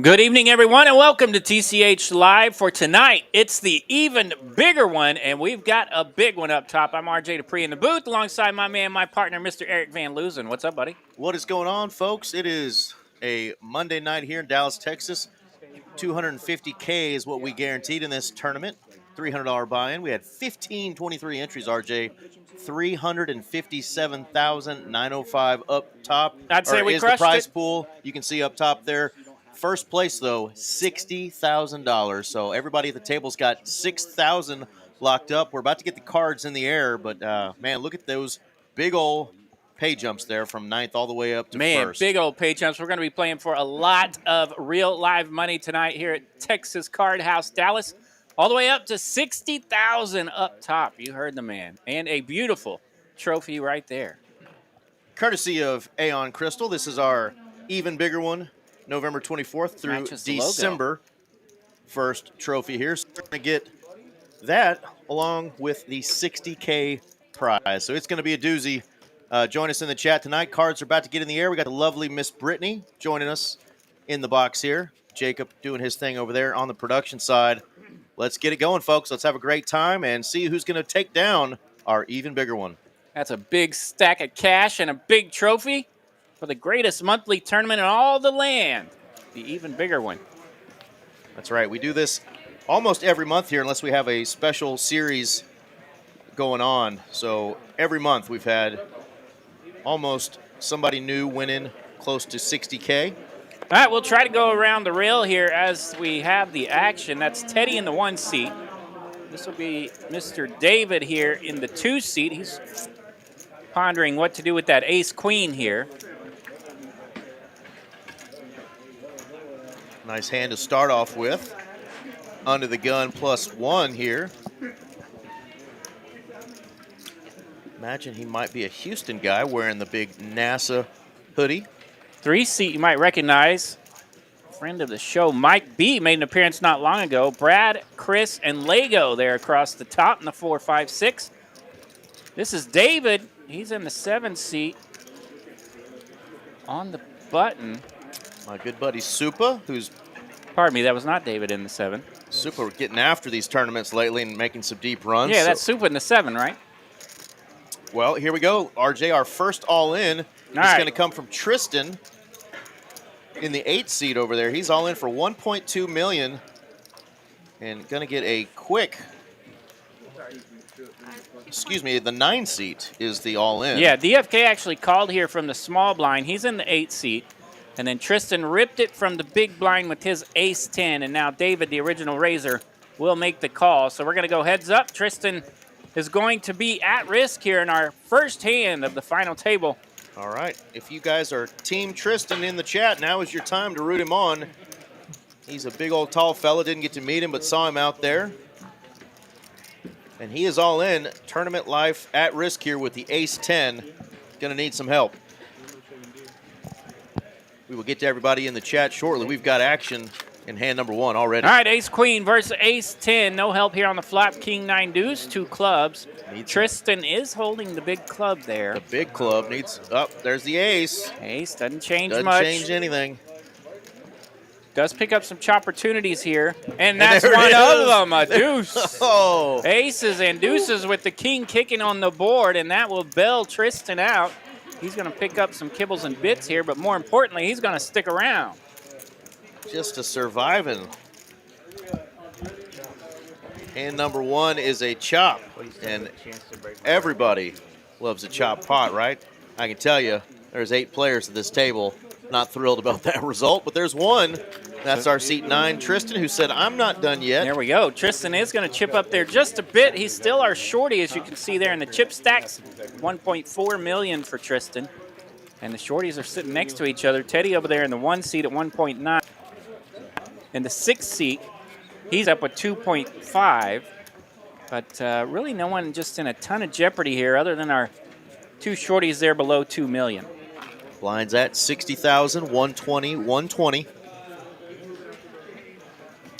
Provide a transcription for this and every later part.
Good evening, everyone, and welcome to TCH Live for tonight. It's the even bigger one, and we've got a big one up top. I'm RJ Dupree in the booth alongside my man, my partner, Mr. Eric Van Loozen. What's up, buddy? What is going on, folks? It is a Monday night here in Dallas, Texas. 250K is what we guaranteed in this tournament. $300 buy-in. We had 1523 entries, RJ. 357,905 up top. I'd say we is the crushed prize it. pool. You can see up top there. First place, though, $60,000. So everybody at the table's got $6,000 locked up. We're about to get the cards in the air, but, man, look at those big old pay jumps there from 9th all the way up to first. Big old pay jumps. We're going to be playing for a lot of real live money tonight here at Texas Card House, Dallas. All the way up to $60,000 up top. You heard the man. And a beautiful trophy right there. Courtesy of Aeon Crystal, this is our even bigger one, November 24th through December 1st trophy here. So we're going to get that along with the 60K prize. So it's going to be a doozy. Join us in the chat tonight. Cards are about to get in the air. We got the lovely Miss Brittany joining us in the box here. Jacob doing his thing over there on the production side. Let's get it going, folks. Let's have a great time and see who's going to take down our even bigger one. That's a big stack of cash and a big trophy for the greatest monthly tournament in all the land, the even bigger one. That's right. We do this almost every month here unless we have a special series going on. So every month we've had almost somebody new winning close to 60K. All right, we'll try to go around the rail here as we have the action. That's Teddy in the 1 seat. This will be Mr. David here in the 2 seat. He's pondering what to do with that ace-queen here. Nice hand to start off with. Under the gun +1 here. Imagine he might be a Houston guy wearing the big NASA hoodie. 3 seat you might recognize. Friend of the show, Mike B, made an appearance not long ago. Brad, Chris, and Lego there across the top in the 4, 5, 6. This is David. He's in the 7 seat on the button. My good buddy Supa, who's... Pardon me, that was not David in the 7. Supa getting after these tournaments lately and making some deep runs. Yeah, that's Supa in the 7, right? Well, here we go. RJ, our first all-in is going to come from Tristan in the 8 seat over there. He's all in for $1.2 million and going to get a quick... Excuse me, the 9 seat is the all-in. Yeah, DFK actually called here from the small blind. He's in the 8 seat. And then Tristan ripped it from the big blind with his ace-10. And now David, the original raiser, will make the call. So we're going to go heads up. Tristan is going to be at risk here in our first hand of the final table. All right. If you guys are Team Tristan in the chat, now is your time to root him on. He's a big old tall fella. Didn't get to meet him, but saw him out there. And he is all in. Tournament life at risk here with the ace-10. Going to need some help. We will get to everybody in the chat shortly. We've got action in hand number 1 already. All right, ace-queen versus ace-10. No help here on the flop. King-9 deuce, 2 clubs. Tristan is holding the big club there. The big club needs... Oh, there's the ace. Ace doesn't change much. Doesn't change anything. Does pick up some opportunities here. And that's one of them, a deuce. Oh. Aces and deuces with the king kicking on the board, and that will bail Tristan out. He's going to pick up some kibbles and bits here, but more importantly, he's going to stick around. Just a surviving. Hand number 1 is a chop, and everybody loves a chop pot, right? I can tell you, there's 8 players at this table. Not thrilled about that result, but there's one. That's our seat 9, Tristan, who said, I'm not done yet. There we go. Tristan is going to chip up there just a bit. He's still our shorty, as you can see there in the chip stacks. $1.4 million for Tristan. And the shorties are sitting next to each other. Teddy over there in the 1 seat at 1.9. In the 6 seat, he's up with 2.5. But really no one just in a ton of jeopardy here other than our 2 shorties there below $2 million. Blinds at 60,000, 120, 120.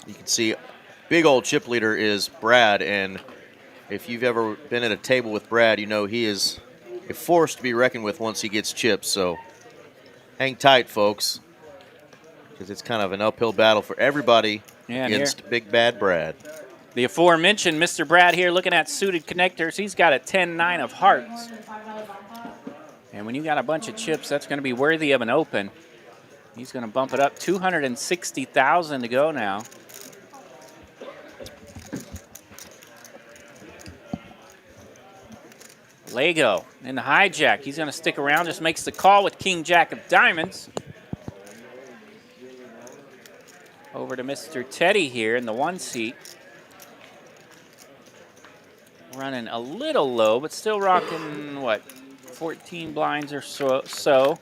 You can see big old chip leader is Brad, and if you've ever been at a table with Brad, you know he is a force to be reckoned with once he gets chips. So hang tight, folks. because it's kind of an uphill battle for everybody Yeah, against Big Bad Brad. The aforementioned Mr. Brad here looking at suited connectors. He's got a 10-9 of hearts. And when you got a bunch of chips, that's going to be worthy of an open. He's going to bump it up 260,000 to go now. Lego in the hijack. He's going to stick around, just makes the call with King Jack of diamonds. Over to Mr. Teddy here in the 1 seat. Running a little low, but still rocking, what, 14 blinds or so. So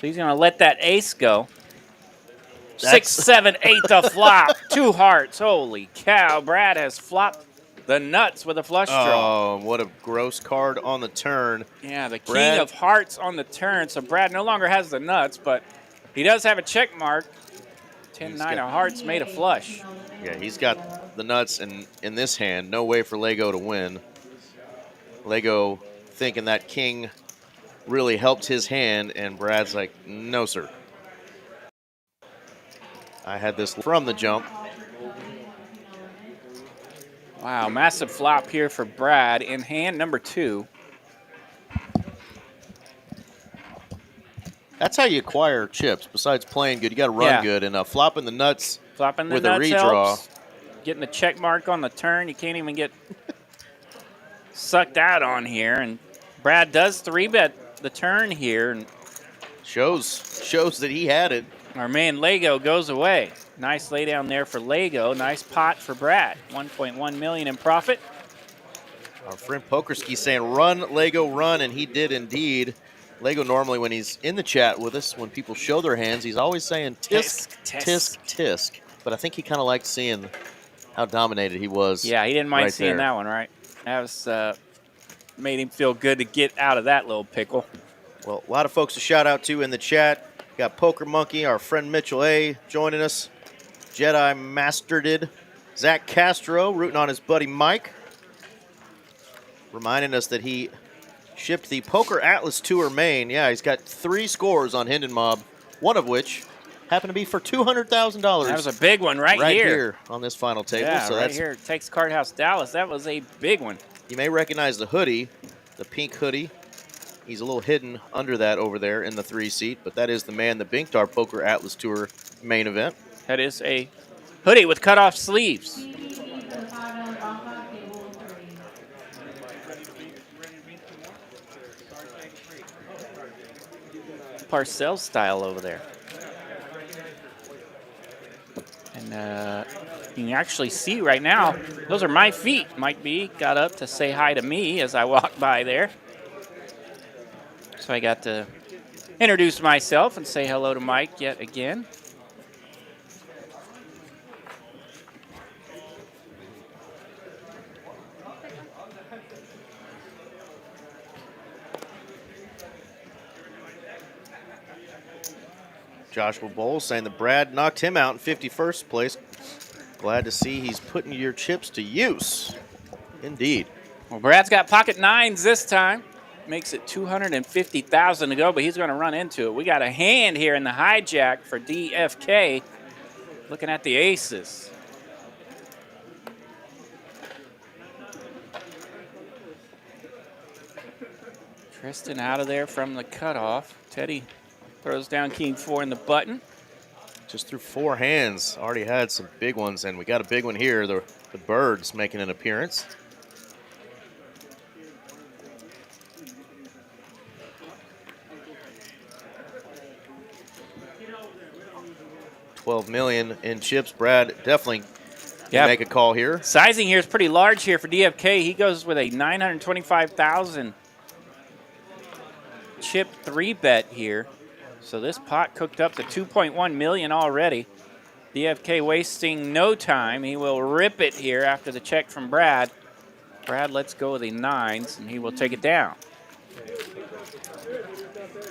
he's going to let that ace go. 6, 7, 8 to flop. 2 hearts. Holy cow. Brad has flopped the nuts with a flush draw. Oh, what a gross card on the turn. Yeah, the king of hearts on the turn. So Brad no longer has the nuts, but he does have a check mark. 10-9 of hearts made a flush. Yeah, he's got the nuts in this hand. No way for Lego to win. Lego thinking that king really helped his hand, and Brad's like, no, sir. I had this from the jump. Wow, massive flop here for Brad in hand number 2. That's how you acquire chips. Besides playing good, you got to run good, and flopping the nuts flopping the with nuts a redraw. Helps. Getting the check mark on the turn, you can't even get sucked out on here. And Brad does 3-bet the turn here, and shows that he had it. Our man Lego goes away. Nice lay down there for Lego. Nice pot for Brad. 1.1 million in profit. Our friend Pokerski saying, run, Lego, run, and he did indeed. Lego normally, when he's in the chat with us, when people show their hands, he's always saying tisk, tisk, tisk. But I think he kind of liked seeing how dominated he was. Yeah, he didn't mind seeing that one, right? That was made him feel good to get out of that little pickle. Well, a lot of folks to shout out to in the chat. Got Poker Monkey, our friend Mitchell A. joining us. Jedi Mastered, Zach Castro rooting on his buddy Mike. Reminding us that he shipped the Poker Atlas Tour main. Yeah, he's got 3 scores on Hendon Mob, one of which happened to be for $200,000. That was a big one right here on this final table. Yeah, so right that's here. Takes Card House Dallas. That was a big one. You may recognize the hoodie, the pink hoodie. He's a little hidden under that over there in the 3 seat, but that is the man that binked our Poker Atlas Tour main event. That is a hoodie with cut-off sleeves. Parcells style over there. And you can actually see right now, those are my feet. Mike B got up to say hi to me as I walked by there. So I got to introduce myself and say hello to Mike yet again. Joshua Bowles saying that Brad knocked him out in 51st place. Glad to see he's putting your chips to use. Indeed. Well, Brad's got pocket 9s this time. Makes it 250,000 to go, but he's going to run into it. We got a hand here in the hijack for DFK. Looking at the aces. Tristan out of there from the cutoff. Teddy throws down King 4 in the button. Just through 4 hands. Already had some big ones, and we got a big one here. The birds making an appearance. $12 million in chips. Brad definitely can make a call here. Sizing here is pretty large here for DFK. He goes with a 925,000 chip 3-bet here. So this pot cooked up to 2.1 million already. DFK wasting no time. He will rip it here after the check from Brad. Brad lets go of the 9s, and he will take it down.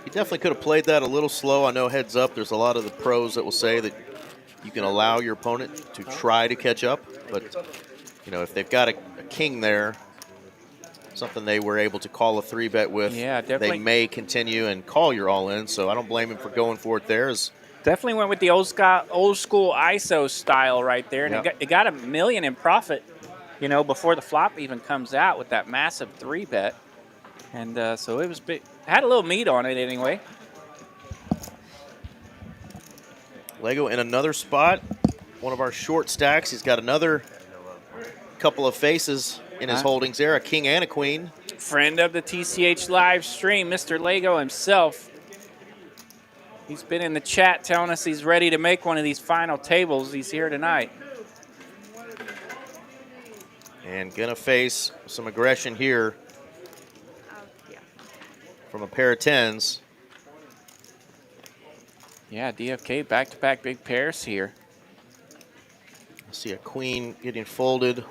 He definitely could have played that a little slow. I know heads up, there's a lot of the pros that will say that you can allow your opponent to try to catch up. But, you know, if they've got a king there, something they were able to call a 3-bet with, yeah, definitely. They may continue and call your all-in. So I don't blame him for going for it there, as Definitely went with the old school ISO style right there, and Yep. it got $1 million in profit, you know, before the flop even comes out with that massive 3-bet. And so it was big. Had a little meat on it anyway. Lego in another spot. One of our short stacks. He's got another couple of faces in his holdings there, a king and a queen. Friend of the TCH live stream, Mr. Lego himself. He's been in the chat telling us he's ready to make one of these final tables. He's here tonight. And gonna face some aggression here from a pair of 10s. Yeah, DFK back-to-back big pairs here. I see a queen getting folded.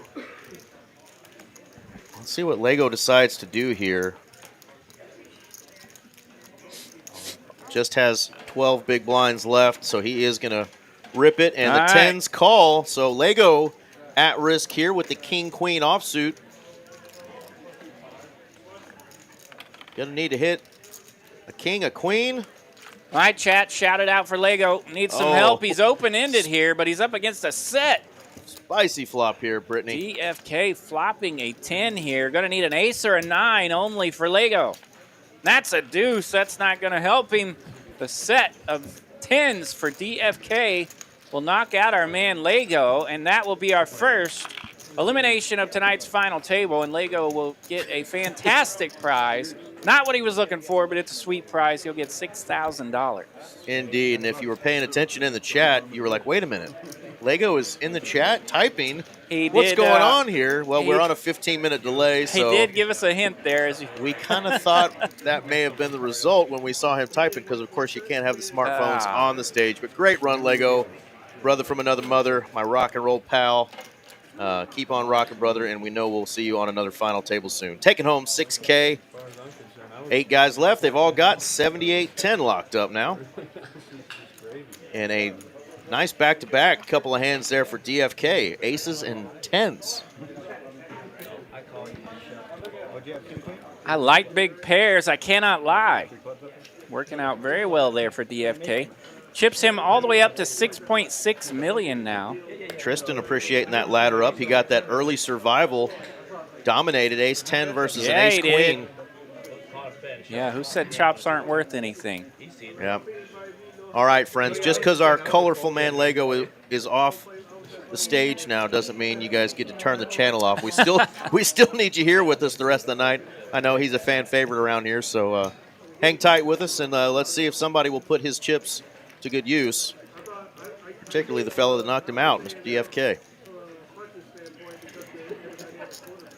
Let's see what Lego decides to do here. Just has 12 big blinds left, so he is going to rip it. And the 10s call, so Lego at risk here with the king-queen offsuit. Gonna need to hit a king, a queen. All right, chat, shout it out for Lego. Needs some help. He's open-ended here, but he's up against a set. Spicy flop here, Brittany. DFK flopping a 10 here. Going to need an ace or a 9 only for Lego. That's a deuce. That's not going to help him. The set of 10s for DFK will knock out our man Lego, and that will be our first elimination of tonight's final table, and Lego will get a fantastic prize. Not what he was looking for, but it's a sweet prize. He'll get $6,000. Indeed, and if you were paying attention in the chat, you were like, wait a minute. Lego is in the chat typing. What's going on here? Well, we're on a 15-minute delay. So he did give us a hint there. We kind of thought that may have been the result when we saw him typing because, of course, you can't have the smartphones on the stage. But great run, Lego. Brother from another mother, my rock and roll pal. Keep on rocking, brother, and we know we'll see you on another final table soon. Taking home $6K. 8 guys left. They've all got 78-10 locked up now. And a nice back-to-back couple of hands there for DFK. Aces and 10s. I like big pairs. I cannot lie. Working out very well there for DFK. Chips him all the way up to 6.6 million now. Tristan appreciating that ladder up. He got that early survival. Dominated ace-10 versus an ace-queen. Yeah, who said chops aren't worth anything? Yeah. All right, friends, just because our colorful man Lego is off the stage now doesn't mean you guys get to turn the channel off. We still need you here with us the rest of the night. I know he's a fan favorite around here, so hang tight with us, and let's see if somebody will put his chips to good use, particularly the fellow that knocked him out, Mr. DFK.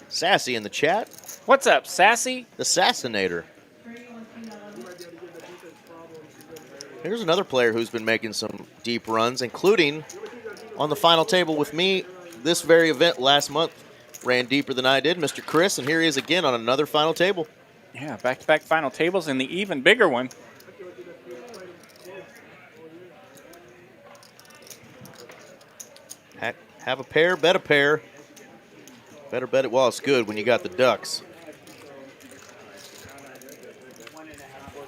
Sassy in the chat. What's up, Sassy? The Sassinator. Here's another player who's been making some deep runs, including on the final table with me. This very event last month ran deeper than I did, Mr. Chris, and here he is again on another final table. Yeah, back-to-back final tables and the even bigger one. Have a pair, bet a pair. Better bet it while it's good when you got the ducks.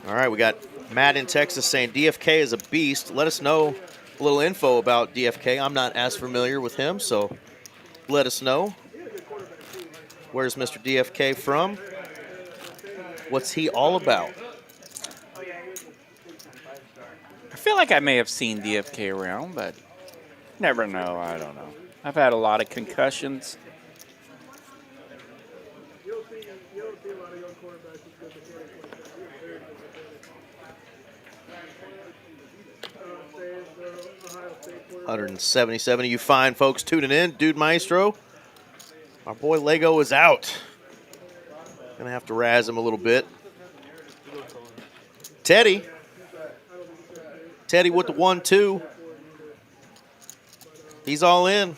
All right, we got Matt in Texas saying DFK is a beast. Let us know a little info about DFK. I'm not as familiar with him, so let us know. Where's Mr. DFK from? What's he all about? I feel like I may have seen DFK around, but never know. I don't know. I've had a lot of concussions. $177. You fine folks tuning in. Dude Maestro, our boy Lego is out. Gonna have to razz him a little bit. Teddy with the 1-2. He's all in.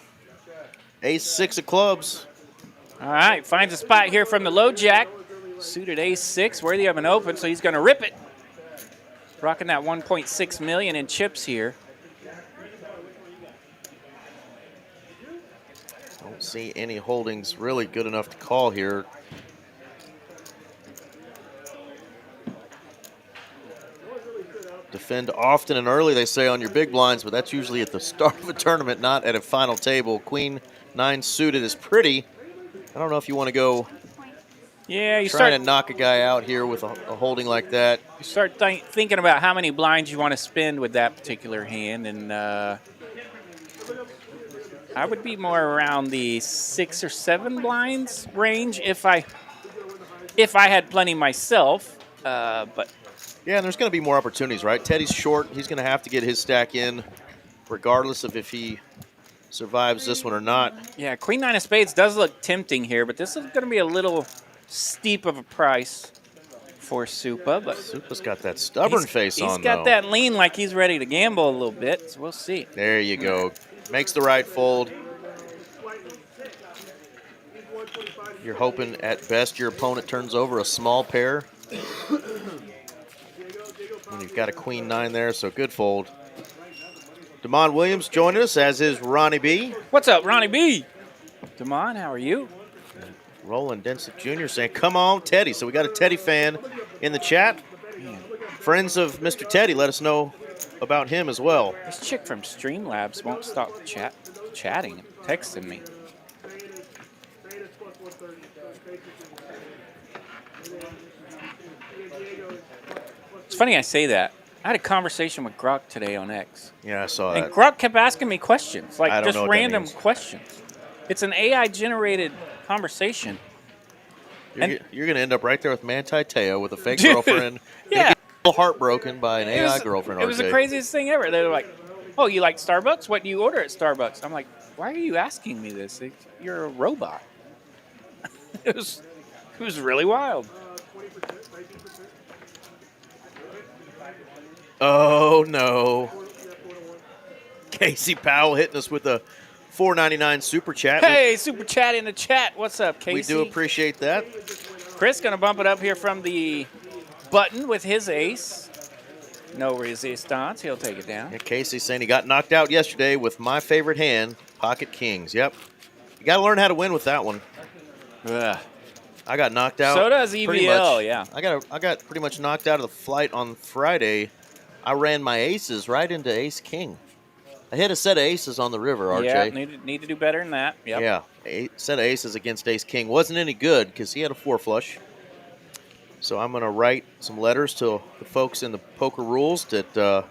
Ace-6 of clubs. All right, finds a spot here from the low jack. Suited ace-6, worthy of an open, so he's going to rip it. Rocking that 1.6 million in chips here. Don't see any holdings really good enough to call here. Defend often and early, they say, on your big blinds, but that's usually at the start of a tournament, not at a final table. Queen 9 suited is pretty. I don't know if you want to go trying to knock a guy out here with a holding like that. You start thinking about how many blinds you want to spend with that particular hand, and I would be more around the 6 or 7 blinds range if I had plenty myself. But yeah, and there's going to be more opportunities, right? Teddy's short. He's going to have to get his stack in, regardless of if he survives this one or not. Yeah, Queen 9 of spades does look tempting here, but this is going to be a little steep of a price for Supa. But Supa's got that stubborn face on, He's got that lean like he's ready to gamble a little bit, so we'll see. There you go. Makes the right fold. You're hoping at best your opponent turns over a small pair. And you've got a Queen 9 there, so good fold. Damon Williams joining us, as is Ronnie B. What's up, Ronnie B? Damon, how are you? Roland Densick Jr. saying, come on, Teddy. So we got a Teddy fan in the chat. Friends of Mr. Teddy, let us know about him as well. This chick from Streamlabs won't stop chatting, texting me. It's funny I say that. I had a conversation with Grok today on X. Yeah, I saw and that. Grok kept asking me questions, like just random that questions. It's an AI-generated conversation. You're going to end up right there with Manti Te'o with a fake girlfriend. Yeah. Get a little heartbroken by an AI girlfriend, RJ. It was the craziest thing ever. They were like, oh, you like Starbucks? What do you order at Starbucks? I'm like, why are you asking me this? You're a robot. It was really wild. Oh, no. Casey Powell hitting us with a $4.99 super chat. Hey, super chat in the chat. What's up, Casey? We do appreciate that. Chris going to bump it up here from the button with his ace. No resistance. He'll take it down. Yeah, Casey saying he got knocked out yesterday with my favorite hand, pocket kings. Yep. You got to learn how to win with that one. Ugh. I got knocked out. So does EVL, yeah. I got pretty much knocked out of the flight on Friday. I ran my aces right into ace-king. I hit a set of aces on the river, RJ. Yeah, need to do better than that. Yep. Yeah, a set of aces against ace-king. Wasn't any good because he had a 4-flush. So I'm going to write some letters to the folks in the poker rules that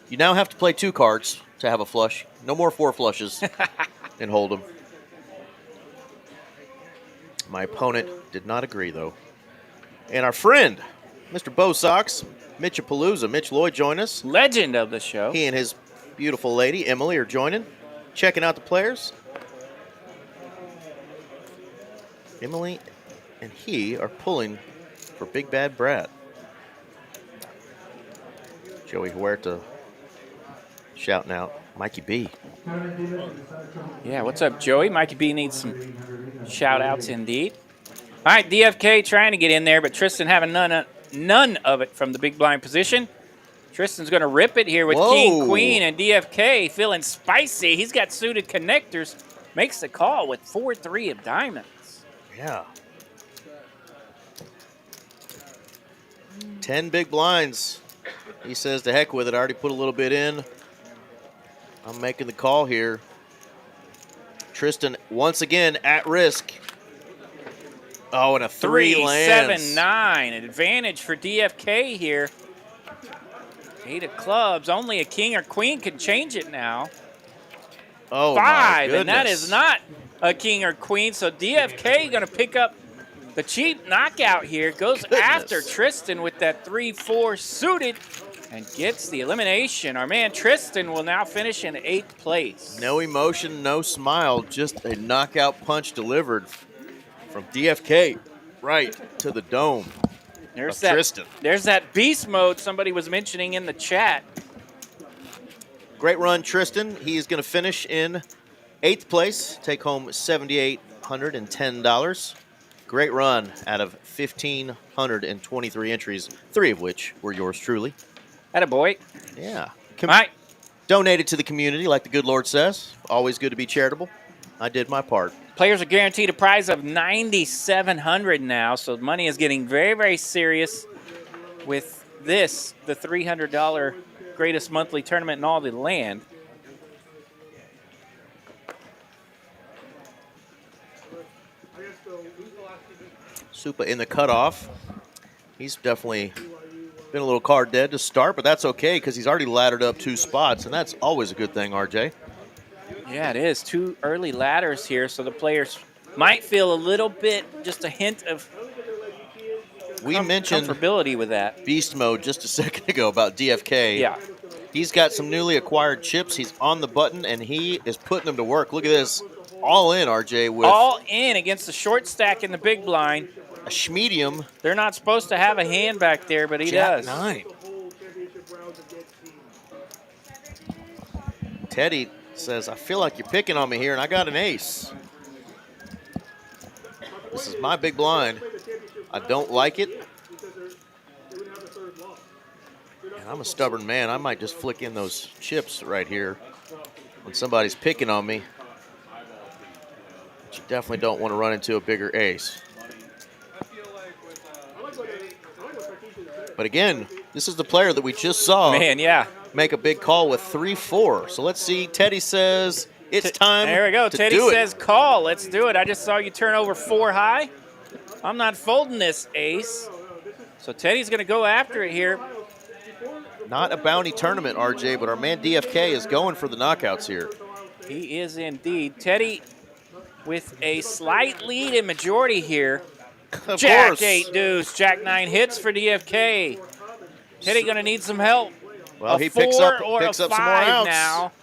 you now have to play 2 cards to have a flush. No more 4 flushes and hold them. My opponent did not agree, though. And our friend, Mr. Bo Sox, Mitchapalooza, Mitch Lloyd, join us. Legend of the show. He and his beautiful lady, Emily, are joining, checking out the players. Emily and he are pulling for Big Bad Brad. Joey Huerta shouting out Mikey B. Yeah, what's up, Joey? Mikey B needs some shout-outs indeed. All right, DFK trying to get in there, but Tristan having none of it from the big blind position. Tristan's going to rip it here with King, Queen, and DFK feeling spicy. He's got suited connectors. Makes the call with 4-3 of diamonds. Yeah. 10 big blinds. He says to heck with it. I already put a little bit in. I'm making the call here. Tristan, once again, at risk. Oh, and a 3 lands. 3-7-9. An advantage for DFK here. 8 of clubs. Only a king or queen can change it now. Oh, 5, my and that is not a king or queen. So DFK going to pick up the cheap knockout here. Goes after Tristan with that 3-4 suited and gets the elimination. Our man Tristan will now finish in 8th place. No emotion, no smile. Just a knockout punch delivered from DFK right to the dome. There's Tristan. There's that beast mode somebody was mentioning in the chat. Great run, Tristan. He is going to finish in 8th place, take home $7,810. Great run out of 1,523 entries, 3 of which were yours truly. Attaboy. Yeah. All right. Donated to the community, like the good Lord says. Always good to be charitable. I did my part. Players are guaranteed a prize of $9,700 now, so money is getting very, very serious with this the $300 greatest monthly tournament in all the land. Supa in the cutoff. He's definitely been a little card dead to start, but that's okay because he's already laddered up 2 spots, and that's always a good thing, RJ. Yeah, it is. 2 early ladders here, so the players might feel a little bit, just a hint of mentioned comfortability with that. Beast mode just a second ago about DFK. Yeah. He's got some newly acquired chips. He's on the button, and he is putting them to work. Look at this. All in, RJ, with all in against the short stack in the big blind. A schmedium. They're not supposed to have a hand back there, but he Jack does. 9. Teddy says, I feel like you're picking on me here, and I got an ace. This is my big blind. I don't like it. And I'm a stubborn man. I might just flick in those chips right here when somebody's picking on me. But you definitely don't want to run into a bigger ace. But again, this is the player that we just saw make a big call with 3-4. So let's see. Teddy says it's time. There we go. To Teddy do says call. Let's do it. I just saw you turn over 4 high. I'm not folding this ace. So Teddy's going to go after it here. Not a bounty tournament, RJ, but our man DFK is going for the knockouts here. He is indeed. Teddy with a slight lead in majority here. Of Jack course. 8 deuce, Jack 9 hits for DFK. Teddy going to need some help. Well, he picks up some more outs. Now.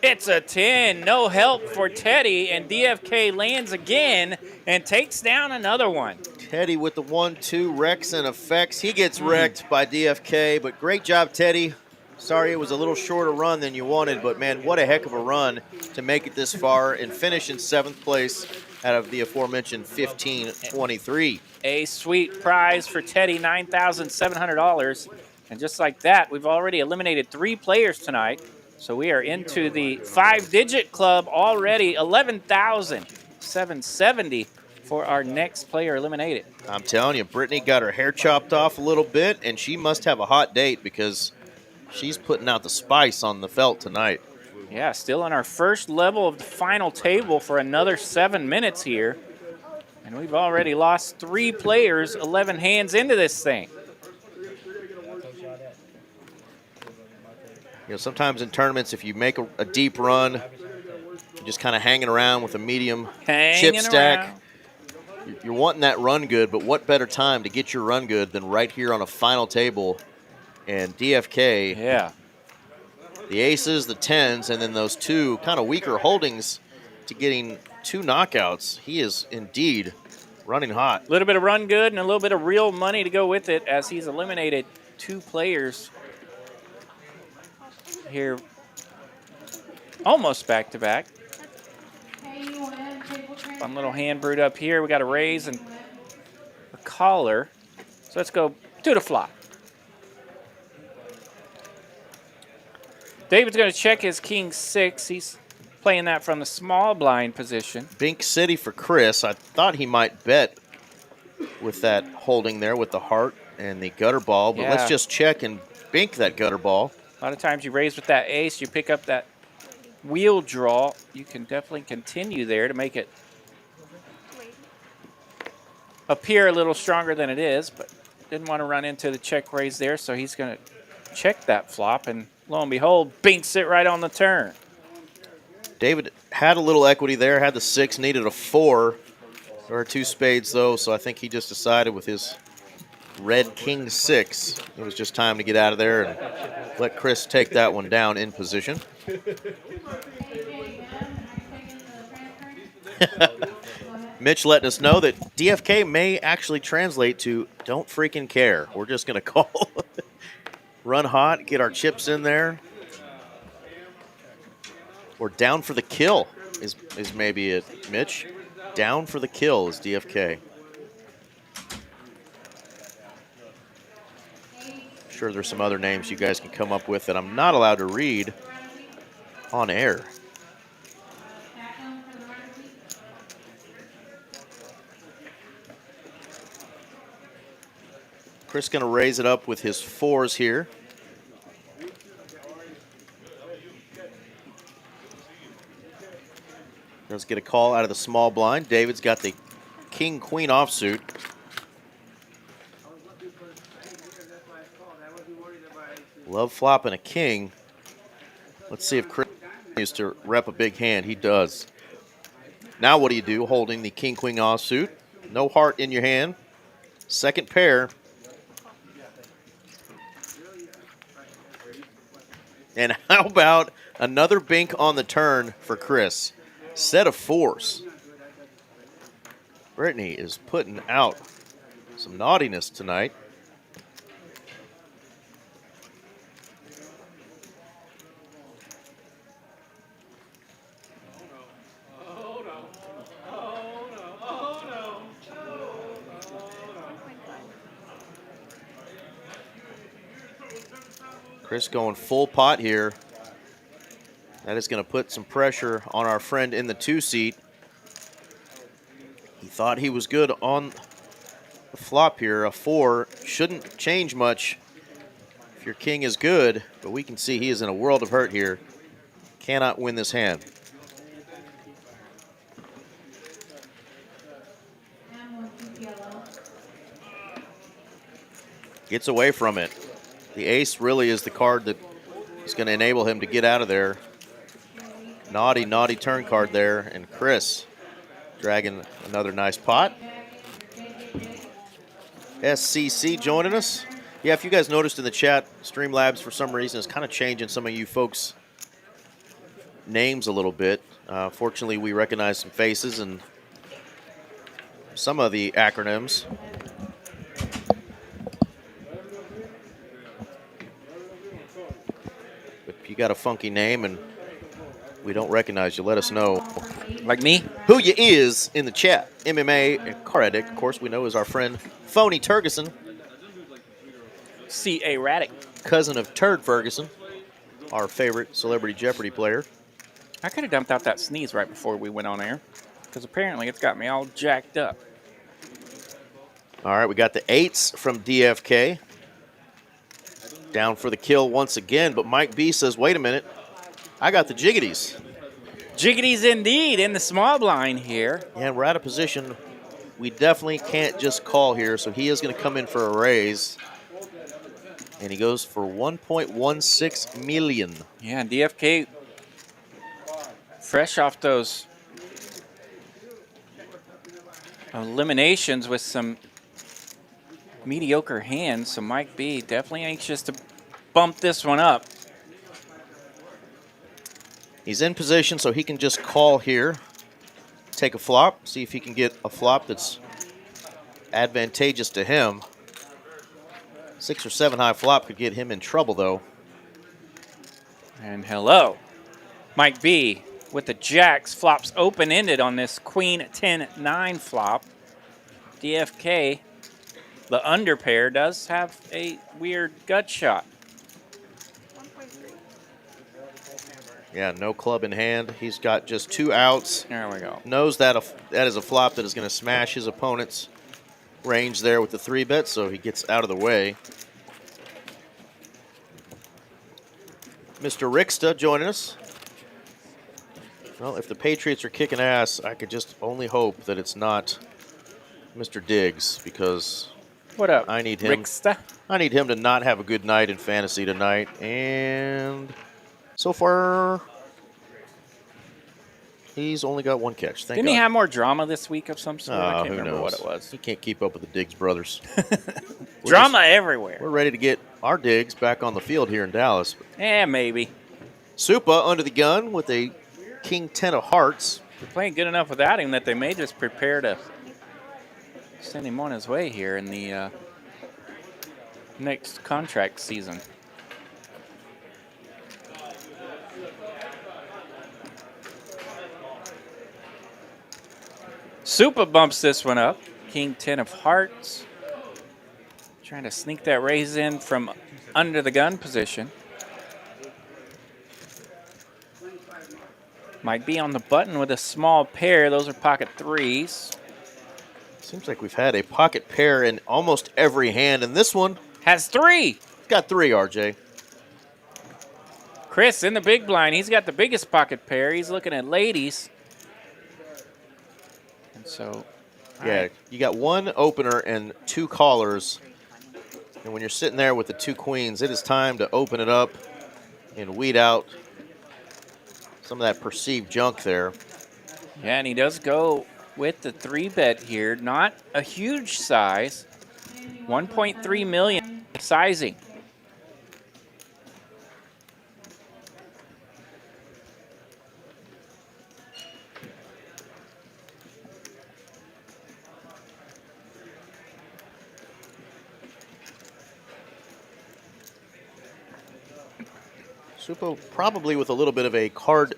It's a 10, no help for Teddy, and DFK lands again and takes down another one. Teddy with the 1-2 wrecks and effects. He gets wrecked by DFK, but great job, Teddy. Sorry it was a little shorter run than you wanted, but man, what a heck of a run to make it this far and finish in 7th place out of the aforementioned 15-23. A sweet prize for Teddy, $9,700. And just like that, we've already eliminated 3 players tonight. So we are into the 5-digit club already, $11,770 for our next player eliminated. I'm telling you, Brittany got her hair chopped off a little bit, and she must have a hot date because she's putting out the spice on the felt tonight. Yeah, still on our first level of the final table for another 7 minutes here. And we've already lost 3 players, 11 hands into this thing. You know, sometimes in tournaments, if you make a deep run, you're just kind of hanging around with a medium chip stack. You're wanting that run good, but what better time to get your run good than right here on a final table? And DFK, the aces, the 10s, and then those 2 kind of weaker holdings to getting 2 knockouts. He is indeed running hot. A little bit of run good and a little bit of real money to go with it as he's eliminated 2 players here almost back-to-back. Fun little hand brewed up here. We got a raise and a caller. So let's go to the flop. David's going to check his king 6. He's playing that from the small blind position. Bink City for Chris. I thought he might bet with that holding there with the heart and the gutter ball, but let's just check and bink that gutter ball. A lot of times you raise with that ace, you pick up that wheel draw. You can definitely continue there to make it appear a little stronger than it is, but didn't want to run into the check raise there, so he's going to check that flop, and lo and behold, binks it right on the turn. David had a little equity there, had the 6, needed a 4. There are 2 spades, though, so I think he just decided with his red king 6, it was just time to get out of there and let Chris take that one down in position. Mitch letting us know that DFK may actually translate to don't freaking care. We're just going to call. Run hot, get our chips in there. Or down for the kill is maybe it, Mitch. Down for the kill is DFK. Sure, there's some other names you guys can come up with that I'm not allowed to read on air. Chris going to raise it up with his 4s here. Let's get a call out of the small blind. David's got the king-queen offsuit. Love flopping a king. Let's see if Chris needs to rep a big hand. He does. Now what do you do holding the king-queen offsuit? No heart in your hand. Second pair. And how about another bink on the turn for Chris? Set of 4s. Brittany is putting out some naughtiness tonight. Chris going full pot here. That is going to put some pressure on our friend in the 2 seat. He thought he was good on the flop here. A 4 shouldn't change much if your king is good, but we can see he is in a world of hurt here. Cannot win this hand. Gets away from it. The ace really is the card that is going to enable him to get out of there. Naughty, naughty turn card there, and Chris dragging another nice pot. SCC joining us. Yeah, if you guys noticed in the chat, Streamlabs for some reason is kind of changing some of you folks' names a little bit. Fortunately, we recognize some faces and some of the acronyms. But if you got a funky name and we don't recognize you, let us know. Like me? Who you is in the chat. MMA and Car Addict, of course, we know is our friend Phony Turgeson. C.A. Raddick. Cousin of Turd Ferguson, our favorite Celebrity Jeopardy player. I could have dumped out that sneeze right before we went on air, because apparently it's got me all jacked up. All right, we got the 8s from DFK. Down for the kill once again, but Mike B says, wait a minute, I got the jiggities. Jiggities indeed in the small blind here. And we're out of position. We definitely can't just call here, so he is going to come in for a raise. And he goes for 1.16 million. Yeah, DFK fresh off those eliminations with some mediocre hands, so Mike B definitely anxious to bump this one up. He's in position, so he can just call here, take a flop, see if he can get a flop that's advantageous to him. 6 or 7 high flop could get him in trouble, though. And hello, Mike B with the jacks. Flops open-ended on this queen 10-9 flop. DFK, the underpair, does have a weird gut shot. Yeah, no club in hand. He's got just 2 outs. There we go. Knows that that is a flop that is going to smash his opponent's range there with the 3-bet, so he gets out of the way. Mr. Ricksta joining us. Well, if the Patriots are kicking ass, I could just only hope that it's not Mr. Diggs, because what up, I need him. Ricksta? I need him to not have a good night in fantasy tonight, and so far he's only got 1 catch. Didn't he have more drama this week of some sort? I can't remember knows? what it was. He can't keep up with the Diggs brothers. Drama everywhere. We're ready to get our Diggs back on the field here in Dallas. Yeah, maybe. Supa under the gun with a king 10 of hearts. They're playing good enough without him that they may just prepare to send him on his way here in the next contract season. Supa bumps this one up. King 10 of hearts. Trying to sneak that raise in from under the gun position. Might be on the button with a small pair. Those are pocket 3s. Seems like we've had a pocket pair in almost every hand, and this one has 3. Got 3, RJ. Chris in the big blind. He's got the biggest pocket pair. He's looking at ladies. And so, yeah, right. You got 1 opener and 2 callers. And when you're sitting there with the 2 queens, it is time to open it up and weed out some of that perceived junk there. Yeah, and he does go with the 3-bet here. Not a huge size. 1.3 million sizing. Supa probably with a little bit of a card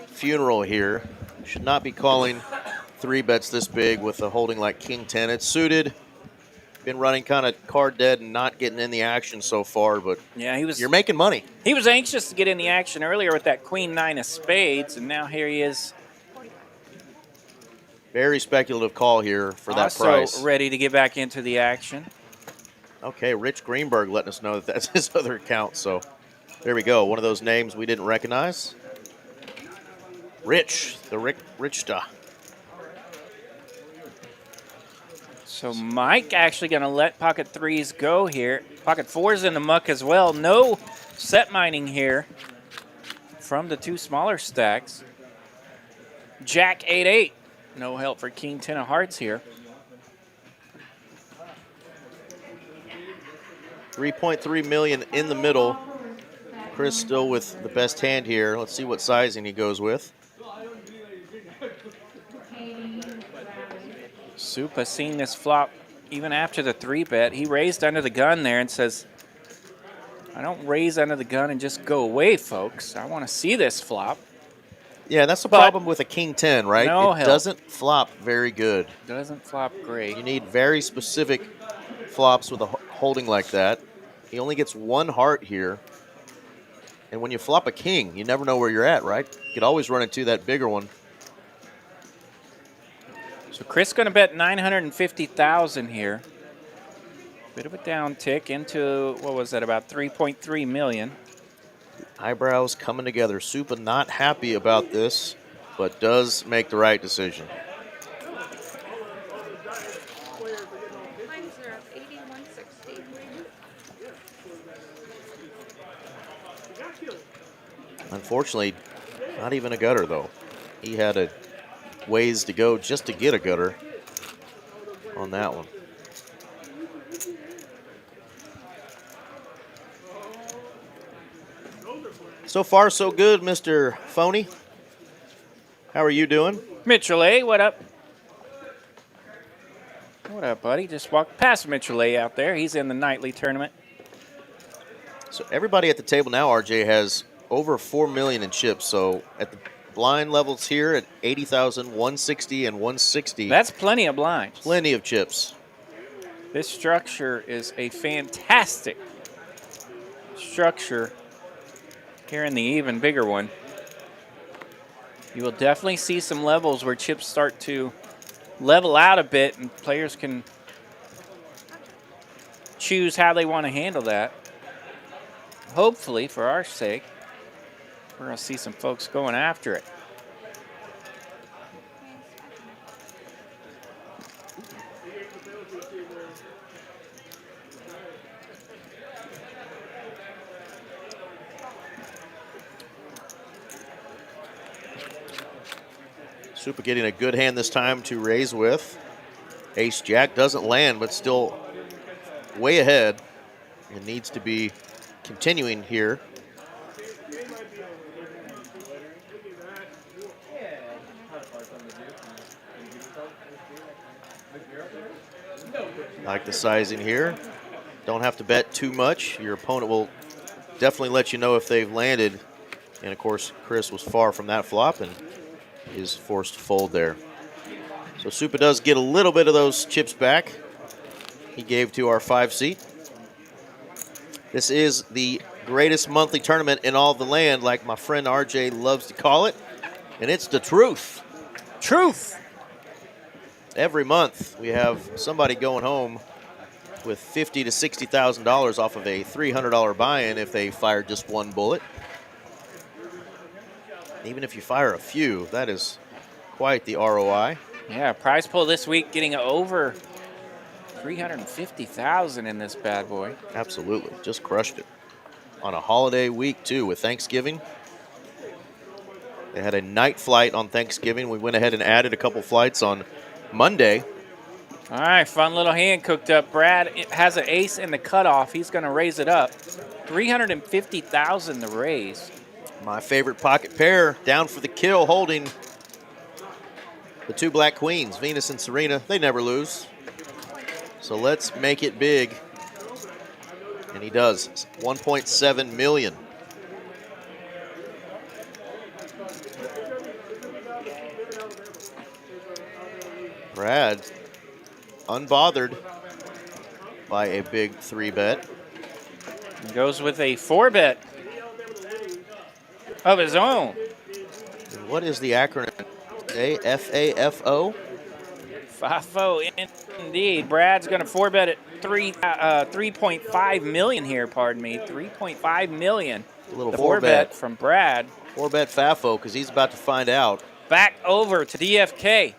funeral here. Should not be calling 3-bets this big with a holding like King 10. It's suited. Been running kind of card dead and not getting in the action so far, but yeah, you're making money. He was anxious to get in the action earlier with that Queen 9 of spades, and now here he is. Very speculative call here for that price. Also ready to get back into the action. Okay, Rich Greenberg letting us know that that's his other account, so there we go. One of those names we didn't recognize. Rich, the Richta. So Mike actually going to let pocket 3s go here. Pocket 4s in the muck as well. No set mining here from the 2 smaller stacks. Jack 8-8. No help for King 10 of hearts here. 3.3 million in the middle. Chris still with the best hand here. Let's see what sizing he goes with. Supa seeing this flop even after the 3-bet. He raised under the gun there and says, I don't raise under the gun and just go away, folks. I want to see this flop. Yeah, that's the problem with a King 10, right? No it doesn't flop very good. Doesn't flop great. You need very specific flops with a holding like that. He only gets 1 heart here. And when you flop a king, you never know where you're at, right? You could always run into that bigger one. So Chris going to bet 950,000 here. Bit of a down tick into, what was that, about 3.3 million. Eyebrows coming together. Supa not happy about this, but does make the right decision. Unfortunately, not even a gutter, though. He had a ways to go just to get a gutter on that one. So far, so good, Mr. Phony. How are you doing? Mitchell A., what up? What up, buddy? Just walked past Mitchell A. out there. He's in the nightly tournament. So everybody at the table now, RJ, has over 4 million in chips. So at the blind levels here at 80,000, 160, and 160. That's plenty of blinds. Plenty of chips. This structure is a fantastic structure here in the even bigger one. You will definitely see some levels where chips start to level out a bit and players can choose how they want to handle that. Hopefully, for our sake, we're going to see some folks going after it. Supa getting a good hand this time to raise with. Ace-Jack doesn't land, but still way ahead. It needs to be continuing here. Like the sizing here. Don't have to bet too much. Your opponent will definitely let you know if they've landed. And of course, Chris was far from that flop and is forced to fold there. So Supa does get a little bit of those chips back. He gave to our 5 seat. This is the greatest monthly tournament in all of the land, like my friend RJ loves to call it. And it's the truth. Truth. Every month we have somebody going home with $50,000 to $60,000 off of a $300 buy-in if they fire just one bullet. Even if you fire a few, that is quite the ROI. Yeah, prize pool this week getting over 350,000 in this bad boy. Absolutely, just crushed it. On a holiday week too, with Thanksgiving. They had a night flight on Thanksgiving. We went ahead and added a couple flights on Monday. All right, fun little hand cooked up. Brad has an ace in the cutoff. He's going to raise it up. 350,000 to raise. My favorite pocket pair down for the kill, holding the two black queens, Venus and Serena. They never lose. So let's make it big. And he does. 1.7 million. Brad, unbothered by a big 3-bet. Goes with a 4-bet of his own. And what is the acronym? FAFO? FAFO, indeed. Brad's going to 4-bet at 3.5 million here, pardon me. 3.5 million. A little the 4-bet from Brad. 4-bet FAFO, because he's about to find out. Back over to DFK.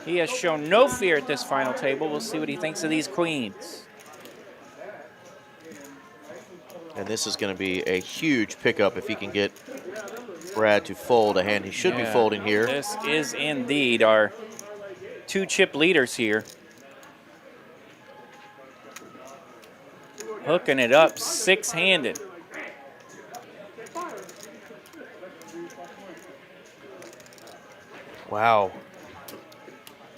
He has shown no fear at this final table. We'll see what he thinks of these queens. And this is going to be a huge pickup if he can get Brad to fold a hand he should be folding here. This is indeed our 2-chip leaders here. Hooking it up 6-handed. Wow.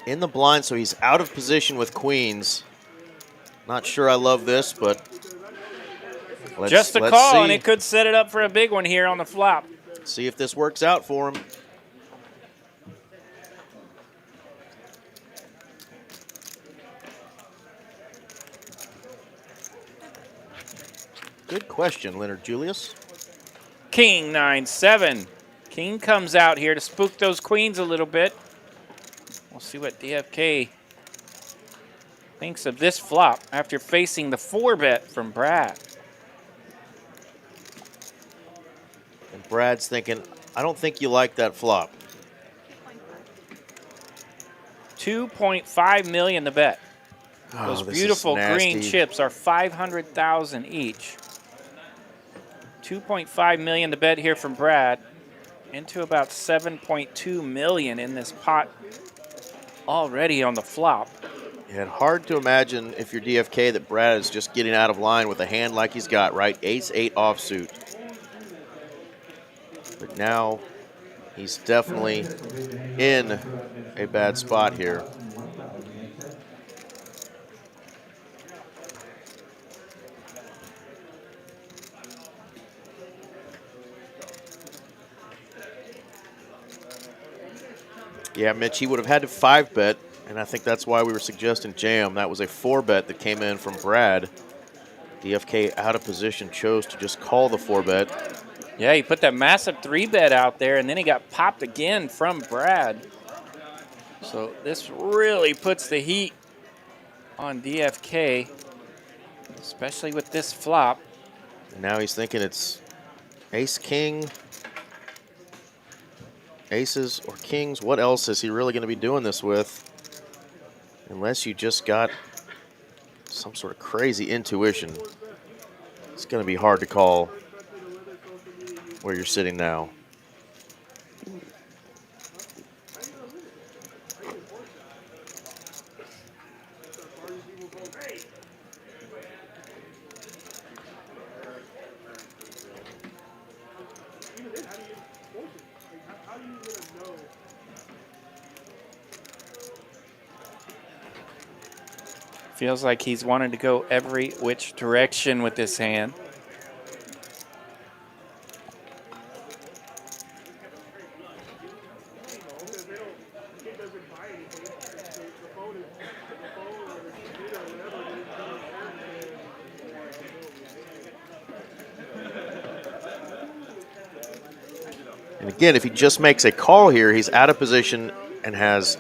In the blind, so he's out of position with queens. Not sure I love this, but just a call, see. And it could set it up for a big one here on the flop. See if this works out for him. Good question, Leonard Julius. King 9-7. King comes out here to spook those queens a little bit. We'll see what DFK thinks of this flop after facing the 4-bet from Brad. And Brad's thinking, I don't think you like that flop. 2.5 million to bet. Those beautiful green chips are 500,000 each. 2.5 million to bet here from Brad, into about 7.2 million in this pot already on the flop. Yeah, hard to imagine if you're DFK that Brad is just getting out of line with a hand like he's got, right? Ace-8 offsuit. But now he's definitely in a bad spot here. Yeah, Mitch, he would have had to 5-bet, and I think that's why we were suggesting jam. That was a 4-bet that came in from Brad. DFK out of position, chose to just call the 4-bet. Yeah, he put that massive 3-bet out there, and then he got popped again from Brad. So this really puts the heat on DFK, especially with this flop. And now he's thinking it's ace-king, aces or kings. What else is he really going to be doing this with? Unless you just got some sort of crazy intuition, it's going to be hard to call where you're sitting now. Feels like he's wanted to go every which direction with this hand. And again, if he just makes a call here, he's out of position and has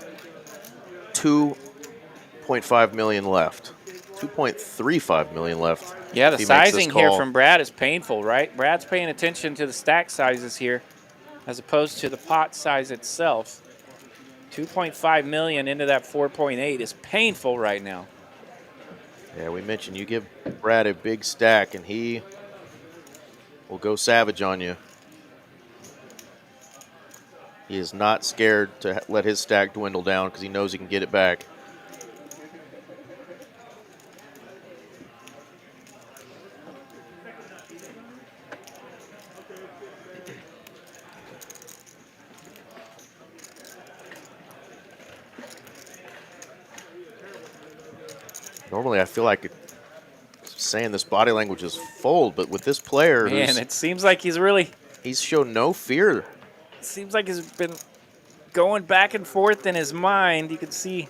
2.5 million left. 2.35 million left. Yeah, the if he makes this sizing here call. from Brad is painful, right? Brad's paying attention to the stack sizes here as opposed to the pot size itself. 2.5 million into that 4.8 is painful right now. Yeah, we mentioned you give Brad a big stack and he will go savage on you. He is not scared to let his stack dwindle down because he knows he can get it back. Normally, I feel like saying this body language is fold, but with this player, man, it seems like he's shown no fear. It seems like he's been going back and forth in his mind. You can see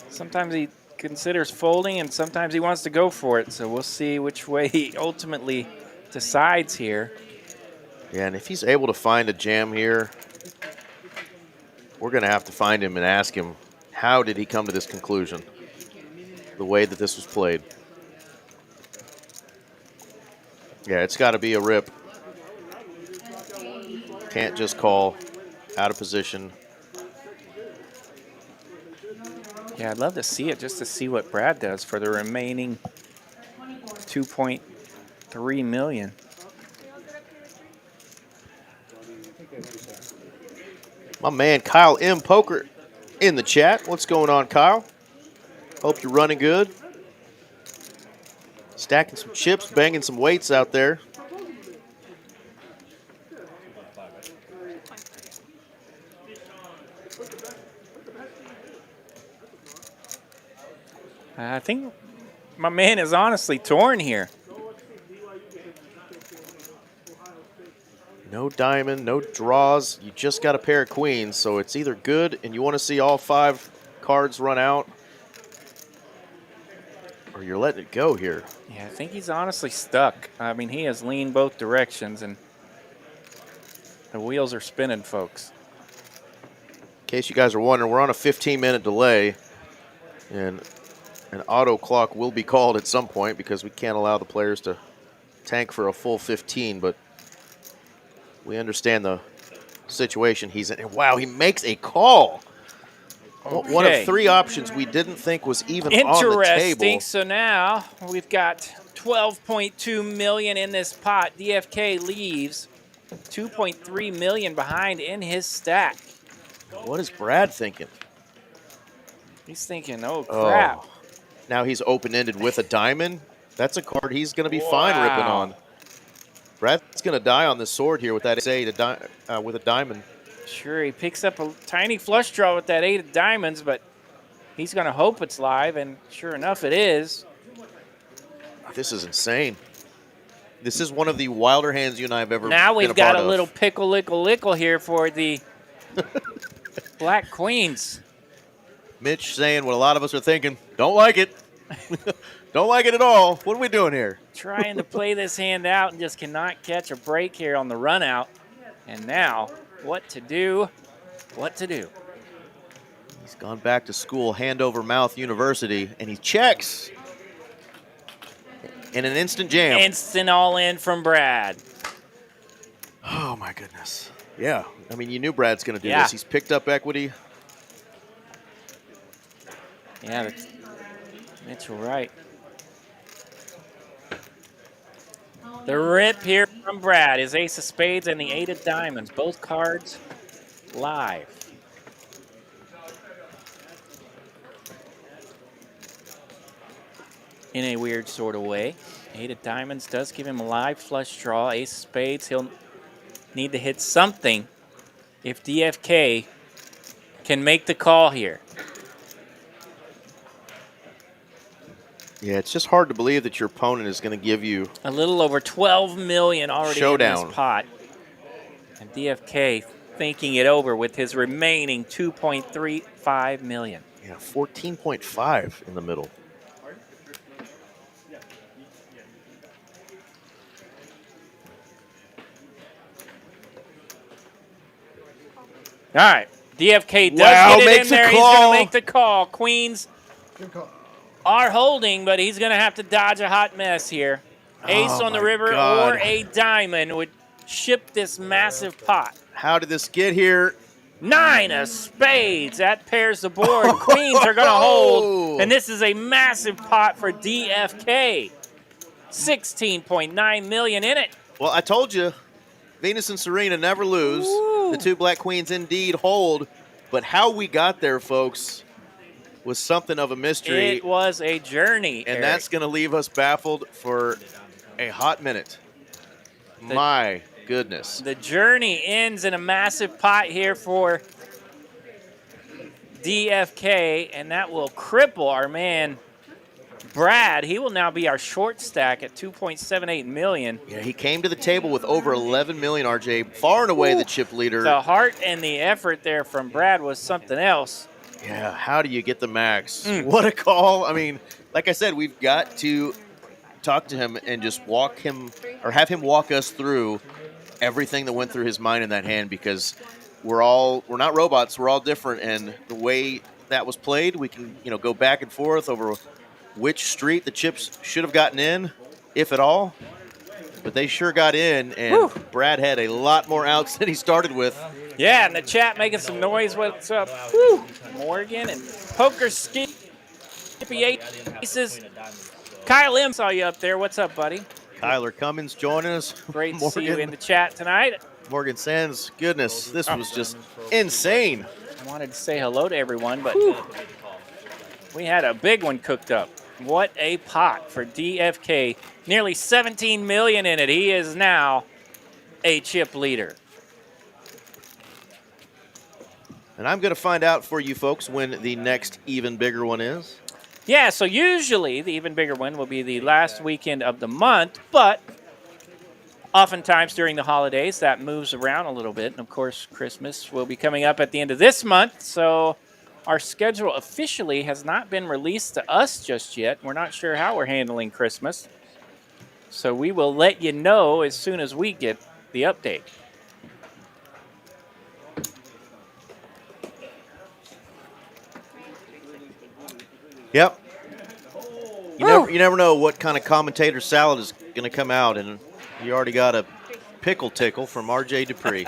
sometimes he considers folding and sometimes he wants to go for it. So we'll see which way he ultimately decides here. Yeah, and if he's able to find a jam here, we're going to have to find him and ask him, how did he come to this conclusion? The way that this was played. Yeah, it's got to be a rip. Can't just call out of position. Yeah, I'd love to see it just to see what Brad does for the remaining 2.3 million. My man Kyle M. Poker in the chat. What's going on, Kyle? Hope you're running good. Stacking some chips, banging some weights out there. I think my man is honestly torn here. No diamond, no draws. You just got a pair of queens, so it's either good and you want to see all 5 cards run out, or you're letting it go here. Yeah, I think he's honestly stuck. I mean, he has leaned both directions, and the wheels are spinning, folks. In case you guys are wondering, we're on a 15-minute delay, and an auto clock will be called at some point because we can't allow the players to tank for a full 15, but we understand the situation he's in. And wow, he makes a call. Okay. One of 3 options we didn't think was even on the table. Interesting. So now we've got 12.2 million in this pot. DFK leaves 2.3 million behind in his stack. What is Brad thinking? He's thinking, oh, crap. Oh. Now he's open-ended with a diamond. That's a card he's going to be fine ripping on. Brad's going to die on this sword here with that 8 with a diamond. Sure, he picks up a tiny flush draw with that 8 of diamonds, but he's going to hope it's live, and sure enough, it is. This is insane. This is one of the wilder hands you and I have ever Now we've got a of. little pickle here for the Black Queens. Mitch saying what a lot of us are thinking. Don't like it. Don't like it at all. What are we doing here? Trying to play this hand out and just cannot catch a break here on the run out. And now, what to do? What to do? He's gone back to school, hand over mouth university, and he checks. In an instant jam. Instant all in from Brad. Oh, my goodness. Yeah. I mean, you knew Brad's going to do this. He's picked up equity. Yeah, that's Mitchell right. The rip here from Brad is ace of spades and the 8 of diamonds. Both cards live. In a weird sort of way. 8 of diamonds does give him a live flush draw. Ace of spades, he'll need to hit something if DFK can make the call here. Yeah, it's just hard to believe that your opponent is going to give you a little over 12 million already showdown in this pot. And DFK thinking it over with his remaining 2.35 million. Yeah, 14.5 in the middle. All right, DFK does Wow, get it makes in a there. He's call. going to make the call. Queens are holding, but he's going to have to dodge a hot mess here. Ace Oh on the my river God. or a diamond would ship this massive pot. How did this get here? 9 of spades. That pairs the board. Queens are going to hold, and this is a massive pot for DFK. 16.9 million in it. Well, I told you, Venus and Serena never lose. Ooh. The two black queens indeed hold, but how we got there, folks, was something of a mystery. It was a journey, and Eric. that's going to leave us baffled for a hot minute. My goodness. The journey ends in a massive pot here for DFK, and that will cripple our man Brad. He will now be our short stack at 2.78 million. Yeah, he came to the table with over 11 million, RJ, far and away the chip leader. The heart and the effort there from Brad was something else. Yeah, how do you get the max? What a call. I mean, like I said, we've got to talk to him and just walk him, or have him walk us through everything that went through his mind in that hand, because we're not robots, we're all different, and the way that was played, we can, go back and forth over which street the chips should have gotten in, if at all. But they sure got in, and Brad had a lot more outs than he started with. Yeah, and the chat making some noise. What's up? Woo. Morgan and Poker Skippy Aces. Kyle M saw you up there. What's up, buddy? Kyler Cummins joining us. Great to see you in the chat tonight. Morgan Sands, goodness, this was just insane. I wanted to say hello to everyone, but we had a big one cooked up. What a pot for DFK. Nearly 17 million in it. He is now a chip leader. And I'm going to find out for you folks when the next even bigger one is. Yeah, so usually the even bigger one will be the last weekend of the month, but oftentimes during the holidays that moves around a little bit. And of course, Christmas will be coming up at the end of this month, so our schedule officially has not been released to us just yet. We're not sure how we're handling Christmas. So we will let you know as soon as we get the update. Yep. You never know what kind of commentator salad is going to come out, and you already got a pickle tickle from RJ Dupree.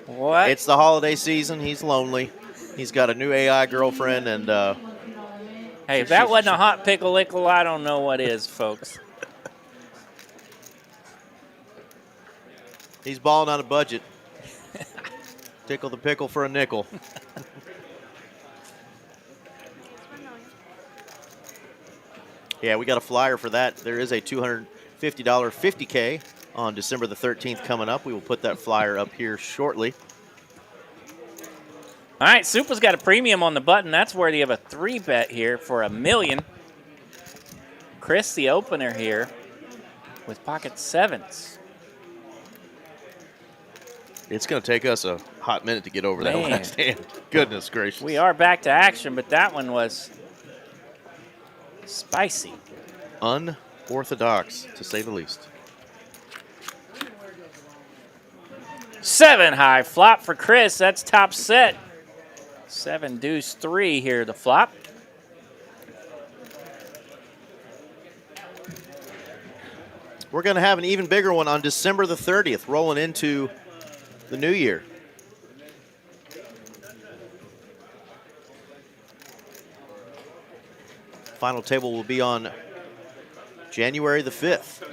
What? It's the holiday season. He's lonely. He's got a new AI girlfriend, and hey, if that wasn't a hot pickle ickle, I don't know what is, folks. He's balling on a budget. Tickle the pickle for a nickel. Yeah, we got a flyer for that. There is a $250 50K on December the 13th coming up. We will put that flyer up here shortly. All right, Supa's got a premium on the button. That's worthy of a 3-bet here for $1 million. Chris, the opener here, with pocket sevens. It's going to take us a hot minute to get over that last hand. Goodness gracious. We are back to action, but that one was spicy. Unorthodox, to say the least. 7 high flop for Chris. That's top set. 7 deuce 3 here to flop. We're going to have an even bigger one on December the 30th, rolling into the new year. Final table will be on January the 5th.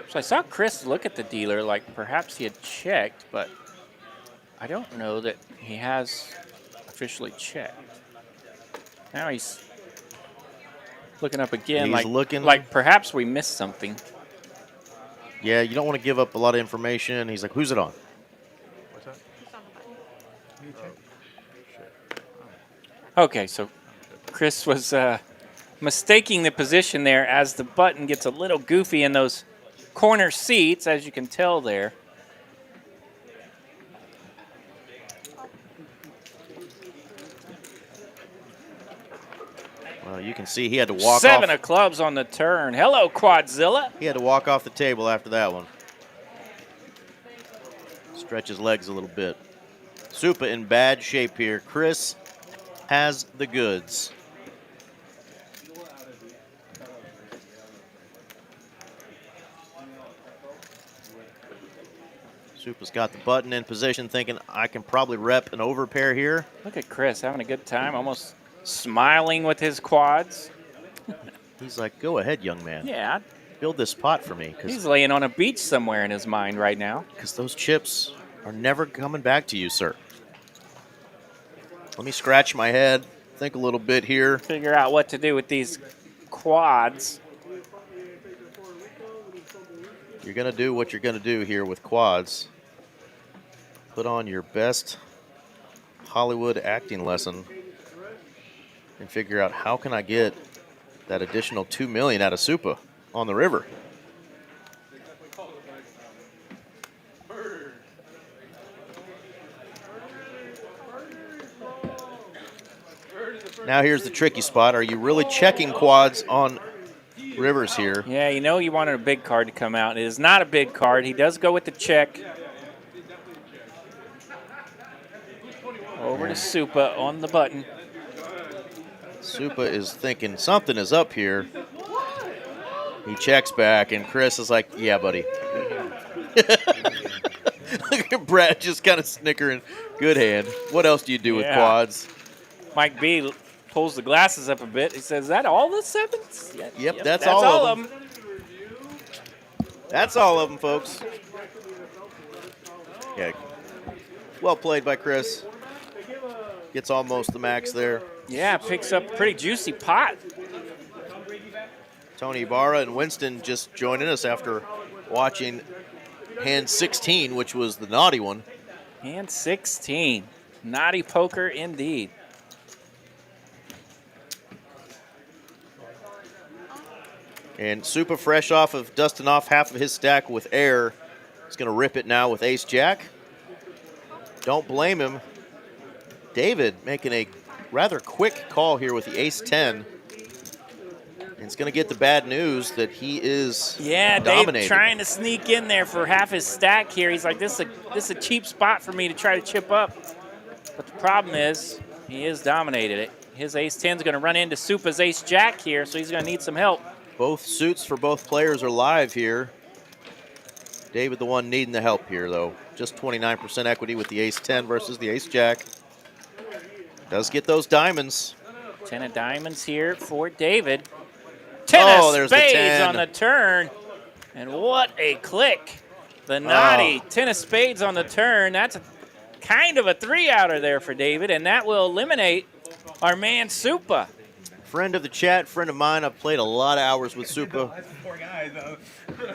So I saw Chris look at the dealer like perhaps he had checked, but I don't know that he has officially checked. Now he's looking up again, like perhaps we missed something. Yeah, you don't want to give up a lot of information. He's like, who's it on? What's that? Okay, so Chris was mistaking the position there as the button gets a little goofy in those corner seats, as you can tell there. Well, you can see he had to walk 7 off. of clubs on the turn. Hello, Quadzilla. He had to walk off the table after that one. Stretch his legs a little bit. Supa in bad shape here. Chris has the goods. Supa's got the button in position, thinking I can probably rep an overpair here. Look at Chris having a good time, almost smiling with his quads. He's like, go ahead, young man. Yeah. Build this pot for me. He's laying on a beach somewhere in his mind right now. Because those chips are never coming back to you, sir. Let me scratch my head, think a little bit here. Figure out what to do with these quads. You're going to do what you're going to do here with quads. Put on your best Hollywood acting lesson and figure out how can I get that additional $2 million out of Supa on the river. Now here's the tricky spot. Are you really checking quads on rivers here? Yeah, you know you wanted a big card to come out. It is not a big card. He does go with the check. Over to Supa on the button. Supa is thinking something is up here. He checks back, and Chris is like, yeah, buddy. Look at Brad just kind of snickering. Good hand. What else do you do with quads? Mike B pulls the glasses up a bit. He says, is that all the sevens? Yep, that's all of them. That's all of them, folks. Yeah. Well played by Chris. Gets almost the max there. Yeah, picks up a pretty juicy pot. Tony Ibarra and Winston just joining us after watching hand 16, which was the naughty one. Hand 16. Naughty poker indeed. And Supa, fresh off of dusting off half of his stack with air, is going to rip it now with ace-jack. Don't blame him. David making a rather quick call here with the ace-10. And it's going to get the bad news that he is dominating. Dave trying to sneak in there for half his stack here. He's like, this is a cheap spot for me to try to chip up. But the problem is, he is dominated it. His ace-10 is going to run into Supa's ace-jack here, so he's going to need some help. Both suits for both players are live here. David the one needing the help here, though. Just 29% equity with the ace-10 versus the ace-jack. Does get those diamonds. 10 of diamonds here for David. 10 of spades on the turn. And what a click. The naughty 10 of spades on the turn. That's kind of a 3-outer there for David, and that will eliminate our man Supa. Friend of the chat, friend of mine. I've played a lot of hours with Supa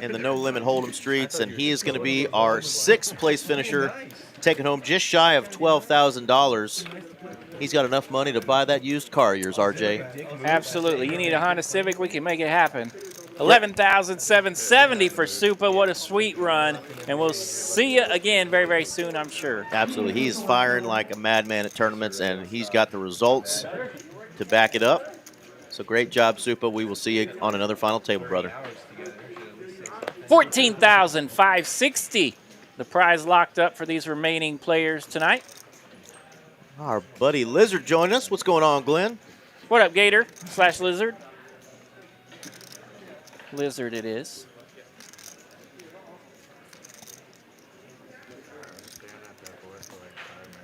in the No Limit Hold'em streets, and he is going to be our 6th place finisher, taking home just shy of $12,000. He's got enough money to buy that used car of yours, RJ. Absolutely. You need a Honda Civic, we can make it happen. $11,770 for Supa. What a sweet run. And we'll see you again very, very soon, I'm sure. Absolutely. He's firing like a madman at tournaments, and he's got the results to back it up. So great job, Supa. We will see you on another final table, brother. $14,560. The prize locked up for these remaining players tonight. Our buddy Lizard joined us. What's going on, Glenn? What up, Gator / Lizard? Lizard it is.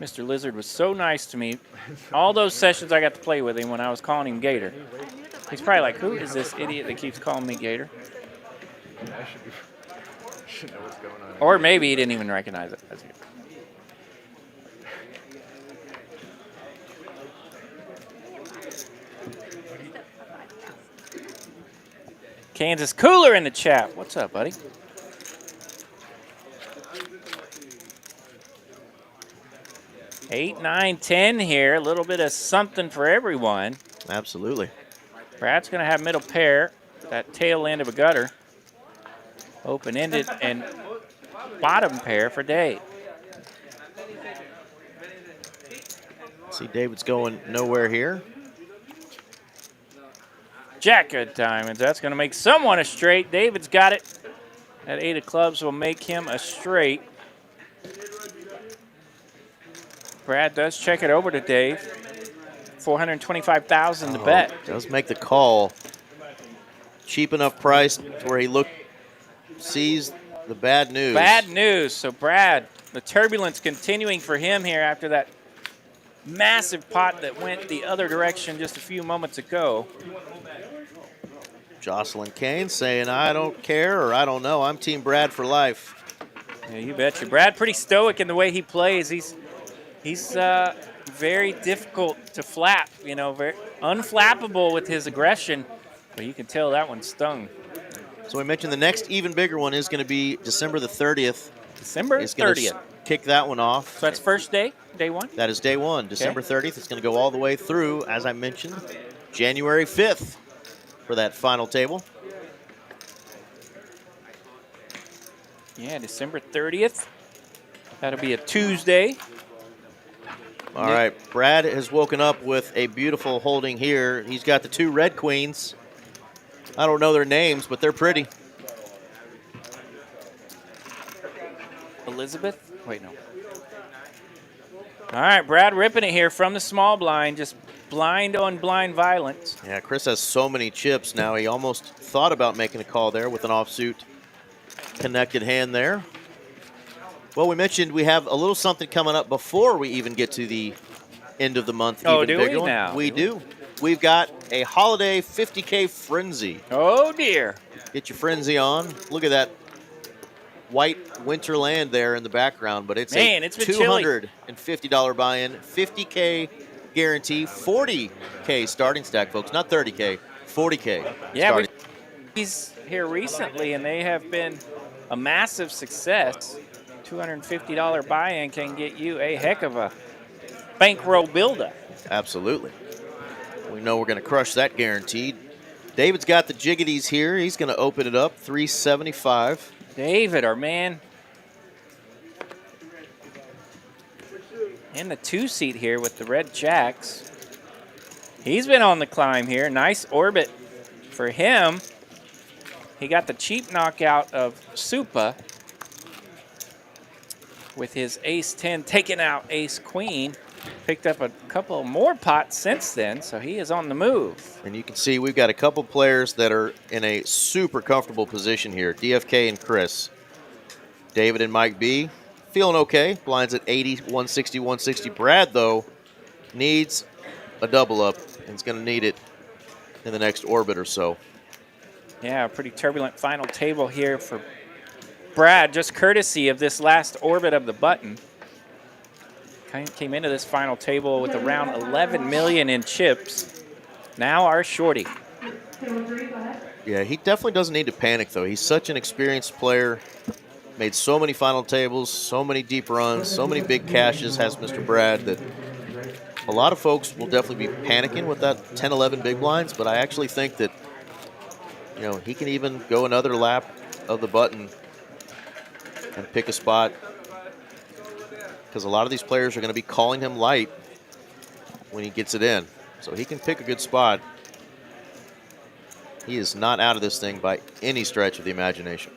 Mr. Lizard was so nice to me. All those sessions I got to play with him when I was calling him Gator. He's probably like, who is this idiot that keeps calling me Gator? I should know what's going on. Or maybe he didn't even recognize it. That's good. Kansas Cooler in the chat. What's up, buddy? Eight, 9, 10 here. A little bit of something for everyone. Absolutely. Brad's going to have middle pair, that tail end of a gutter. Open-ended and bottom pair for Dave. See, David's going nowhere here. Jack of diamonds. That's going to make someone a straight. David's got it. That 8 of clubs will make him a straight. Brad does check it over to Dave. 425,000 to bet. Does make the call. Cheap enough price to where he sees the bad news. Bad news. So Brad, the turbulence continuing for him here after that massive pot that went the other direction just a few moments ago. Jocelyn Kane saying, I don't care, or I don't know. I'm Team Brad for life. Yeah, you betcha. Brad pretty stoic in the way he plays. He's very difficult to flap, you know, very unflappable with his aggression. But you can tell that one stung. So we mentioned the next even bigger one is going to be December the 30th. December 30th. Kick that one off. So that's first day, day one? That is day one, December 30th. It's going to go all the way through, as I mentioned, January 5th for that final table. Yeah, December 30th. That'll be a Tuesday. All right, Brad has woken up with a beautiful holding here. He's got the two red queens. I don't know their names, but they're pretty. Elizabeth? Wait, no. All right, Brad ripping it here from the small blind, just blind on blind violence. Yeah, Chris has so many chips now. He almost thought about making a call there with an offsuit connected hand there. Well, we mentioned we have a little something coming up before we even get to the end of the month. Oh, even do bigger we one. now? We do. We've got a holiday 50K frenzy. Oh, dear. Get your frenzy on. Look at that white winter land there in the background, but it's Man, a it's been chilly. $250 buy-in, 50K guarantee, 40K starting stack, folks. Not 30K, 40K. Yeah, he's here recently, and they have been a massive success. $250 buy-in can get you a heck of a bankroll buildup. Absolutely. We know we're going to crush that guaranteed. David's got the jiggities here. He's going to open it up, $375. David, our man. In the two-seat here with the red jacks. He's been on the climb here. Nice orbit for him. He got the cheap knockout of Supa with his ace-10 taking out ace-queen. Picked up a couple more pots since then, so he is on the move. And you can see we've got a couple players that are in a super comfortable position here. DFK and Chris. David and Mike B. Feeling okay. Blinds at 80, 160, 160. Brad, though, needs a double up, and is going to need it in the next orbit or so. Yeah, a pretty turbulent final table here for Brad, just courtesy of this last orbit of the button. Came into this final table with around 11 million in chips. Now our shorty. Yeah, he definitely doesn't need to panic, though. He's such an experienced player. Made so many final tables, so many deep runs, so many big cashes, has Mr. Brad, that a lot of folks will definitely be panicking with that 10, 11 big blinds, but I actually think that, you know, he can even go another lap of the button and pick a spot, because a lot of these players are going to be calling him light when he gets it in. So he can pick a good spot. He is not out of this thing by any stretch of the imagination.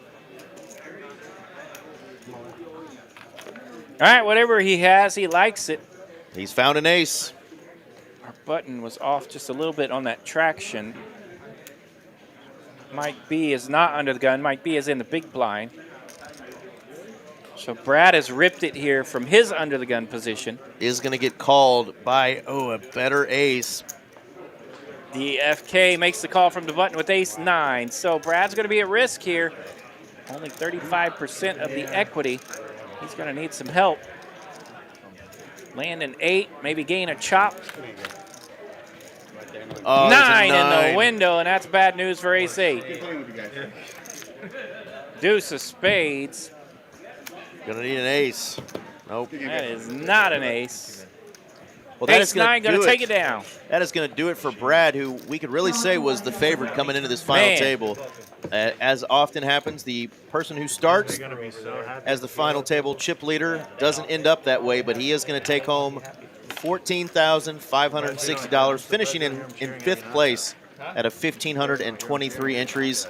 All right, whatever he has, he likes it. He's found an ace. Our button was off just a little bit on that traction. Mike B is not under the gun. Mike B is in the big blind. So Brad has ripped it here from his under the gun position. Is going to get called by, a better ace. The FK makes the call from the button with ace-9. So Brad's going to be at risk here. Only 35% of the equity. He's going to need some help. Land an 8, maybe gain a chop. Oh, 9 in the window, and that's bad news for ace-8. Deuce of spades. Going to need an ace. Nope. That is not an ace. Well, that Ace-9 going to take it down. That is going to do it for Brad, who we could really say was the favorite coming into this final table. As often happens, the person who starts as the final table chip leader doesn't end up that way, but he is going to take home $14,560, finishing in fifth place at a 1,523 entries.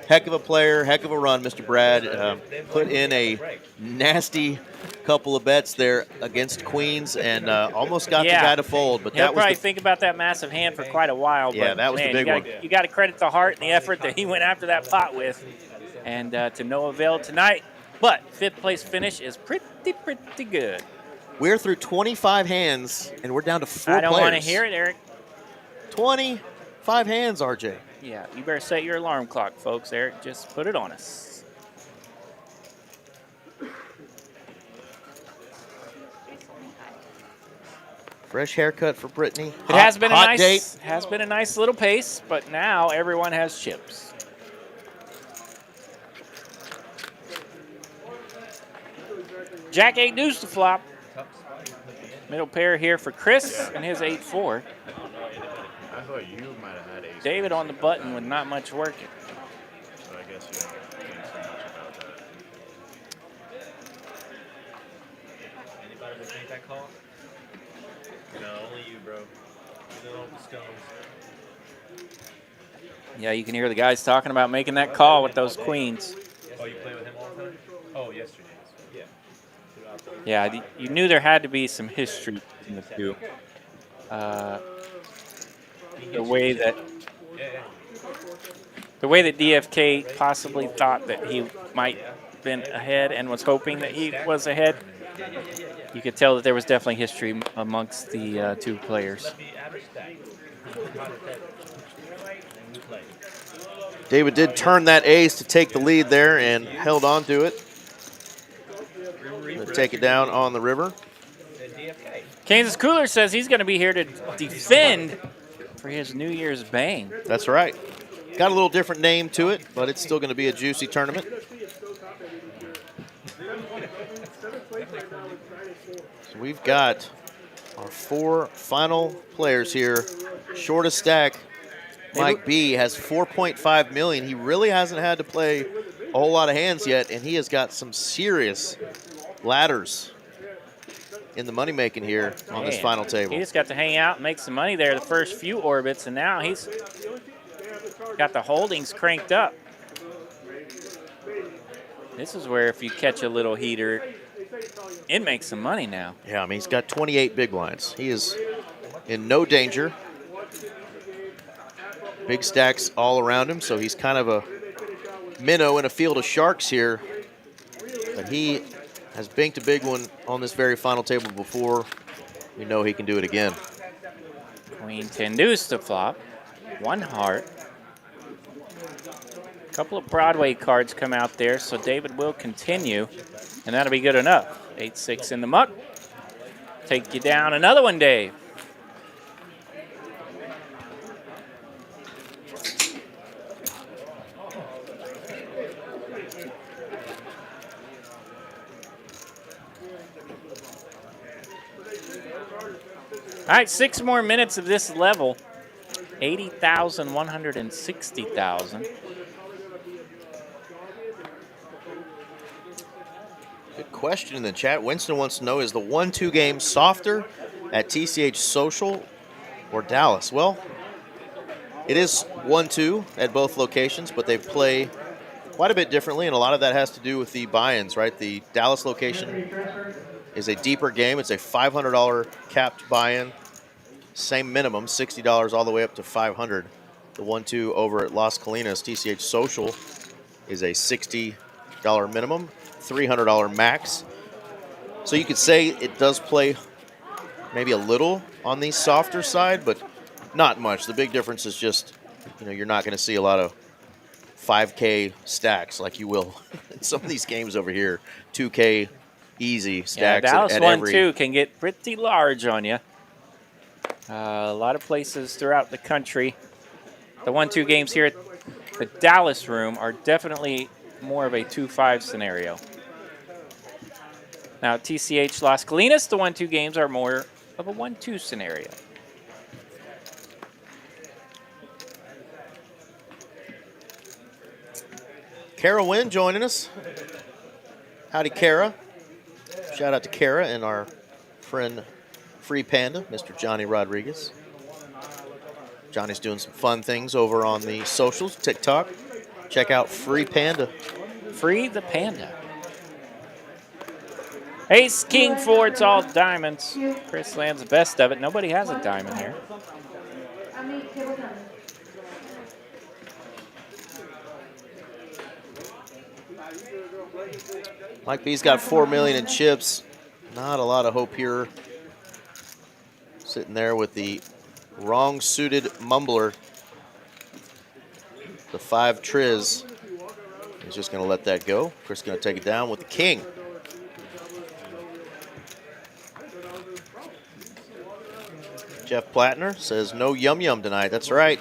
Heck of a player, heck of a run, Mr. Brad. Put in a nasty couple of bets there against queens and almost got the guy to fold. But he'll that was probably think about that massive hand for quite a while. Yeah, but that was the man, big one. You got to credit the heart and the effort that he went after that pot with, and to no avail tonight. But fifth place finish is pretty good. We're through 25 hands, and we're down to 4 players. I don't want to hear it, Eric. 25 hands, RJ. Yeah, you better set your alarm clock, folks. Eric, just put it on us. Fresh haircut for Brittany. It has been a nice little pace, but now everyone has chips. Jack 8 deuce to flop. Middle pair here for Chris and his 8-4. I thought you might have had ace. David on the button with not much working. So I guess you don't think so much about that. Anybody that make that call? No, only you, bro. You know the stones. Yeah, you can hear the guys talking about making that call with those queens. Oh, you play with him all the time? Oh, yesterday. Yeah. Yeah, you knew there had to be some history in the two. The way that DFK possibly thought that he might have been ahead and was hoping that he was ahead. You could tell that there was definitely history amongst the two players. David did turn that ace to take the lead there and held on to it. Gonna take it down on the river. Kansas Cooler says he's going to be here to defend for his New Year's bang. That's right. Got a little different name to it, but it's still going to be a juicy tournament. So we've got our 4 final players here. Shortest stack, Mike B, has 4.5 million. He really hasn't had to play a whole lot of hands yet, and he has got some serious ladders in the money making here on this final table. He just got to hang out and make some money there the first few orbits, and now he's got the holdings cranked up. This is where if you catch a little heater, it makes some money now. Yeah, I mean, he's got 28 big blinds. He is in no danger. Big stacks all around him, so he's kind of a minnow in a field of sharks here. But he has banked a big one on this very final table before. We know he can do it again. Queen 10 deuce to flop. 1 heart. A couple of Broadway cards come out there, so David will continue, and that'll be good enough. 8-6 in the muck. Take you down another one, Dave. All right, 6 more minutes of this level. 80,000, 160,000. Good question in the chat. Winston wants to know, is the 1-2 game softer at TCH Social or Dallas? Well, it is 1-2 at both locations, but they play quite a bit differently, and a lot of that has to do with the buy-ins, right? The Dallas location is a deeper game. It's a $500 capped buy-in. Same minimum, $60 all the way up to $500. The 1-2 over at Las Colinas, TCH Social, is a $60 minimum, $300 max. So you could say it does play maybe a little on the softer side, but not much. The big difference is just, you know, you're not going to see a lot of 5K stacks like you will in some of these games over here. 2K easy stacks. Yeah, Dallas at 1-2 can get pretty large on you. A lot of places throughout the country. The 1-2 games here at the Dallas room are definitely more of a 2-5 scenario. Now, TCH Las Colinas, the 1-2 games are more of a 1-2 scenario. Kara Wynn joining us. Howdy, Kara. Shout out to Kara and our friend Free Panda, Mr. Johnny Rodriguez. Johnny's doing some fun things over on the socials, TikTok. Check out Free Panda. Free the panda. Ace, king, four, it's all diamonds. Chris lands the best of it. Nobody has a diamond here. Mike B's got 4 million in chips. Not a lot of hope here. Sitting there with the wrong suited mumbler. The 5 triz. He's just going to let that go. Chris going to take it down with the king. Jeff Plattner says no yum yum tonight. That's right.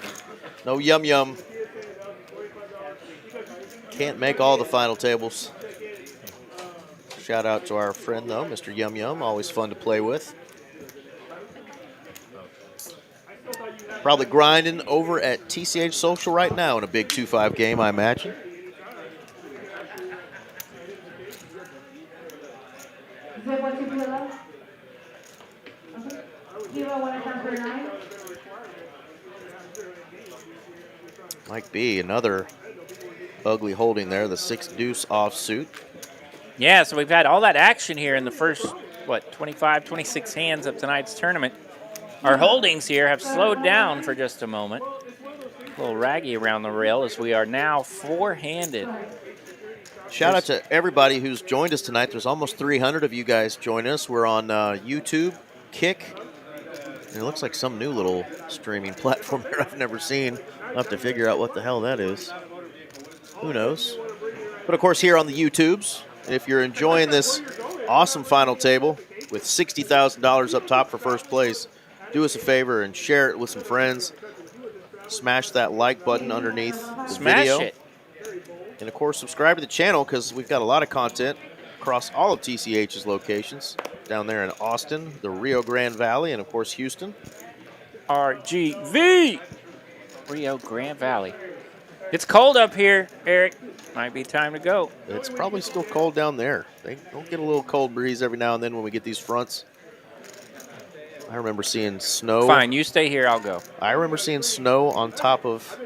No yum yum. Can't make all the final tables. Shout out to our friend though, Mr. Yum Yum. Always fun to play with. Probably grinding over at TCH Social right now in a big 2-5 game, I imagine. Mike B, another ugly holding there, the 6 deuce offsuit. Yeah, so we've had all that action here in the first, 25, 26 hands of tonight's tournament. Our holdings here have slowed down for just a moment. A little raggy around the rail as we are now 4-handed. Shout out to everybody who's joined us tonight. There's almost 300 of you guys join us. We're on YouTube, Kick, and it looks like some new little streaming platform here I've never seen. I'll have to figure out what the hell that is. Who knows? But of course here on the YouTubes, if you're enjoying this awesome final table with $60,000 up top for first place, do us a favor and share it with some friends. Smash that like button underneath the video. Smash it. And of course, subscribe to the channel because we've got a lot of content across all of TCH's locations. Down there in Austin, the Rio Grande Valley, and of course Houston. RGV! Rio Grande Valley. It's cold up here, Eric. Might be time to go. It's probably still cold down there. They don't get a little cold breeze every now and then when we get these fronts. I remember seeing snow. Fine, you stay here, I'll go. I remember seeing snow on top of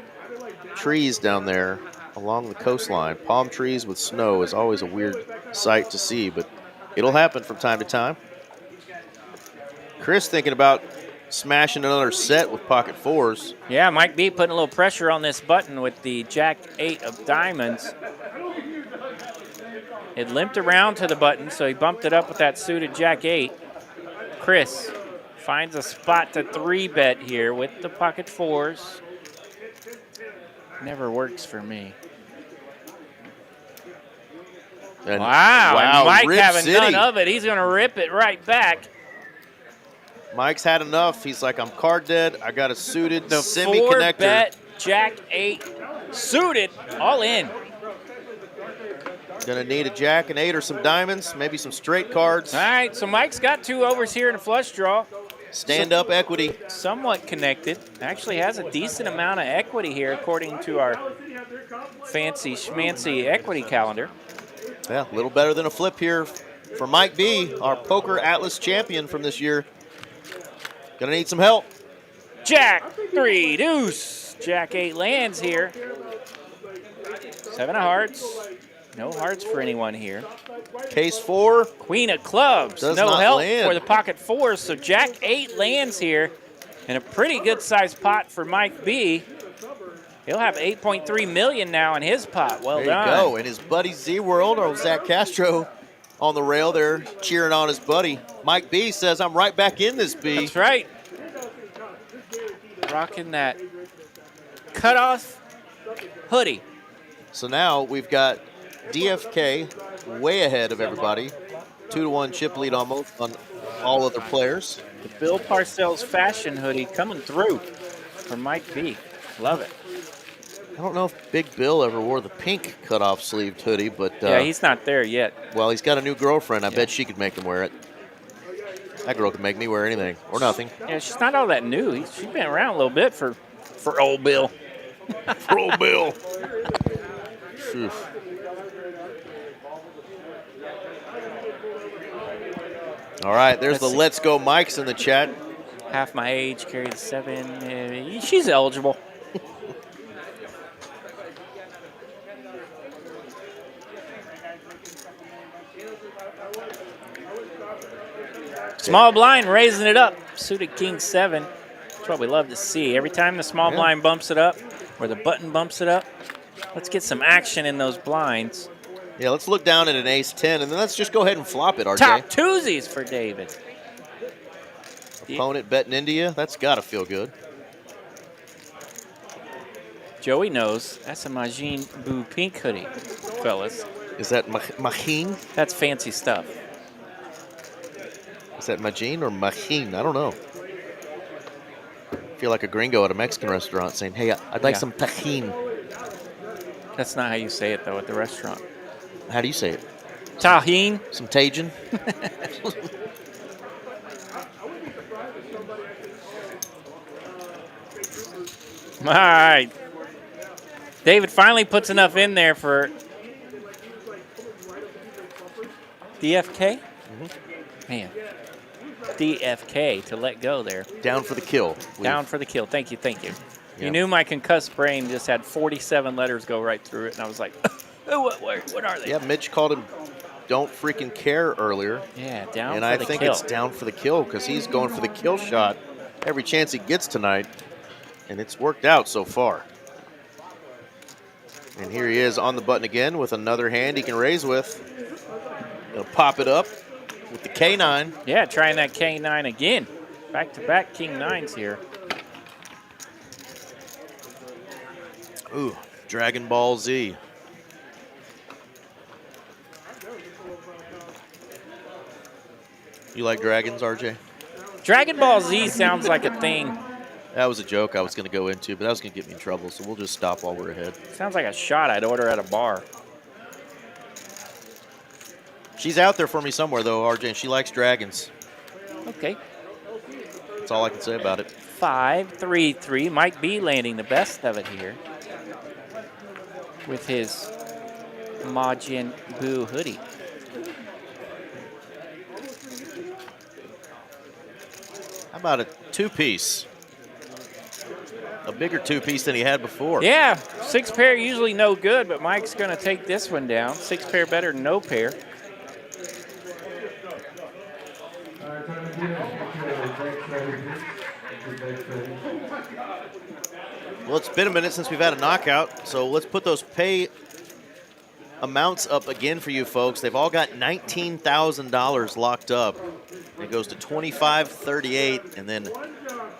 trees down there along the coastline. Palm trees with snow is always a weird sight to see, but it'll happen from time to time. Chris thinking about smashing another set with pocket fours. Yeah, Mike B putting a little pressure on this button with the Jack 8 of diamonds. It limped around to the button, so he bumped it up with that suited Jack 8. Chris finds a spot to 3-bet here with the pocket fours. Never works for me. And wow, and Mike Rip having City. none of it. He's going to rip it right back. Mike's had enough. He's like, I'm card dead. I got a suited The semi-connector. 4-bet Jack 8 suited, all in. Gonna need a Jack and 8 or some diamonds, maybe some straight cards. All right, so Mike's got 2 overs here in a flush draw. Stand-up equity. Somewhat connected. Actually has a decent amount of equity here according to our fancy schmancy equity calendar. Yeah, a little better than a flip here for Mike B, our Poker Atlas champion from this year. Gonna need some help. Jack 3 deuce. Jack 8 lands here. 7 of hearts. No hearts for anyone here. Case 4. Queen of clubs. Does no not help land. for the pocket fours. So Jack 8 lands here in a pretty good sized pot for Mike B. He'll have 8.3 million now in his pot. Well There done. you go. And his buddy Z-World, or Zach Castro, on the rail there cheering on his buddy. Mike B says, I'm right back in this, B. That's right. Rocking that cutoff hoodie. So now we've got DFK way ahead of everybody. 2-1 chip lead almost on all other players. The Bill Parcells fashion hoodie coming through for Mike B. Love it. I don't know if Big Bill ever wore the pink cutoff sleeved hoodie, but Yeah, he's not there yet. well, he's got a new girlfriend. I bet she could make him wear it. That girl could make me wear anything or nothing. Yeah, she's not all that new. She's been around a little bit for old Bill. For old Bill. Phew. All right, there's the Let's Go Mikes in the chat. Half my age, carry the 7. She's eligible. Small blind raising it up. Suited king 7. That's what we love to see. Every time the small blind bumps it up, or the button bumps it up, let's get some action in those blinds. Yeah, let's look down at an ace-10, and then let's just go ahead and flop it, RJ. Top twosies for David. Opponent betting India. That's got to feel good. Joey knows that's a Majin Buu pink hoodie, fellas. Is that Majin? That's fancy stuff. Is that Majin or Majin? I don't know. I feel like a gringo at a Mexican restaurant saying, hey, I'd like some tajin. That's not how you say it, though, at the restaurant. How do you say it? Tajin. Some Tajin? All right. David finally puts enough in there for DFK. Man, DFK to let go there. Down for the kill. Down for the kill. Thank you, thank you. Yeah. You knew my concussed brain just had 47 letters go right through it, and I was like, what are they? Yeah, Mitch called him don't freaking care earlier. Yeah, down and for I the think kill. it's down for the kill because he's going for the kill shot every chance he gets tonight, and it's worked out so far. And here he is on the button again with another hand he can raise with. Gonna pop it up with the K9. Yeah, trying that K9 again. Back-to-back King 9s here. Ooh, Dragon Ball Z. You like dragons, RJ? Dragon Ball Z sounds like a thing. That was a joke I was going to go into, but that was going to get me in trouble, so we'll just stop while we're ahead. Sounds like a shot I'd order at a bar. She's out there for me somewhere, though, RJ, and she likes dragons. Okay. That's all I can say about it. 5-3-3. Mike B landing the best of it here with his Majin Buu hoodie. How about a two-piece? A bigger two-piece than he had before. Yeah, 6 pair usually no good, but Mike's going to take this one down. 6 pair better than no pair. Well, it's been a minute since we've had a knockout, so let's put those pay amounts up again for you folks. They've all got $19,000 locked up. It goes to 25, 38, and then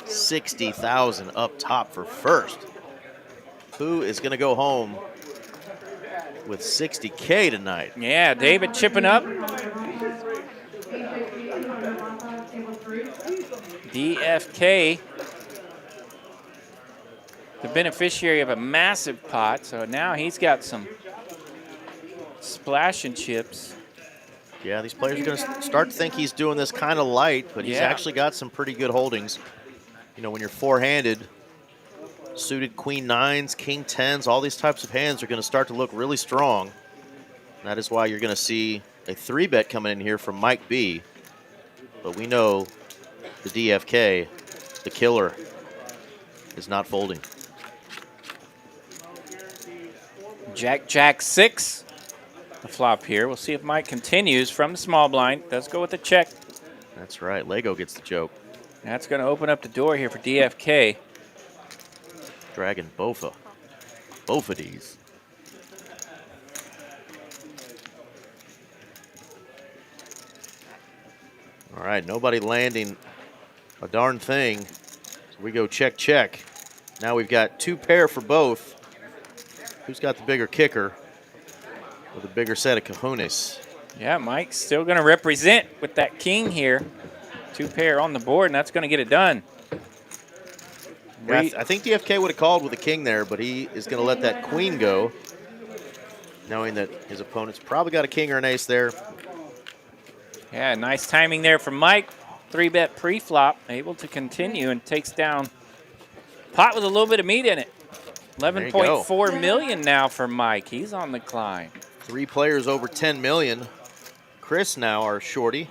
60,000 up top for first. Who is going to go home with 60K tonight? Yeah, David chipping up. DFK, the beneficiary of a massive pot, so now he's got some splash and chips. Yeah, these players are going to start to think he's doing this kind of light, but he's actually got some pretty good holdings. You know, when you're four-handed, suited queen nines, king tens, all these types of hands are going to start to look really strong. And that is why you're going to see a 3-bet coming in here from Mike B. But we know the DFK, the killer, is not folding. Jack 6. The flop here. We'll see if Mike continues from the small blind. Does go with the check. That's right. Lego gets the joke. That's going to open up the door here for DFK. Dragon Bofa. Both of these. All right, nobody landing a darn thing. So we go check, check. Now we've got 2 pair for both. Who's got the bigger kicker with a bigger set of cojones? Yeah, Mike's still going to represent with that king here. 2 pair on the board, and that's going to get it done. Yeah, I think DFK would have called with a king there, but he is going to let that queen go, knowing that his opponent's probably got a king or an ace there. Yeah, nice timing there from Mike. 3-bet pre-flop, able to continue and takes down pot with a little bit of meat in it. 11.4 million now for Mike. He's on the climb. 3 players over 10 million. Chris now our shorty,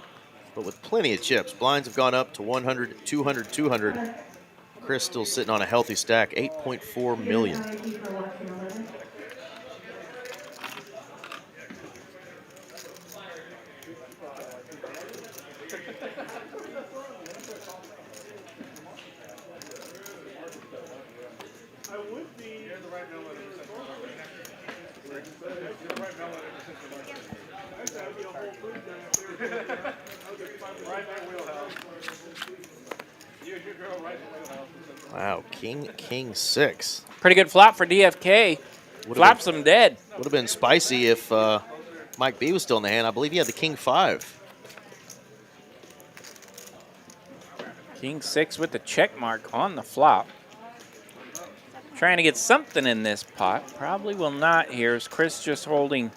but with plenty of chips. Blinds have gone up to 100, 200, 200. Chris still sitting on a healthy stack, 8.4 million. Wow, king 6. Pretty good flop for DFK. Flops him dead. Would have been spicy if Mike B was still in the hand. I believe he had the king 5. King 6 with the check mark on the flop. Trying to get something in this pot. Probably will not here. Is Chris just holding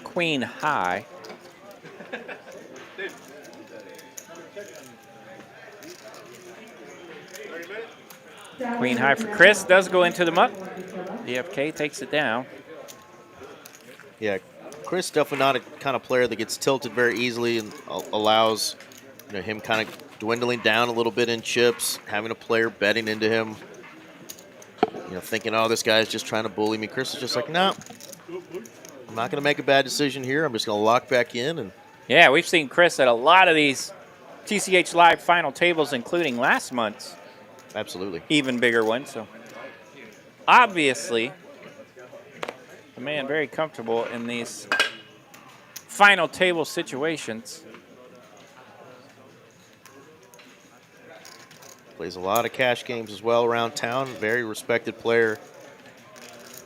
queen high? Queen high for Chris. Does go into the muck. DFK takes it down. Yeah, Chris definitely not a kind of player that gets tilted very easily and allows him kind of dwindling down a little bit in chips, having a player betting into him, thinking, oh, this guy's just trying to bully me. Chris is just like, no, I'm not going to make a bad decision here. I'm just going to lock back in. And yeah, we've seen Chris at a lot of these TCH Live final tables, including last month's. Absolutely. Even bigger one. So obviously, the man very comfortable in these final table situations. Plays a lot of cash games as well around town. Very respected player.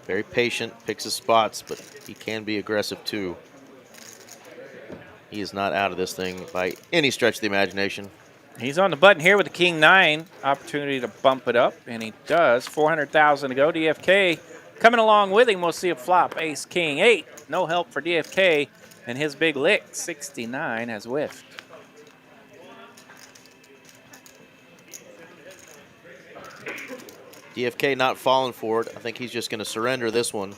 Very patient, picks his spots, but he can be aggressive too. He is not out of this thing by any stretch of the imagination. He's on the button here with the king 9. Opportunity to bump it up, and he does. 400,000 to go. DFK coming along with him. We'll see a flop. Ace, king 8. No help for DFK, and his big lick, 69, has whiffed. DFK not falling for it. I think he's just going to surrender this one.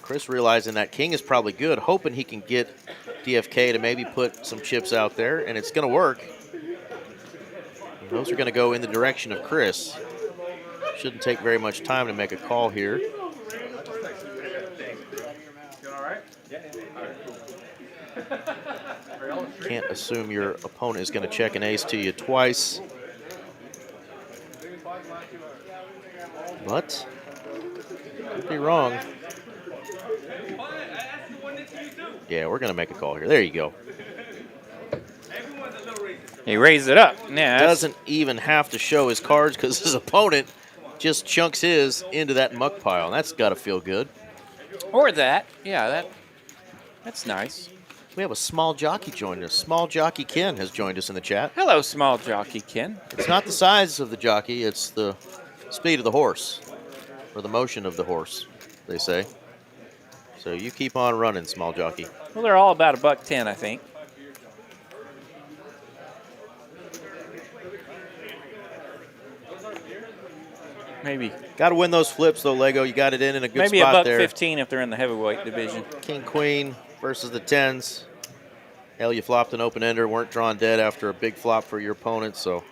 Chris realizing that king is probably good, hoping he can get DFK to maybe put some chips out there, and it's going to work. And those are going to go in the direction of Chris. Shouldn't take very much time to make a call here. Can't assume your opponent is going to check an ace to you twice. But could be wrong. Yeah, we're going to make a call here. There you go. He raised it up. Yeah, doesn't even have to show his cards because his opponent just chunks his into that muck pile. And that's got to feel good. Or that. Yeah, that's nice. We have a small jockey joining us. Small jockey Ken has joined us in the chat. Hello, small jockey Ken. It's not the size of the jockey, it's the speed of the horse, or the motion of the horse, they say. So you keep on running, small jockey. Well, they're all about $1.10, I think. Maybe. Got to win those flips, though, Lego. You got it in a good maybe spot there. Maybe $1.15 if they're in the heavyweight division. King, queen versus the 10s. Hell, you flopped an open-ender, weren't drawn dead after a big flop for your opponent, so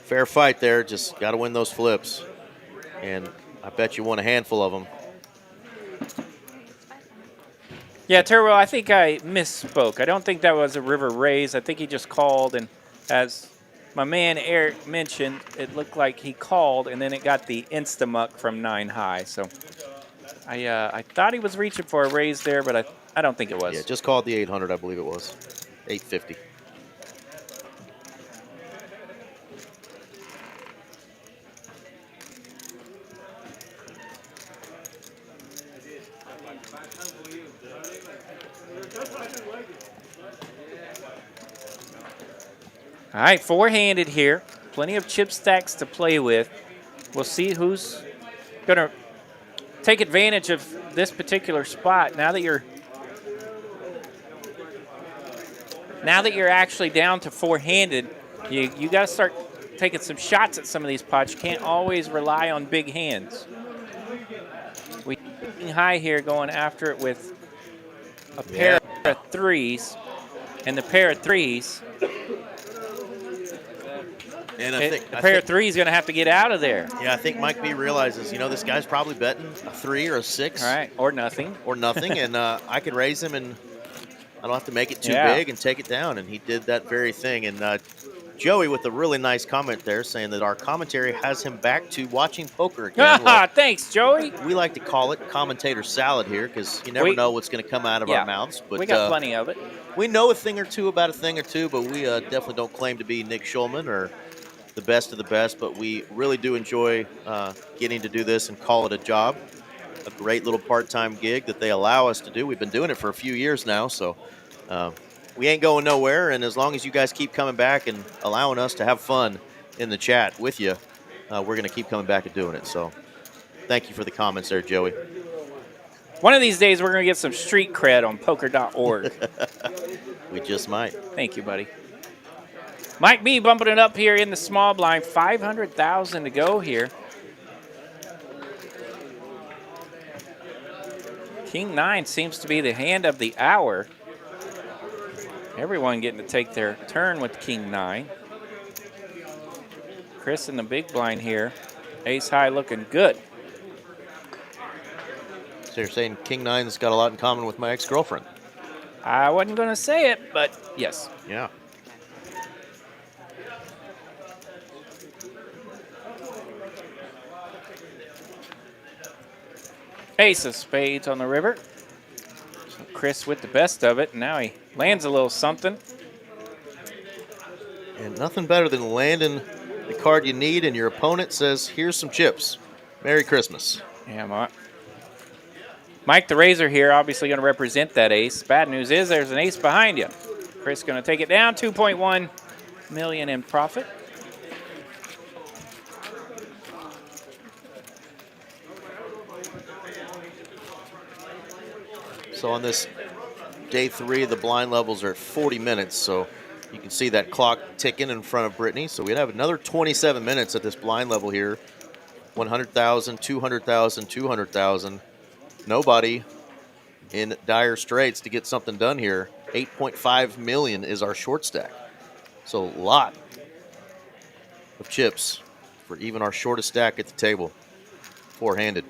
fair fight there. Just got to win those flips. And I bet you won a handful of them. Yeah, Turbo, I think I misspoke. I don't think that was a river raise. I think he just called, and as my man Eric mentioned, it looked like he called, and then it got the insta-muck from 9 high. So I thought he was reaching for a raise there, but I don't think it was. Yeah, just called the 800, I believe it was. 850. All right, four-handed here. Plenty of chip stacks to play with. We'll see who's going to take advantage of this particular spot. Now that you're actually down to four-handed, you got to start taking some shots at some of these pots. You can't always rely on big hands. We high here going after it with a pair of threes, and the pair of threes. And a pair of threes is going to have to get out of there. Yeah, I think Mike B realizes, this guy's probably betting a 3 or a 6. All right, or nothing. Or nothing, and I could raise him, and I don't have to make it too big and take it down. And he did that very thing. And Joey with a really nice comment there saying that our commentary has him back to watching poker again. Well, Thanks, Joey. we like to call it commentator salad here because you never know what's going to come out of our mouths. But we got plenty of it. We know a thing or two about a thing or two, but we definitely don't claim to be Nick Schulman or the best of the best. But we really do enjoy getting to do this and call it a job. A great little part-time gig that they allow us to do. We've been doing it for a few years now, so we ain't going nowhere. And as long as you guys keep coming back and allowing us to have fun in the chat with you, we're going to keep coming back and doing it. So thank you for the comments there, Joey. One of these days, we're going to get some street cred on poker.org. We just might. Thank you, buddy. Mike B bumping it up here in the small blind. 500,000 to go here. King 9 seems to be the hand of the hour. Everyone getting to take their turn with King 9. Chris in the big blind here. Ace high looking good. So you're saying King 9's got a lot in common with my ex-girlfriend? I wasn't going to say it, but yes. Yeah. Ace of spades on the river. So Chris with the best of it. Now he lands a little something. And nothing better than landing the card you need and your opponent says, here's some chips. Merry Christmas. Yeah, Mike the Razor here, obviously going to represent that ace. Bad news is there's an ace behind you. Chris going to take it down, 2.1 million in profit. So on this day 3, the blind levels are at 40 minutes, so you can see that clock ticking in front of Brittany. So we'd have another 27 minutes at this blind level here. 100,000, 200,000, 200,000. Nobody in dire straits to get something done here. 8.5 million is our short stack. So a lot of chips for even our shortest stack at the table. Four-handed.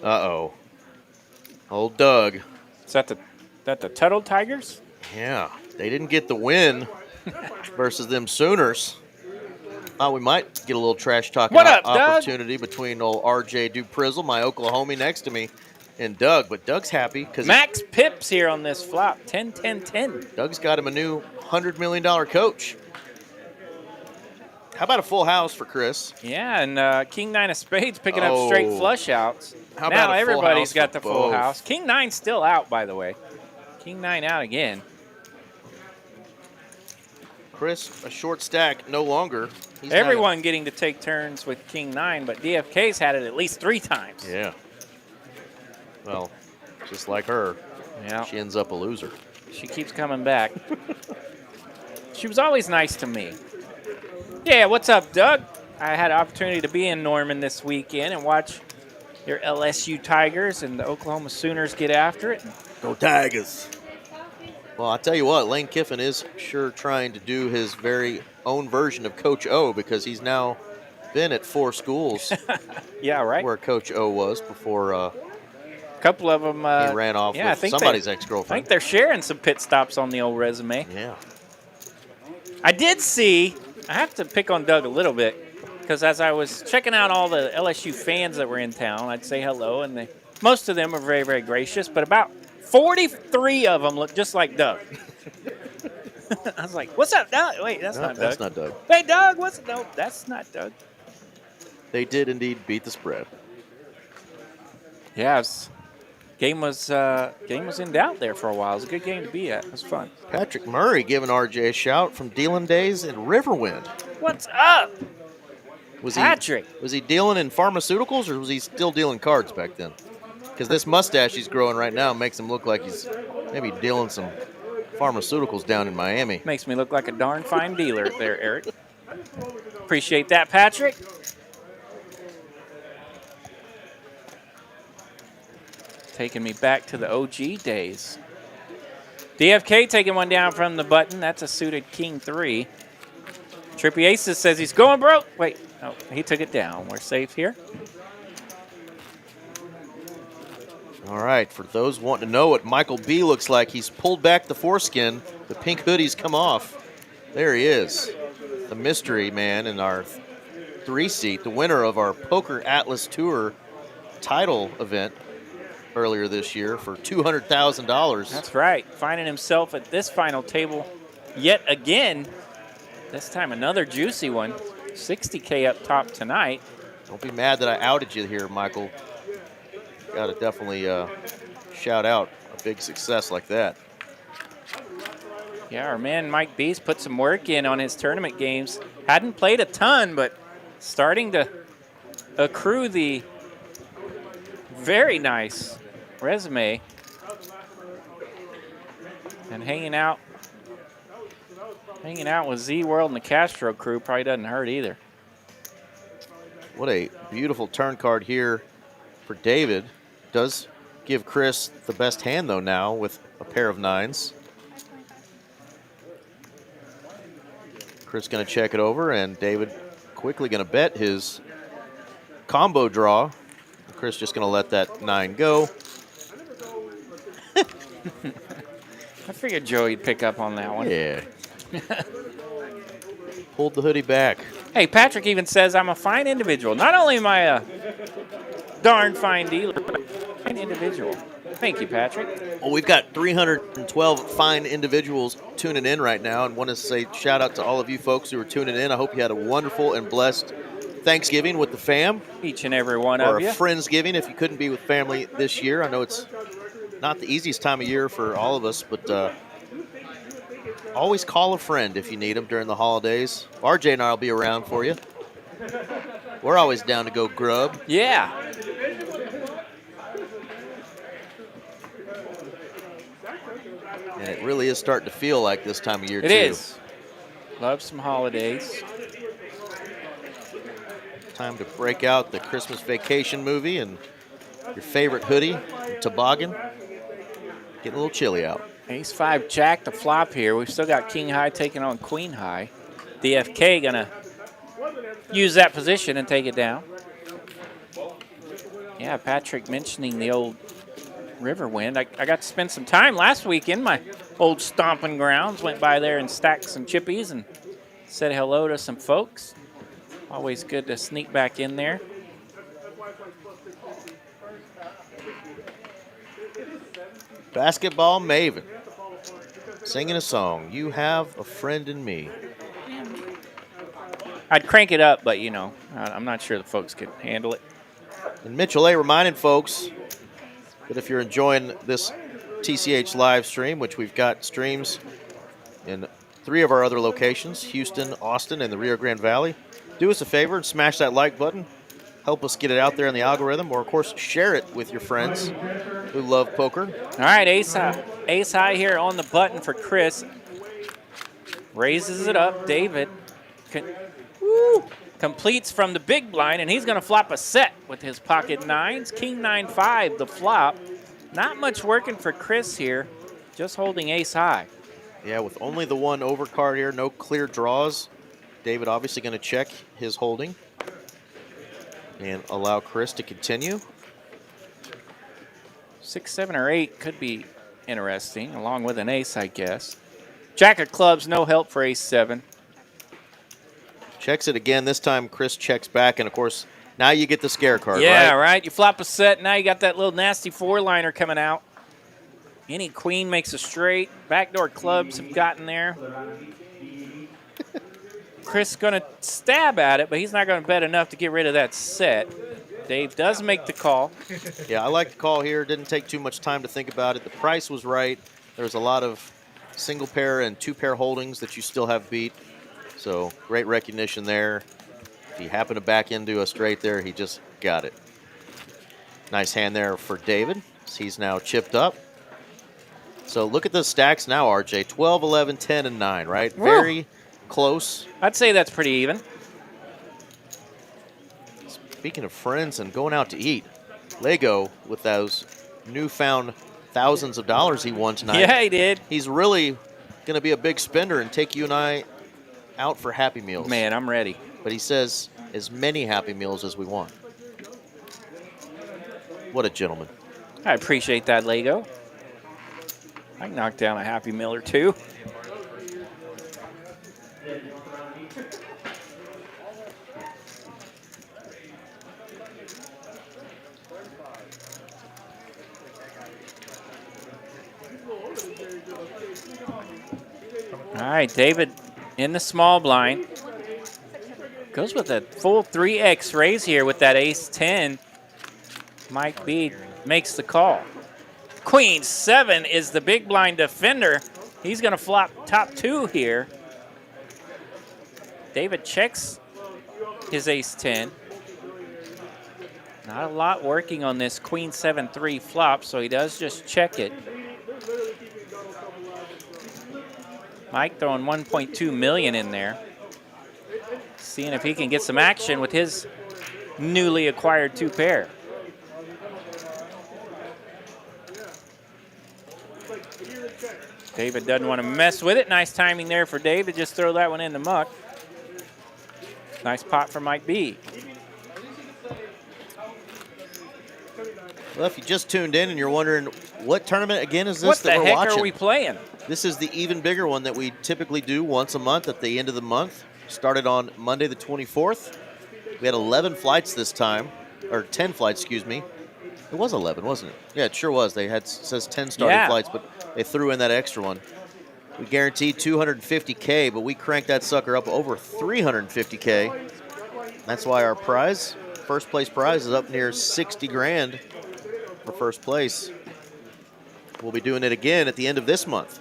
Uh-oh. Old Doug. Is that the Tuttle Tigers? Yeah, they didn't get the win versus them Sooners. We might get a little trash talking opportunity between old R.J. Duprizzle, my Oklahomie next to me, and Doug. But Doug's happy because Max Pips here on this flop. 10, 10, 10. Doug's got him a new $100 million coach. How about a full house for Chris? Yeah, and King 9 of spades picking up straight flush outs. How now about everybody's got the full both? house. King 9's still out, by the way. King 9 out again. Chris, a short stack, no longer. Everyone getting to take turns with King 9, but DFK's had it at least 3 times. Yeah. Well, just like her, yeah, she ends up a loser. She keeps coming back. She was always nice to me. Yeah, what's up, Doug? I had an opportunity to be in Norman this weekend and watch your LSU Tigers and the Oklahoma Sooners get after it. Go Tigers. Well, I'll tell you what, Lane Kiffin is sure trying to do his very own version of Coach O because he's now been at 4 schools. Yeah, right. Where Coach O was before a couple of them he ran off with somebody's ex-girlfriend. I think they're sharing some pit stops on the old resume. Yeah. I did see, I have to pick on Doug a little bit because as I was checking out all the LSU fans that were in town, I'd say hello, and most of them are very, very gracious, but about 43 of them look just like Doug. I was like, what's up, Doug? Wait, that's not Doug. That's not Doug. Hey, Doug, what's up? No, that's not Doug. They did indeed beat the spread. Yeah, game was in doubt there for a while. It was a good game to be at. It was fun. Patrick Murray giving RJ a shout from dealing days in Riverwind. What's up? Patrick. Was he dealing in pharmaceuticals or was he still dealing cards back then? Because this mustache he's growing right now makes him look like he's maybe dealing some pharmaceuticals down in Miami. Makes me look like a darn fine dealer there, Eric. Appreciate that, Patrick. Taking me back to the OG days. DFK taking one down from the button. That's a suited King 3. Trippy Aces says he's going broke. Wait, no, he took it down. We're safe here. All right, for those wanting to know what Michael B looks like, he's pulled back the foreskin. The pink hoodie's come off. There he is, the mystery man in our 3-seat, the winner of our Poker Atlas Tour title event earlier this year for $200,000. That's right, finding himself at this final table yet again. This time another juicy one, 60K up top tonight. Don't be mad that I outed you here, Michael. Got to definitely shout out a big success like that. Yeah, our man Mike B's put some work in on his tournament games. Hadn't played a ton, but starting to accrue the very nice resume. And hanging out with Z-World and the Castro crew probably doesn't hurt either. What a beautiful turn card here for David. Does give Chris the best hand, though, now with a pair of 9s. Chris going to check it over, and David quickly going to bet his combo draw. Chris just going to let that 9 go. I figured Joey'd pick up on that one. Yeah. Pulled the hoodie back. Hey, Patrick even says I'm a fine individual. Not only am I a darn fine dealer, but a fine individual. Thank you, Patrick. Well, we've got 312 fine individuals tuning in right now, and want to say shout out to all of you folks who are tuning in. I hope you had a wonderful and blessed Thanksgiving with the fam. Each and every one or of you. Or a Friendsgiving if you couldn't be with family this year. I know it's not the easiest time of year for all of us, but always call a friend if you need them during the holidays. RJ and I will be around for you. We're always down to go grub. Yeah. And it really is starting to feel like this time of year, too. It is. Love some holidays. Time to break out the Christmas Vacation movie and your favorite hoodie, toboggan. Getting a little chilly out. Ace-5 jack to flop here. We've still got king high taking on queen high. DFK going to use that position and take it down. Yeah, Patrick mentioning the old Riverwind. I got to spend some time last week in my old stomping grounds. Went by there and stacked some chippies and said hello to some folks. Always good to sneak back in there. Basketball Maven. Singing a song, You Have a Friend in Me. I'd crank it up, but, you know, I'm not sure the folks could handle it. And Mitchell A. reminding folks that if you're enjoying this TCH live stream, which we've got streams in 3 of our other locations, Houston, Austin, and the Rio Grande Valley, do us a favor and smash that like button. Help us get it out there in the algorithm, or, of course, share it with your friends who love poker. All right, ace high here on the button for Chris. Raises it up. David completes from the big blind, and he's going to flop a set with his pocket 9s. King 9-5, the flop. Not much working for Chris here, just holding ace high. Yeah, with only the 1 overcard here, no clear draws. David obviously going to check his holding and allow Chris to continue. 6, 7, or 8 could be interesting, along with an ace, I guess. Jack of clubs, no help for ace 7. Checks it again. This time Chris checks back, and, of course, now you get the scare card, yeah, right? You flop a set, now you got that little nasty 4-liner coming out. Any queen makes a straight. Backdoor clubs have gotten there. Chris going to stab at it, but he's not going to bet enough to get rid of that set. Dave does make the call. Yeah, I like the call here. Didn't take too much time to think about it. The price was right. There's a lot of single pair and 2-pair holdings that you still have beat. So great recognition there. If he happened to back into a straight there, he just got it. Nice hand there for David. He's now chipped up. So look at the stacks now, RJ. 12, 11, 10, and 9, right? Woo. Very close. I'd say that's pretty even. Speaking of friends and going out to eat, Lego with those newfound thousands of dollars he won tonight. Yeah, he did. He's really going to be a big spender and take you and I out for Happy Meals. Man, I'm ready. But he says as many Happy Meals as we want. What a gentleman. I appreciate that, Lego. I can knock down a Happy Meal or two. All right, David in the small blind. Goes with a full 3x raise here with that ace-10. Mike B makes the call. Queen 7 is the big blind defender. He's going to flop top 2 here. David checks his ace-10. Not a lot working on this Queen 7-3 flop, so he does just check it. Mike throwing 1.2 million in there. Seeing if he can get some action with his newly acquired 2-pair. David doesn't want to mess with it. Nice timing there for David. Just throw that one in the muck. Nice pot for Mike B. Well, if you just tuned in and you're wondering what tournament again is this What that the we're heck watching? are we playing? This is the even bigger one that we typically do once a month at the end of the month. Started on Monday the 24th. We had 11 flights this time, or 10 flights, excuse me. It was 11, wasn't it? Yeah, it sure was. They had, says 10 starting flights, but they threw in that extra one. We guaranteed 250K, but we cranked that sucker up over 350K. That's why our prize, first place prize, is up near 60 grand for first place. We'll be doing it again at the end of this month.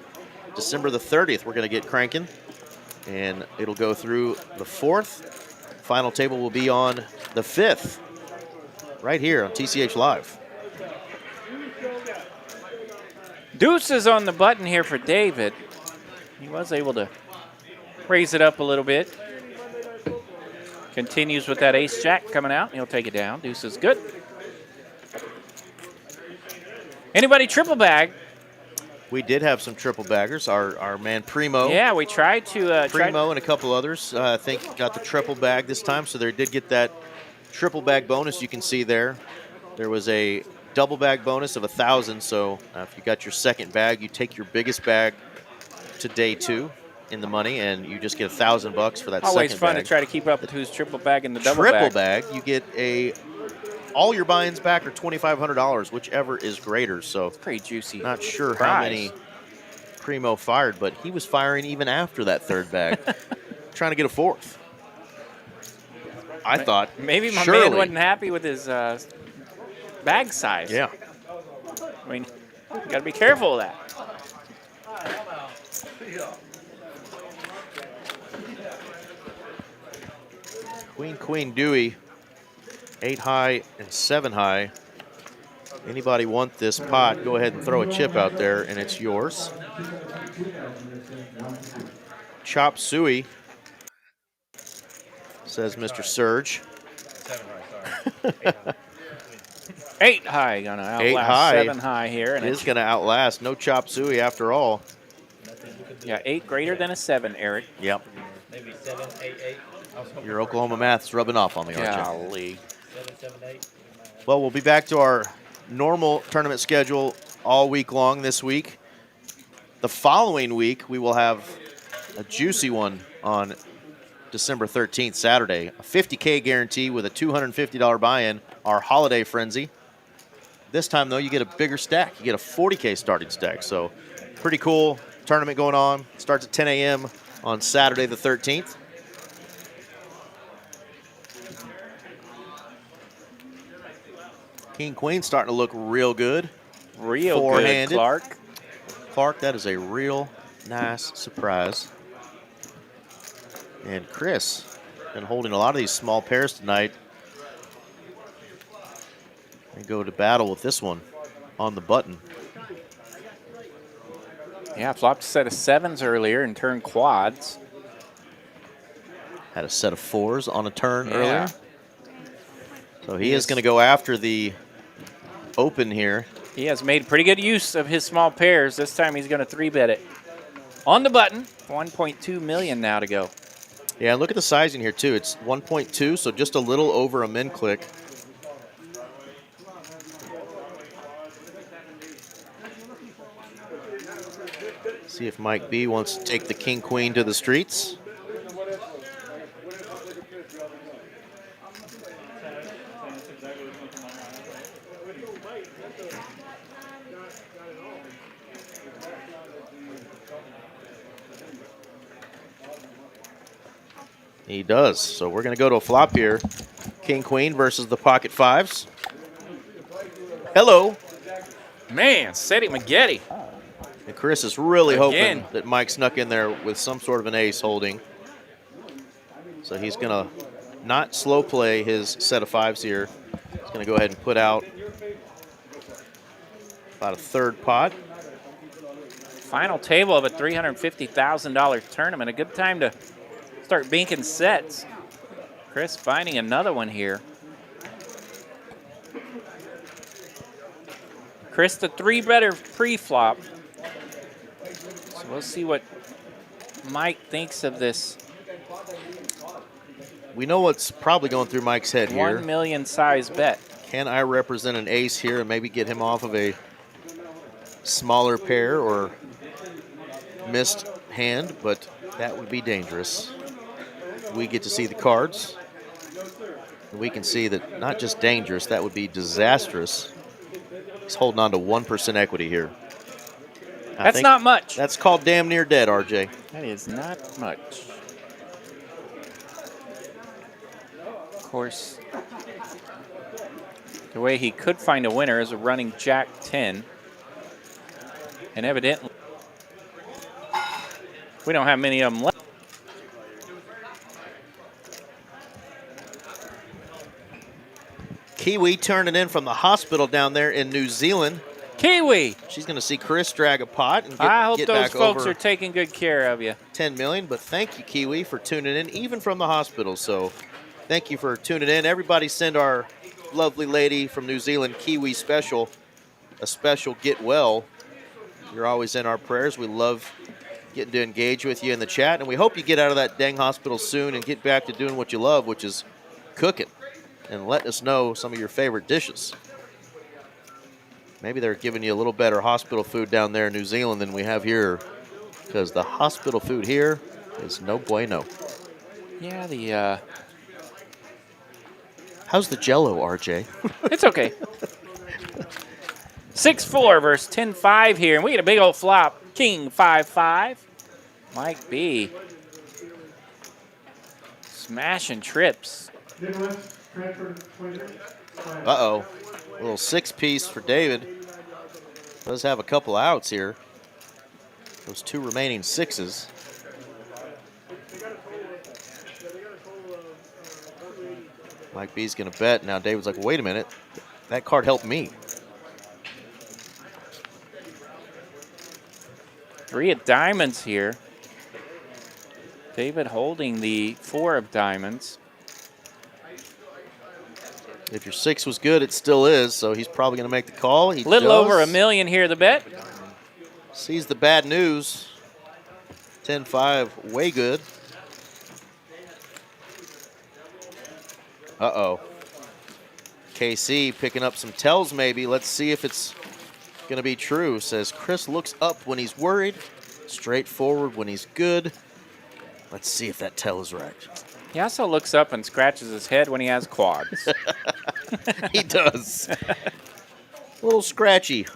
December the 30th, we're going to get cranking, and it'll go through the 4th. Final table will be on the 5th, right here on TCH Live. Deuce is on the button here for David. He was able to raise it up a little bit. Continues with that ace-jack coming out. He'll take it down. Deuce is good. Anybody triple bag? We did have some triple baggers. Our man Primo. Yeah, we tried to. Primo and a couple others, I think, got the triple bag this time. So they did get that triple bag bonus you can see there. There was a double bag bonus of 1,000. So if you got your second bag, you take your biggest bag to day 2 in the money, and you just get $1,000 for that Always second fun bag. to try to keep up with who's triple bag and the double Triple bag. bag, you get all your buy-ins back are $2,500, whichever is greater. So It's pretty juicy. not sure prize. how many Primo fired, but he was firing even after that third bag, trying to get a 4th. I thought Maybe my surely, man wasn't happy with his bag size. Yeah. I mean, you got to be careful of that. Queen Dewey, 8 high and 7 high. Anybody want this pot, go ahead and throw a chip out there, and it's yours. Chop suey, says Mr. Surge. 7 high, sorry. 8 high, gonna outlast 8 high 7 high here, and is going to outlast. No chop suey after all. yeah, 8 greater than a 7, Eric. Yep. Maybe 7, 8, 8. Your Oklahoma math's rubbing off on me, aren't you? Golly. 7, 7, 8. Well, we'll be back to our normal tournament schedule all week long this week. The following week, we will have a juicy one on December 13th, Saturday. A 50K guarantee with a $250 buy-in, our holiday frenzy. This time, though, you get a bigger stack. You get a 40K starting stack. So pretty cool tournament going on. Starts at 10 a.m. on Saturday the 13th. King Queen starting to look real good. Real good, Four-handed. Clark. Clark, that is a real nice surprise. And Chris been holding a lot of these small pairs tonight. And go to battle with this one on the button. Yeah, flopped a set of 7s earlier and turned quads. Had a set of 4s on a turn Yeah. earlier. So he is going to go after the open here. He has made pretty good use of his small pairs. This time he's going to 3-bet it. On the button, 1.2 million now to go. Yeah, and look at the sizing here, too. It's 1.2, so just a little over a min click. See if Mike B wants to take the king queen to the streets. He does. So we're going to go to a flop here. King queen versus the pocket fives. Hello. Man, Seti Maggette. And Chris is really Again. hoping that Mike snuck in there with some sort of an ace holding. So he's going to not slow play his set of fives here. He's going to go ahead and put out about a third pot. Final table of a $350,000 tournament. A good time to start binking sets. Chris finding another one here. Chris, the 3-better pre-flop. So we'll see what Mike thinks of this. We know what's probably going through Mike's head here. 1 million size bet. Can I represent an ace here and maybe get him off of a smaller pair or missed hand? But that would be dangerous. We get to see the cards. And we can see that not just dangerous, that would be disastrous. He's holding on to 1% equity here. That's not much. That's called damn near dead, RJ. That is not much. Of course, the way he could find a winner is a running Jack 10. And evidently, we don't have many of them left. Kiwi turning in from the hospital down there in New Zealand. Kiwi! She's going to see Chris drag a pot and I hope get those back folks over are taking good care of you. 10 million, but thank you, Kiwi, for tuning in, even from the hospital. So thank you for tuning in. Everybody send our lovely lady from New Zealand, Kiwi Special, a special get well. You're always in our prayers. We love getting to engage with you in the chat, and we hope you get out of that dang hospital soon and get back to doing what you love, which is cooking, and let us know some of your favorite dishes. Maybe they're giving you a little better hospital food down there in New Zealand than we have here, because the hospital food here is no bueno. Yeah, How's the Jell-O, RJ? it's okay. 6-4 versus 10-5 here, and we get a big old flop. King 5-5. Mike B. Smashing trips. Uh-oh. A little six-piece for David. Does have a couple outs here. Those two remaining sixes. Mike B's going to bet. Now David's like, wait a minute. That card helped me. 3 of diamonds here. David holding the 4 of diamonds. If your 6 was good, it still is, so he's probably going to make the call. He Little does. over $1 million here, the bet. Sees the bad news. 10-5, way good. Uh-oh. KC picking up some tells maybe. Let's see if it's going to be true. Says Chris looks up when he's worried, straightforward when he's good. Let's see if that tell is right. He also looks up and scratches his head when he has quads. He does. A little scratchy.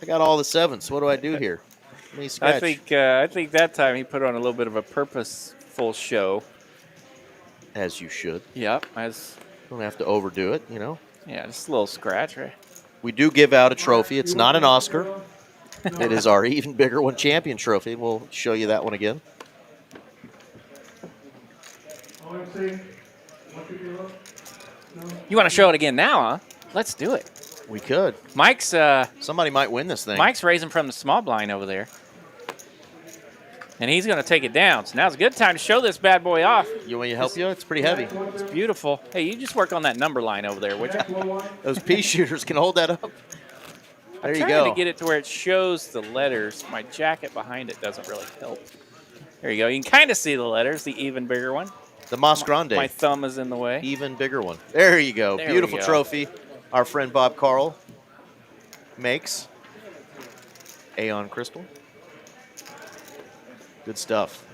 I got all the 7s. What do I do here? Let me scratch. I think that time he put on a little bit of a purposeful show. As you should. Yep. Don't have to overdo it, you know. Yeah, just a little scratch, right? We do give out a trophy. It's not an Oscar. It is our even bigger one champion trophy. We'll show you that one again. You want to show it again now, huh? Let's do it. We could. Mike's Somebody might win this thing. Mike's raising from the small blind over there. And he's going to take it down. So now's a good time to show this bad boy off. You want me to help you? It's pretty heavy. It's beautiful. Hey, you just work on that number line over there, would you? Those pea shooters can hold that up. There you I'm go. trying to get it to where it shows the letters. My jacket behind it doesn't really help. There you go. You can kind of see the letters, the even bigger one. The Mas Grande. My thumb is in the way. Even bigger one. There you go. There we Beautiful go. trophy our friend Bob Carl makes. Aeon Crystal. Good stuff.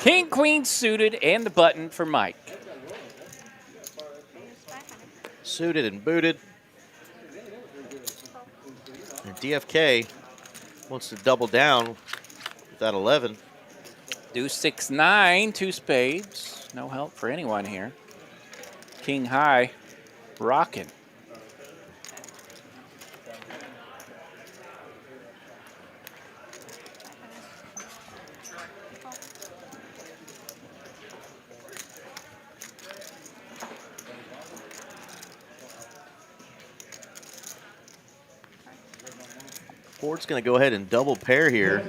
King, queen suited, and the button for Mike. Suited and booted. And DFK wants to double down with that 11. Deuce 6-9, 2 spades. No help for anyone here. King high, rocking. Board's going to go ahead and double pair here.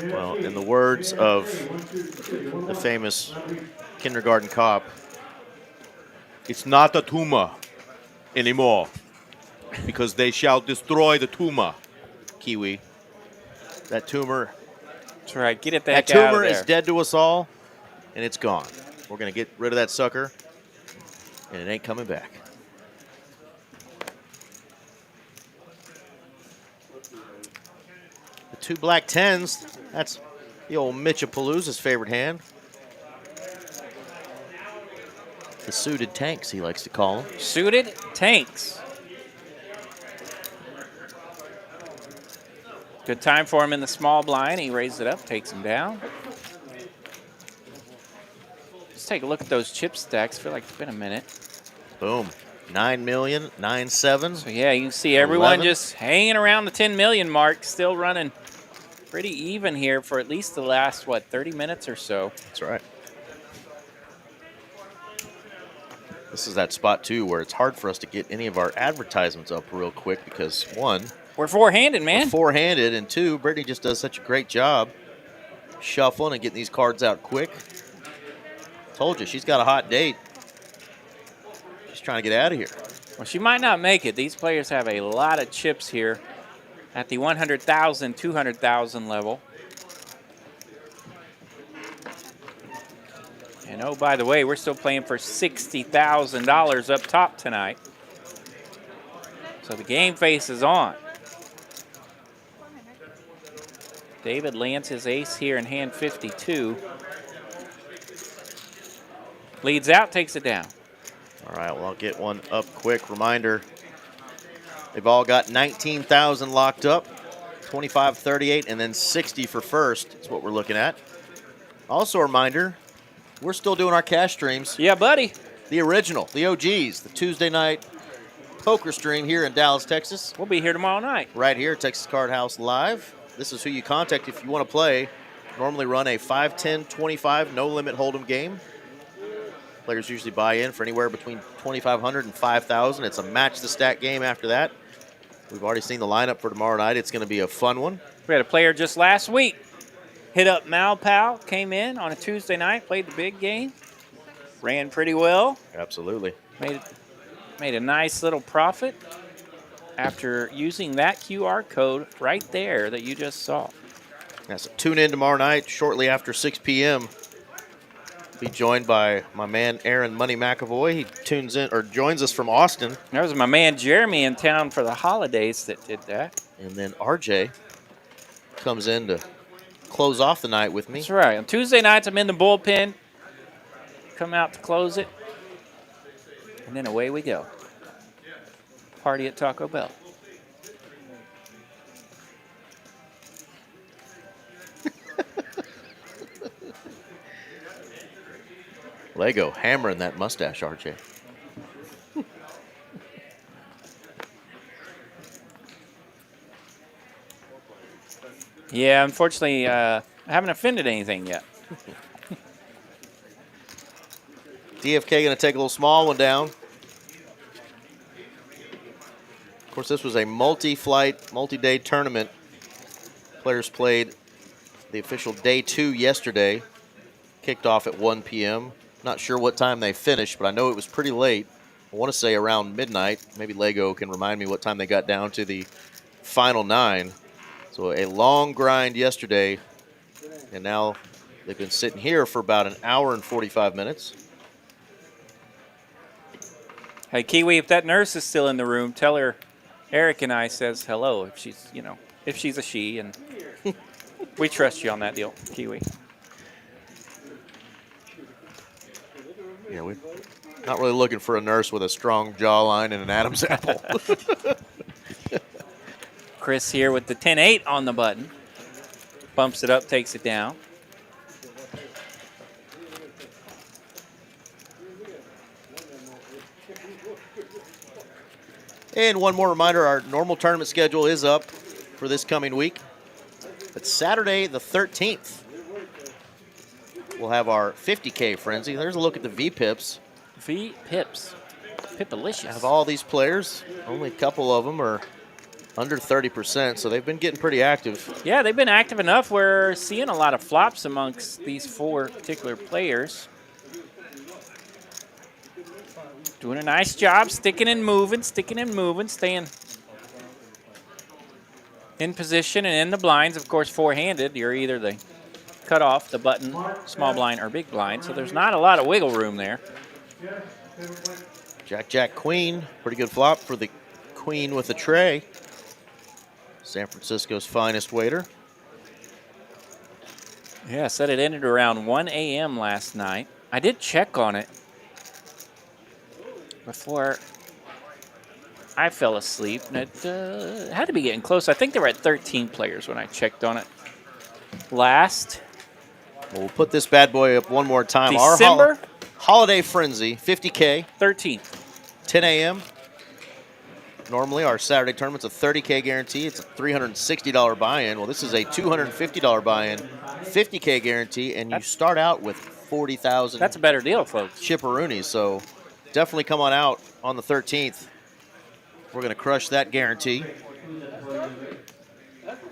Well, in the words of the famous kindergarten cop, it's not a tumor anymore because they shall destroy the tumor. Kiwi. That tumor. That's right. Get it That back out tumor of is there. dead to us all, and it's gone. We're going to get rid of that sucker, and it ain't coming back. The 2 black 10s, that's the old Mitchapalooza's favorite hand. The suited tanks, he likes to call them. Suited tanks. Good time for him in the small blind. He raised it up, takes him down. Let's take a look at those chip stacks. Feel like it's been a minute. Boom. 9 million, 9-7. So yeah, you can see everyone 11. just hanging around the 10 million mark, still running pretty even here for at least the last, what, 30 minutes or so. That's right. This is that spot, too, where it's hard for us to get any of our advertisements up real quick because, one, we're four-handed, man. we're four-handed, and two, Brittany just does such a great job shuffling and getting these cards out quick. Told you, she's got a hot date. She's trying to get out of here. Well, she might not make it. These players have a lot of chips here at the 100,000, 200,000 level. And oh, by the way, we're still playing for $60,000 up top tonight. So the game face is on. David lands his ace here in hand 52. Leads out, takes it down. All right, well, I'll get one up quick. Reminder, they've all got 19,000 locked up, 25, 38, and then 60 for first is what we're looking at. Also a reminder, we're still doing our cash streams. Yeah, buddy. The original, the OGs, the Tuesday night poker stream here in Dallas, Texas. We'll be here tomorrow night. Right here, Texas Card House Live. This is who you contact if you want to play. Normally run a 5, 10, 25, no-limit hold'em game. Players usually buy in for anywhere between $2,500 and $5,000. It's a match the stack game after that. We've already seen the lineup for tomorrow night. It's going to be a fun one. We had a player just last week hit up Malpal, came in on a Tuesday night, played the big game, ran pretty well. Absolutely. Made a nice little profit after using that QR code right there that you just saw. Yeah, so tune in tomorrow night shortly after 6 p.m. Be joined by my man Aaron Money McAvoy. He tunes in or joins us from Austin. That was my man Jeremy in town for the holidays that did that. And then RJ comes in to close off the night with me. That's right. On Tuesday nights, I'm in the bullpen. Come out to close it. And then away we go. Party at Taco Bell. Lego hammering that mustache, RJ. Yeah, unfortunately, I haven't offended anything yet. DFK going to take a little small one down. Of course, this was a multi-flight, multi-day tournament. Players played the official day 2 yesterday. Kicked off at 1 p.m. Not sure what time they finished, but I know it was pretty late. I want to say around midnight. Maybe Lego can remind me what time they got down to the final 9. So a long grind yesterday, and now they've been sitting here for about an hour and 45 minutes. Hey, Kiwi, if that nurse is still in the room, tell her Eric and I says hello if she's, if she's a she, and we trust you on that deal, Kiwi. Yeah, we're not really looking for a nurse with a strong jawline and an Adam's apple. Chris here with the 10-8 on the button. Bumps it up, takes it down. And one more reminder, our normal tournament schedule is up for this coming week. But Saturday the 13th, we'll have our 50K Frenzy. There's a look at the V-Pips. V-Pips. Pipalicious. Have all these players, only a couple of them are under 30%, so they've been getting pretty active. Yeah, they've been active enough. We're seeing a lot of flops amongst these 4 particular players. Doing a nice job, sticking and moving, staying in position and in the blinds. Of course, four-handed, you're either the cutoff, the button, small blind, or big blind, so there's not a lot of wiggle room there. Jack, Jack, Queen. Pretty good flop for the Queen with the tray. San Francisco's finest waiter. Yeah, said it ended around 1 a.m. last night. I did check on it before I fell asleep, and it had to be getting close. I think they were at 13 players when I checked on it last. Well, we'll put this bad boy up one more time. December? Our Holiday Frenzy, 50K. 13th. 10 a.m. Normally, our Saturday tournament's a 30K guarantee. It's a $360 buy-in. Well, this is a $250 buy-in, 50K guarantee, and you start out with 40,000. That's a better deal, folks. Chipperoonies, so definitely come on out on the 13th. We're going to crush that guarantee.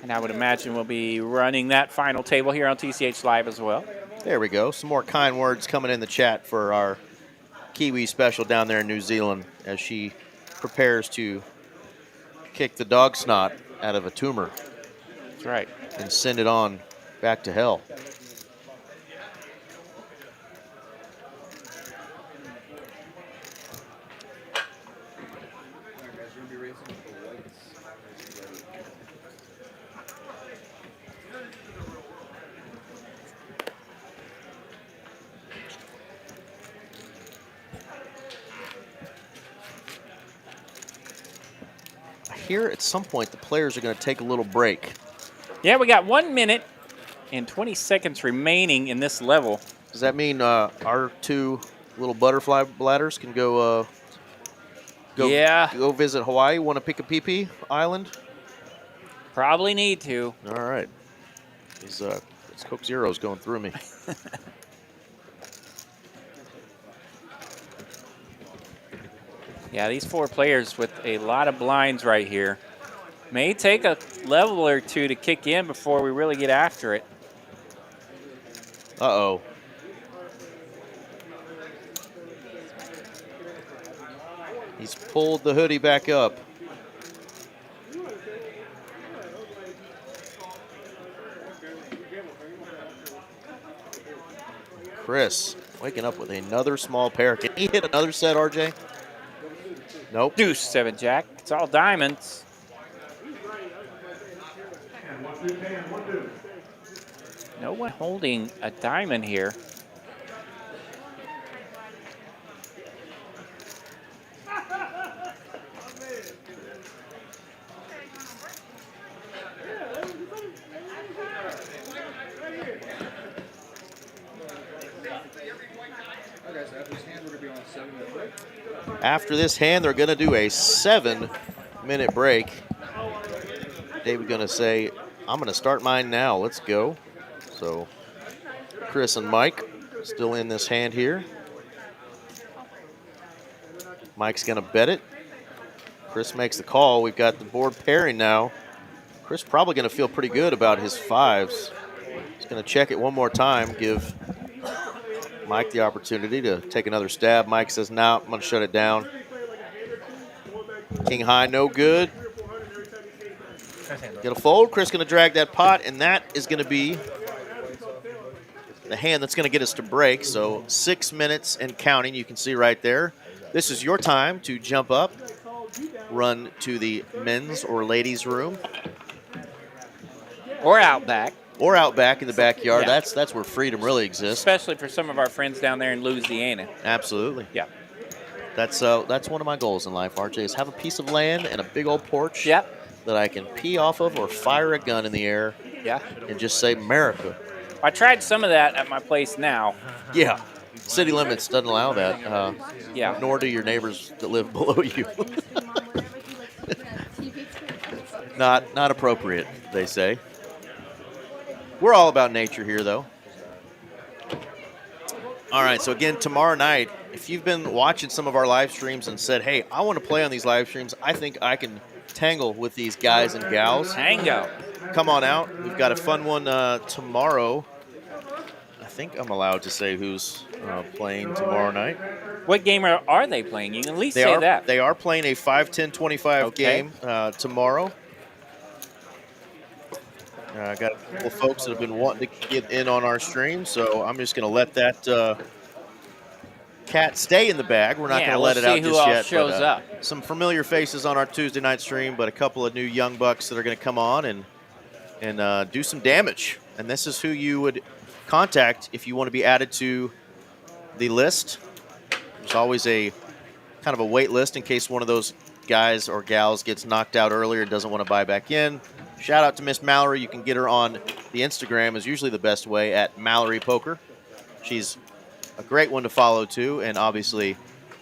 And I would imagine we'll be running that final table here on TCH Live as well. There we go. Some more kind words coming in the chat for our Kiwi special down there in New Zealand as she prepares to kick the dog snot out of a tumor. That's right. And send it on back to hell. Here at some point the players are going to take a little break. Yeah, we got 1 minute and 20 seconds remaining in this level. Does that mean our 2 little butterfly bladders can go go visit Hawaii? Want to pick a pee-pee island? Probably need to. All right. This Coke Zero's going through me. Yeah, these 4 players with a lot of blinds right here. May take a level or 2 to kick in before we really get after it. Uh-oh. He's pulled the hoodie back up. Chris waking up with another small pair. Can he hit another set, RJ? Nope. Deuce, 7 jack. It's all diamonds. No one holding a diamond here. After this hand, they're going to do a 7-minute break. David's going to say, I'm going to start mine now. Let's go. So Chris and Mike still in this hand here. Mike's going to bet it. Chris makes the call. We've got the board pairing now. Chris probably going to feel pretty good about his 5s. He's going to check it one more time, give Mike the opportunity to take another stab. Mike says, no, I'm going to shut it down. King high, no good. Get a fold. Chris going to drag that pot, and that is going to be the hand that's going to get us to break. So 6 minutes and counting, you can see right there. This is your time to jump up, run to the men's or ladies' room. Or out back. Or out back in the backyard. Yeah. That's where freedom really exists. Especially for some of our friends down there in Louisiana. Absolutely. Yeah. That's one of my goals in life, RJ, is have a piece of land and a big old porch that I can pee off of or fire a gun in the air and just say, America. I tried some of that at my place now. Yeah. City limits doesn't allow that. Yeah. Nor do your neighbors that live below you. Not appropriate, they say. We're all about nature here, though. All right, so again, tomorrow night, if you've been watching some of our live streams and said, hey, I want to play on these live streams, I think I can tangle with these guys and gals. Tango. Come on out. We've got a fun one tomorrow. I think I'm allowed to say who's playing tomorrow night. What game are they playing? You can at least say that. They are playing a 5-10-25 game tomorrow. I got a couple of folks that have been wanting to get in on our stream, so I'm just going to let that cat stay in the bag. We're not going to let it out just yet. We'll see who else shows up. Some familiar faces on our Tuesday night stream, but a couple of new young bucks that are going to come on and do some damage. And this is who you would contact if you want to be added to the list. There's always a kind of a wait list in case one of those guys or gals gets knocked out earlier and doesn't want to buy back in. Shout out to Miss Mallory. You can get her on the Instagram is usually the best way at Mallory Poker. She's a great one to follow too, and obviously,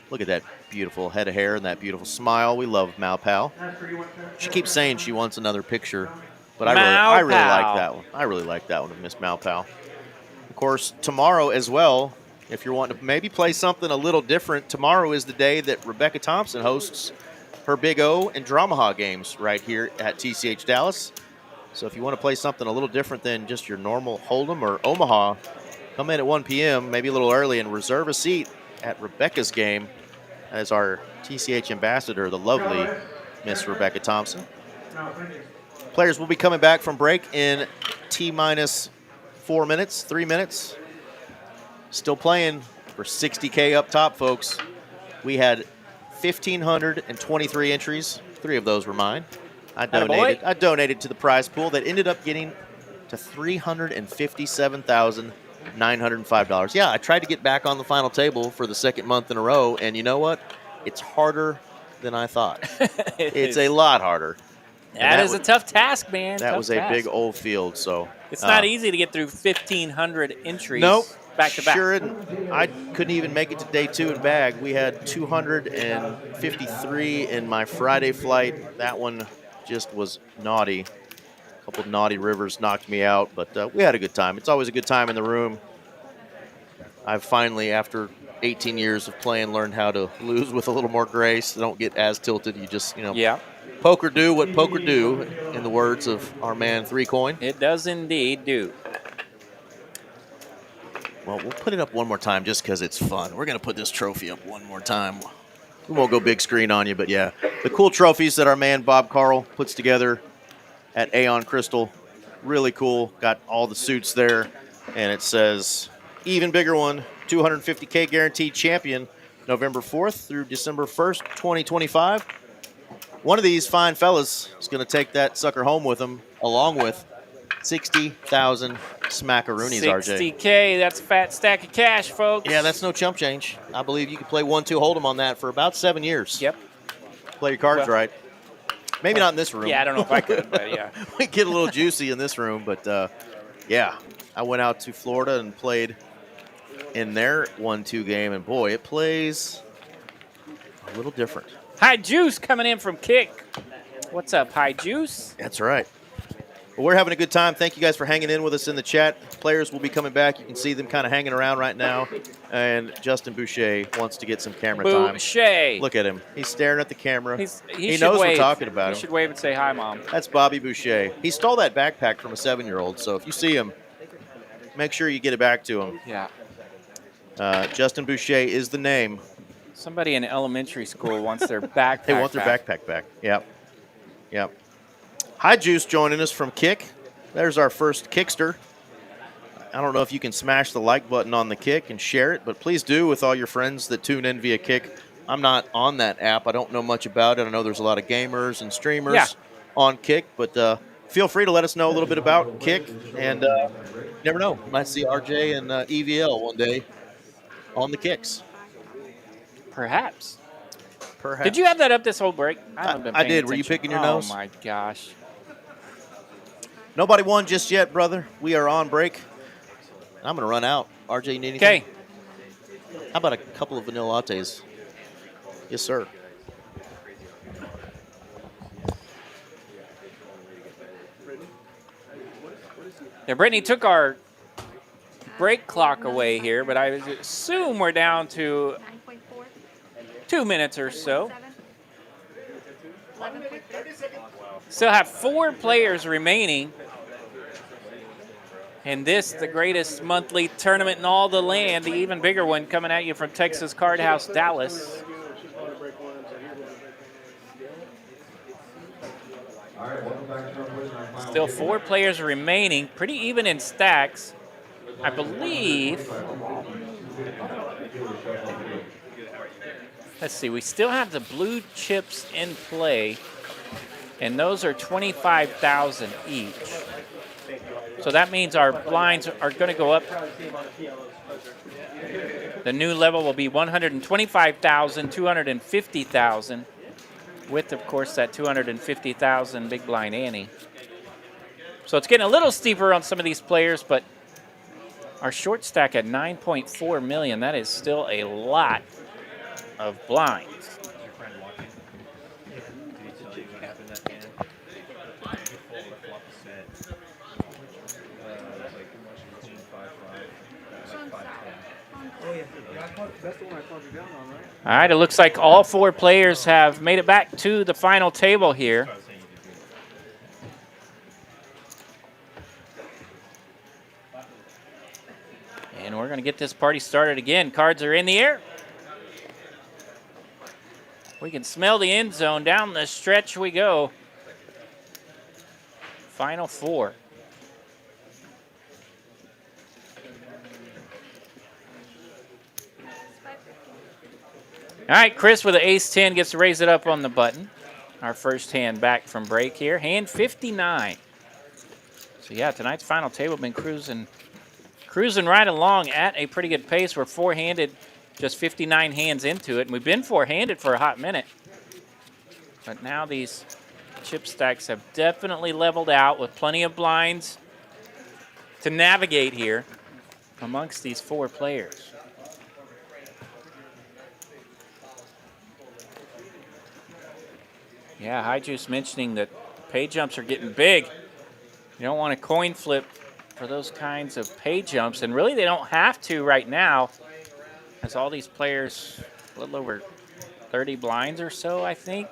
look at that beautiful head of hair and that beautiful smile. We love Mal Pal. She keeps saying she wants another picture, but I really like that one. I really like that one of Miss Mal Pal. Of course, tomorrow as well, if you're wanting to maybe play something a little different, tomorrow is the day that Rebecca Thompson hosts her Big O and Dramaha games right here at TCH Dallas. So if you want to play something a little different than just your normal Hold'em or Omaha, come in at 1 p.m., maybe a little early, and reserve a seat at Rebecca's game as our TCH ambassador, the lovely Miss Rebecca Thompson. Players will be coming back from break in T-minus 4 minutes, 3 minutes. Still playing for $60K up top, folks. We had 1,523 entries. 3 of those were mine. I donated to the prize pool that ended up getting to $357,905. Yeah, I tried to get back on the final table for the second month in a row, and you know what? It's harder than I thought. It's a lot harder. That is a tough task, man. That was a big old field, so it's not easy to get through 1,500 entries. Nope. Back to back. Sure, I couldn't even make it to day 2 in bag. We had 253 in my Friday flight. That one just was naughty. A couple of naughty rivers knocked me out, but we had a good time. It's always a good time in the room. I've finally, after 18 years of playing, learned how to lose with a little more grace. Don't get as tilted. You just, poker do what poker do, in the words of our man 3Coin. It does indeed do. Well, we'll put it up one more time just because it's fun. We're going to put this trophy up one more time. We won't go big screen on you, but yeah. The cool trophies that our man Bob Carl puts together at Aeon Crystal. Really cool. Got all the suits there. And it says, even bigger one, 250K guaranteed champion, November 4th through December 1st, 2025. One of these fine fellas is going to take that sucker home with him, along with 60,000 smackaroonies, RJ. 60K, that's a fat stack of cash, folks. Yeah, that's no chump change. I believe you could play 1-2 Hold'em on that for about 7 years. Yep. Play your cards right. Maybe not in this room. Yeah, I don't know if I could, but yeah. We get a little juicy in this room, but yeah. I went out to Florida and played in their 1-2 game, and boy, it plays a little different. High Juice coming in from Kick. What's up, High Juice? That's right. Well, we're having a good time. Thank you guys for hanging in with us in the chat. Players will be coming back. You can see them kind of hanging around right now. And Justin Boucher wants to get some camera time. Boucher. Look at him. He's staring at the camera. He knows wave. we're talking about him. He should wave and say hi, Mom. That's Bobby Boucher. He stole that backpack from a 7-year-old. So if you see him, make sure you get it back to him. Yeah. Justin Boucher is the name. Somebody in elementary school wants their backpack. They want their backpack back. Yep. Yep. Hi, Juice joining us from Kick. There's our first Kickster. I don't know if you can smash the like button on the Kick and share it, but please do with all your friends that tune in via Kick. I'm not on that app. I don't know much about it. I know there's a lot of gamers and streamers on Kick, but feel free to let us know a little bit about Kick. And you never know, might see RJ and EVL one day on the Kicks. Perhaps. Perhaps. Did you have that up this whole break? I haven't been I paying did. Were you attention. picking your nose? Oh, my gosh. Nobody won just yet, brother. We are on break. I'm going to run out. RJ, you need anything? Okay. How about a couple of vanilla lattes? Yes, sir. Yeah, Brittany took our break clock away here, but I assume we're down to 2 minutes or so. Still have 4 players remaining. And this, the greatest monthly tournament in all the land, the even bigger one coming at you from Texas Card House, Dallas. Still 4 players remaining, pretty even in stacks. I believe, let's see, we still have the blue chips in play, and those are 25,000 each. So that means our blinds are going to go up. The new level will be 125,000, 250,000, with, of course, that 250,000 big blind ante. So it's getting a little steeper on some of these players, but our short stack at 9.4 million, that is still a lot of blinds. All right, it looks like all 4 players have made it back to the final table here. And we're going to get this party started again. Cards are in the air. We can smell the end zone. Down the stretch we go. Final 4. All right, Chris with the ace-10 gets to raise it up on the button. Our first hand back from break here. Hand 59. So, yeah, tonight's final table been cruising right along at a pretty good pace. We're 4-handed, just 59 hands into it. And we've been 4-handed for a hot minute. But now these chip stacks have definitely leveled out with plenty of blinds to navigate here amongst these 4 players. Yeah, High Juice mentioning that pay jumps are getting big. You don't want to coin flip for those kinds of pay jumps, and really they don't have to right now, as all these players, a little over 30 blinds or so, I think.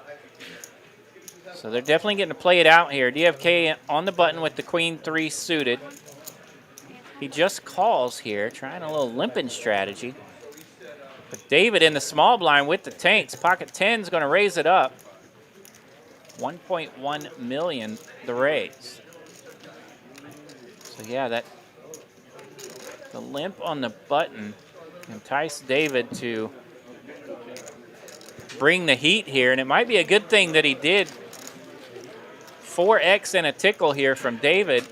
So they're definitely getting to play it out here. DFK on the button with the queen 3 suited. He just calls here, trying a little limping strategy. But David in the small blind with the tanks. Pocket 10's going to raise it up. 1.1 million the raise. So yeah, the limp on the button enticed David to bring the heat here, and it might be a good thing that he did. 4x and a tickle here from David.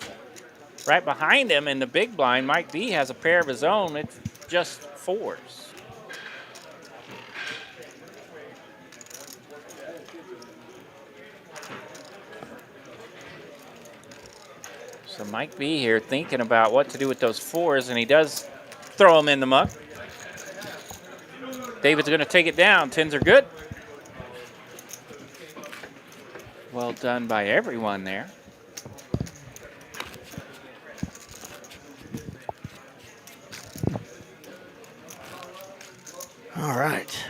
Right behind him in the big blind, Mike B has a pair of his own. It's just 4s. So Mike B here thinking about what to do with those 4s, and he does throw them in the muck. David's going to take it down. 10s are good. Well done by everyone there. All right.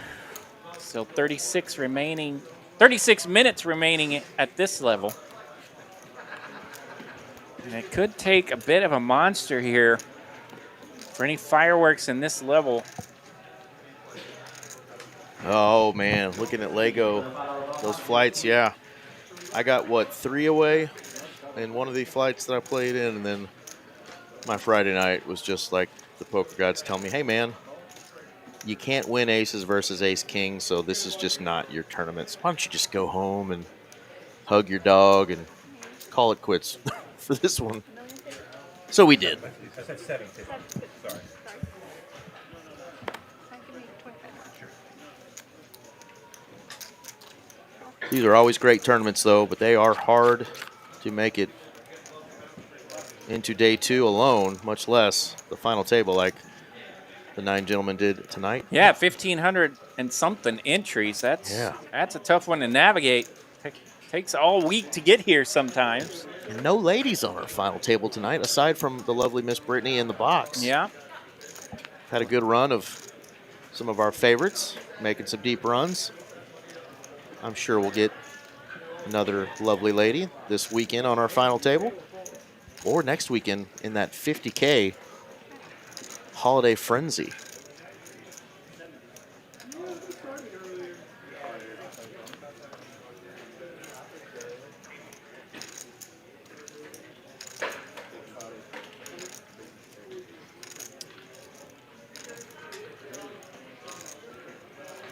So 36 minutes remaining at this level. And it could take a bit of a monster here For any fireworks in this level. Oh, man, looking at Lego, those flights, yeah. I got, what, 3 away in one of the flights that I played in, and then my Friday night was just like the poker gods tell me, hey, man, you can't win aces versus ace-king, so this is just not your tournament. So why don't you just go home and hug your dog and call it quits for this one? So we did. I said 750. Sorry. These are always great tournaments, though, but they are hard to make it into day 2 alone, much less the final table like the 9 gentlemen did tonight. Yeah, 1,500 and something entries. That's a tough one to navigate. Takes all week to get here sometimes. And no ladies on our final table tonight, aside from the lovely Miss Brittany in the box. Yeah. Had a good run of some of our favorites, making some deep runs. I'm sure we'll get another lovely lady this weekend on our final table, or next weekend in that 50K holiday frenzy.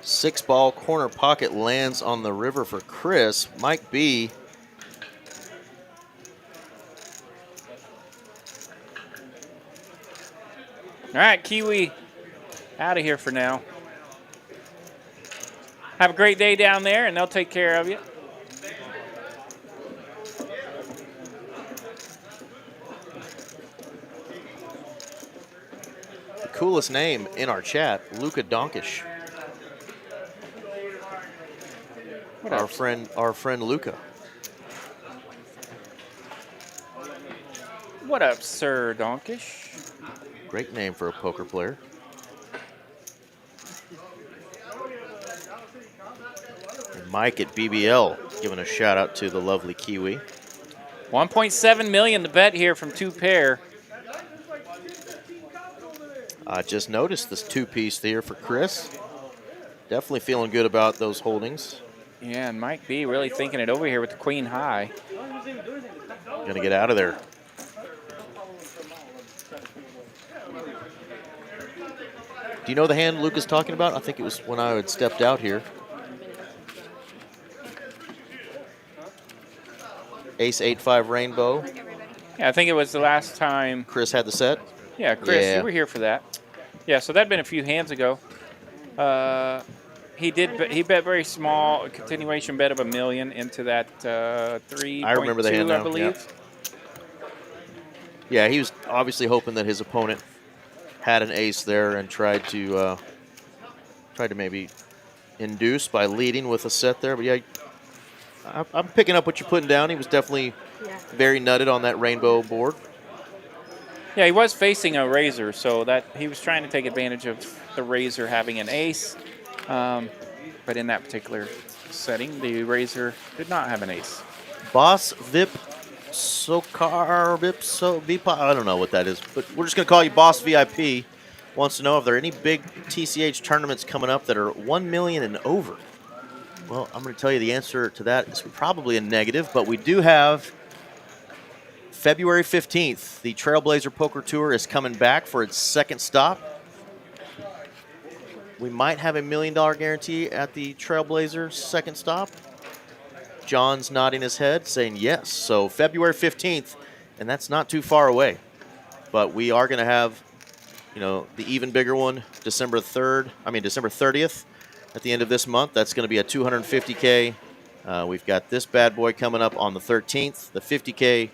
Six-ball corner pocket lands on the river for Chris. Mike B. All right, Kiwi, out of here for now. Have a great day down there, and they'll take care of you. The coolest name in our chat, Luka Donkish. Our friend Luca. What up, Sir Donkish? Great name for a poker player. And Mike at BBL giving a shout out to the lovely Kiwi. 1.7 million to bet here from 2 pair. I just noticed this 2-piece there for Chris. Definitely feeling good about those holdings. Yeah, and Mike B really thinking it over here with the queen high. Gonna get out of there. Do you know the hand Luke is talking about? I think it was when I had stepped out here. Ace 8-5 rainbow. Yeah, I think it was the last time. Chris had the set. Yeah, Chris, Yeah. you were here for that. Yeah, so that'd been a few hands ago. He bet very small, a continuation bet of $1 million into that 3.2, I remember the hand now, I believe. Yeah, he was obviously hoping that his opponent had an ace there and tried to maybe induce by leading with a set there. But yeah, I'm picking up what you're putting down. He was definitely very nutted on that rainbow board. Yeah, he was facing a razor, so that he was trying to take advantage of the razor having an ace. But in that particular setting, the razor did not have an ace. Boss Vip Sokar Vip So Vipa. I don't know what that is, but we're just gonna call you Boss VIP. Wants to know if there are any big TCH tournaments coming up that are 1 million and over. Well, I'm going to tell you the answer to that is probably a negative, but we do have February 15th. The Trailblazer Poker Tour is coming back for its second stop. We might have a $1 million guarantee at the Trailblazer second stop. John's nodding his head, saying yes. So February 15th, and that's not too far away. But we are going to have, the even bigger one, December 30th. At the end of this month, that's going to be a $250K. We've got this bad boy coming up on the 13th, the $50K.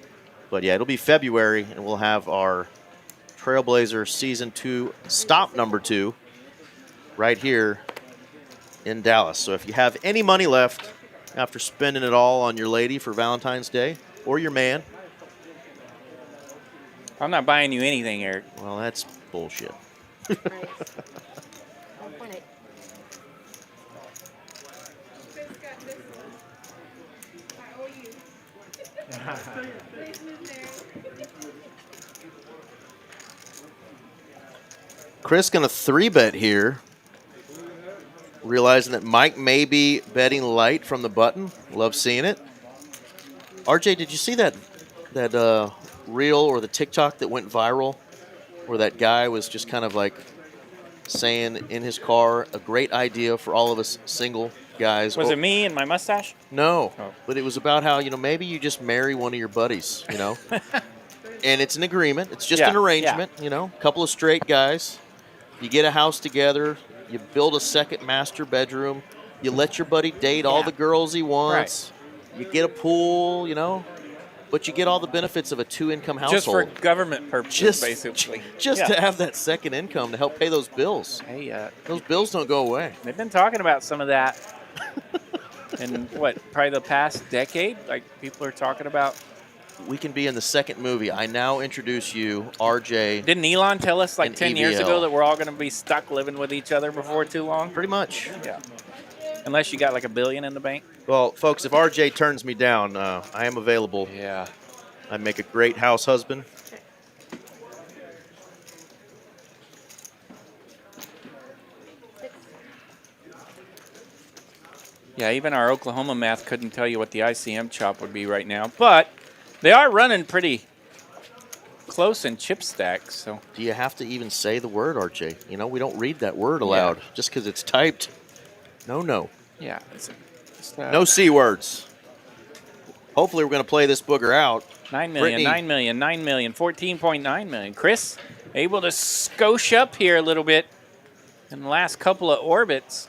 But yeah, it'll be February, and we'll have our Trailblazer Season 2 stop number 2 right here in Dallas. So if you have any money left after spending it all on your lady for Valentine's Day or your man. I'm not buying you anything, Eric. Well, that's bullshit. Right. 1.8. Chris going to 3-bet here, realizing that Mike may be betting light from the button. Love seeing it. RJ, did you see that reel or the TikTok that went viral where that guy was just kind of like saying in his car, a great idea for all of us single guys. Was it me and my mustache? No, Oh. but it was about how, maybe you just marry one of your buddies, And it's an agreement. It's just an arrangement, a couple of straight guys. You get a house together. You build a second master bedroom. You let your buddy date all the girls he wants. Right. You get a pool, but you get all the benefits of a 2-income household. Just for government purposes, basically. Just to have that second income to help pay those bills. Hey, those bills don't go away. They've been talking about some of that in, probably the past decade? Like, people are talking about. We can be in the second movie. I now introduce you, RJ. Didn't Elon tell us like 10 years ago that we're all going to be stuck living with each other before too long? Pretty much. Yeah. Unless you got like $1 billion in the bank. Well, folks, if RJ turns me down, I am available. Yeah. I make a great house husband. Yeah, even our Oklahoma math couldn't tell you what the ICM chop would be right now. But they are running pretty close in chip stacks. So do you have to even say the word, RJ? We don't read that word aloud just because it's typed. No. Yeah. No C words. Hopefully we're going to play this booger out. 9 million, 9 million, 9 million, 14.9 million. Chris able to skosh up here a little bit in the last couple of orbits.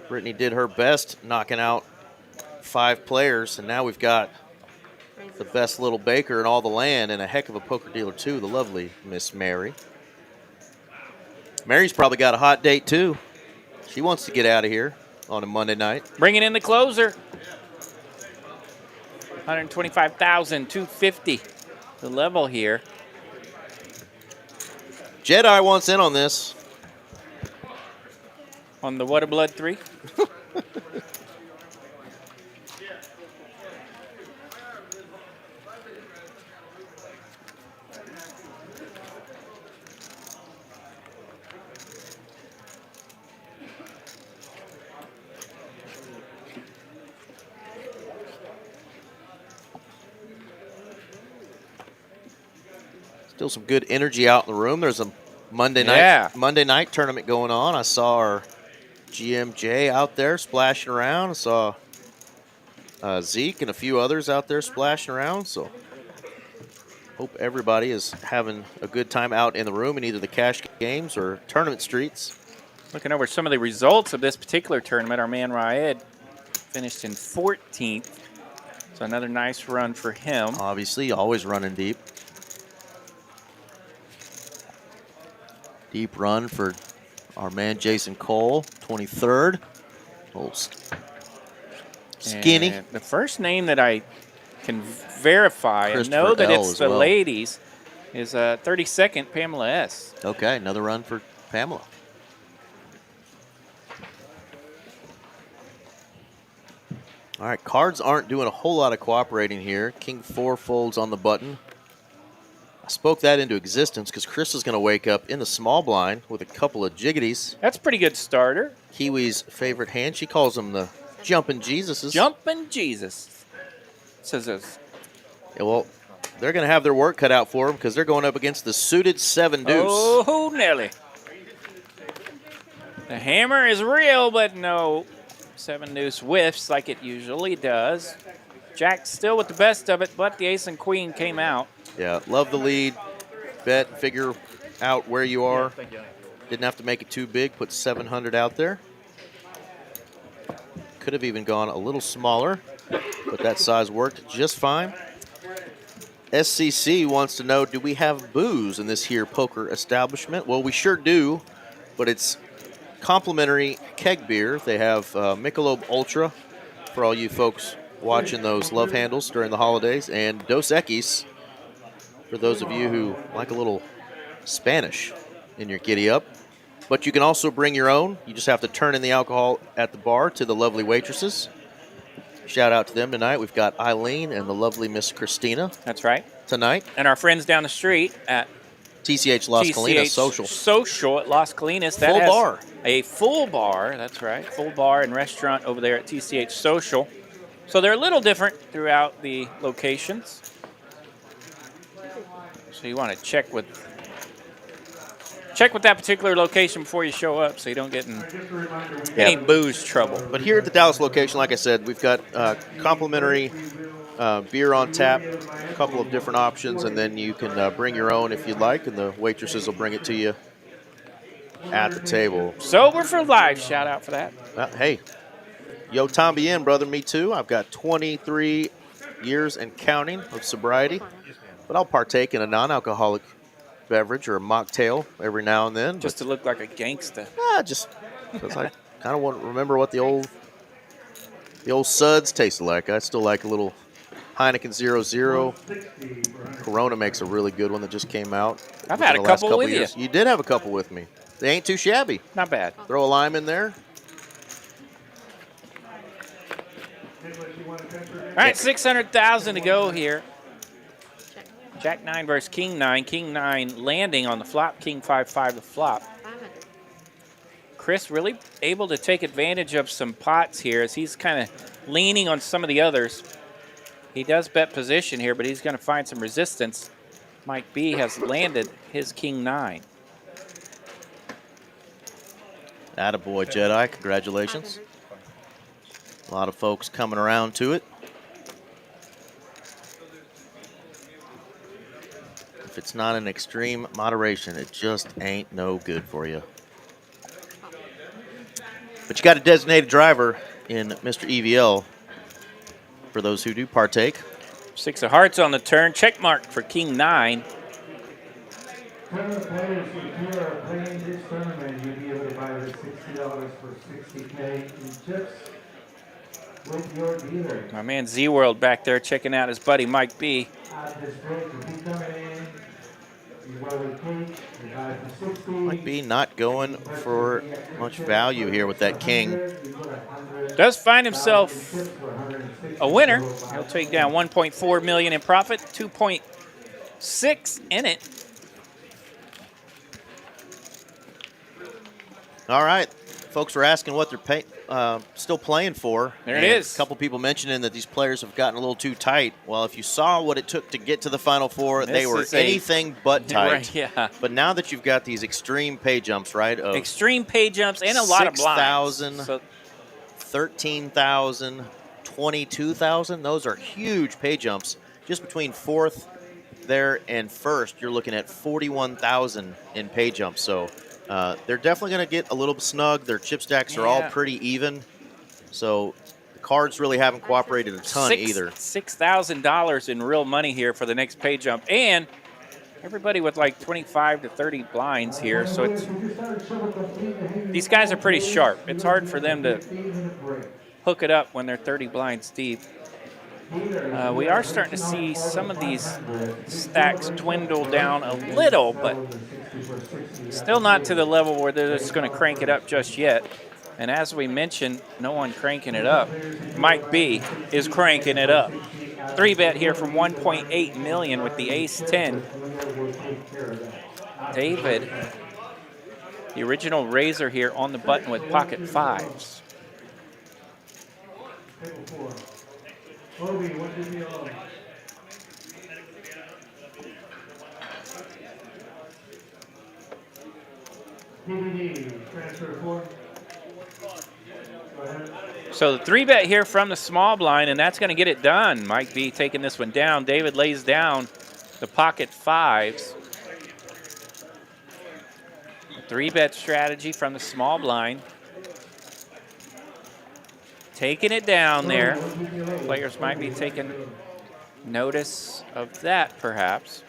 Brittany did her best knocking out 5 players, and now we've got the best little baker in all the land and a heck of a poker dealer, too, the lovely Miss Mary. Mary's probably got a hot date, too. She wants to get out of here on a Monday night. Bringing in the closer. 125,250. The level here. Jedi wants in on this. On the What a Blood 3? Still some good energy out in the room. There's a Monday night tournament going on. I saw our GMJ out there splashing around. I saw Zeke and a few others out there splashing around. So hope everybody is having a good time out in the room in either the cash games or tournament streets. Looking over some of the results of this particular tournament, our man Raed finished in 14th. So another nice run for him. Obviously, always running deep. Deep run for our man Jason Cole, 23rd. Skinny. And the first name that I can verify and know that it's the ladies is 32nd, Pamela S. Okay, another run for Pamela. All right, cards aren't doing a whole lot of cooperating here. King 4 folds on the button. I spoke that into existence because Chris is going to wake up in the small blind with a couple of jiggities. That's a pretty good starter. Kiwi's favorite hand. She calls them the Jumpin' Jesuses. Jumpin' Jesus. Says this. Yeah, well, they're going to have their work cut out for them because they're going up against the suited 7 deuce. Oh, Nelly. The hammer is real, but no 7 deuce whiffs like it usually does. Jack still with the best of it, but the ace and queen came out. Yeah, love the lead. Bet, figure out where you are. Didn't have to make it too big. Put 700 out there. Could have even gone a little smaller, but that size worked just fine. SCC wants to know, do we have booze in this here poker establishment? Well, we sure do, but it's complimentary keg beer. They have Michelob Ultra for all you folks watching those love handles during the holidays, and Dos Equis for those of you who like a little Spanish in your giddy up. But you can also bring your own. You just have to turn in the alcohol at the bar to the lovely waitresses. Shout out to them tonight. We've got Eileen and the lovely Miss Christina. That's right. Tonight. And our friends down the street at TCH Las Colinas Social. Social at Las Colinas. That Full has bar. A full bar, that's right. Full bar and restaurant over there at TCH Social. So they're a little different throughout the locations. So you want to check with that particular location before you show up so you don't get in any booze trouble. But here at the Dallas location, like I said, we've got complimentary beer on tap, a couple of different options, and then you can bring your own if you'd like, and the waitresses will bring it to you at the table. Sober for life, shout out for that. Hey, yo, Tom bien, brother, me too. I've got 23 years and counting of sobriety, but I'll partake in a non-alcoholic beverage or a mocktail every now and then. Just to look like a gangsta. Just because I kind of want to remember what the old suds tasted like. I still like a little Heineken 0.0. Corona makes a really good one that just came out. I've had a couple with you. You did have a couple with me. They ain't too shabby. Not bad. Throw a lime in there. All right, 600,000 to go here. Jack 9 versus King 9. King 9 landing on the flop. King 5-5 the flop. Chris really able to take advantage of some pots here as he's kind of leaning on some of the others. He does bet position here, but he's going to find some resistance. Mike B has landed his King 9. Attaboy, Jedi. Congratulations. A lot of folks coming around to it. If it's not an extreme moderation, it just ain't no good for you. But you got a designated driver in Mr. EVL for those who do partake. 6 of hearts on the turn. Check mark for King 9. Tournament players, if you are playing this tournament, you'll be able to buy the $60 for $60K in chips with your dealer. My man Z-World back there checking out his buddy Mike B. This break, if you come in, you buy the cake, you buy for $60. Mike B not going for much value here with that king. Does find himself a winner. He'll take down $1.4 million in profit, 2.6 in it. All right. Folks were asking what they're still playing for. There it is. A couple people mentioning that these players have gotten a little too tight. Well, if you saw what it took to get to the Final Four, they were anything but tight. Right, yeah. But now that you've got these extreme pay jumps, right? Of extreme pay jumps and a lot of blinds. 6,000, 13,000, 22,000. Those are huge pay jumps. Just between fourth there and first, you're looking at 41,000 in pay jumps. So they're definitely going to get a little snug. Their chip stacks are all pretty even. So the cards really haven't cooperated a ton either. $6,000 in real money here for the next pay jump. And everybody with like 25 to 30 blinds here. So these guys are pretty sharp. It's hard for them to hook it up when they're 30 blinds deep. We are starting to see some of these stacks dwindle down a little, but still not to the level where they're just going to crank it up just yet. And as we mentioned, no one cranking it up. Mike B is cranking it up. 3-bet here from 1.8 million with the ace-10. David, the original raiser here on the button with pocket fives. Obi, what did you DVD, transfer 4. Go ahead. So the 3-bet here from the small blind, and that's going to get it done. Mike B taking this one down. David lays down the pocket fives. 3-bet strategy from the small blind. Taking it down there. Players might be taking notice of that, perhaps.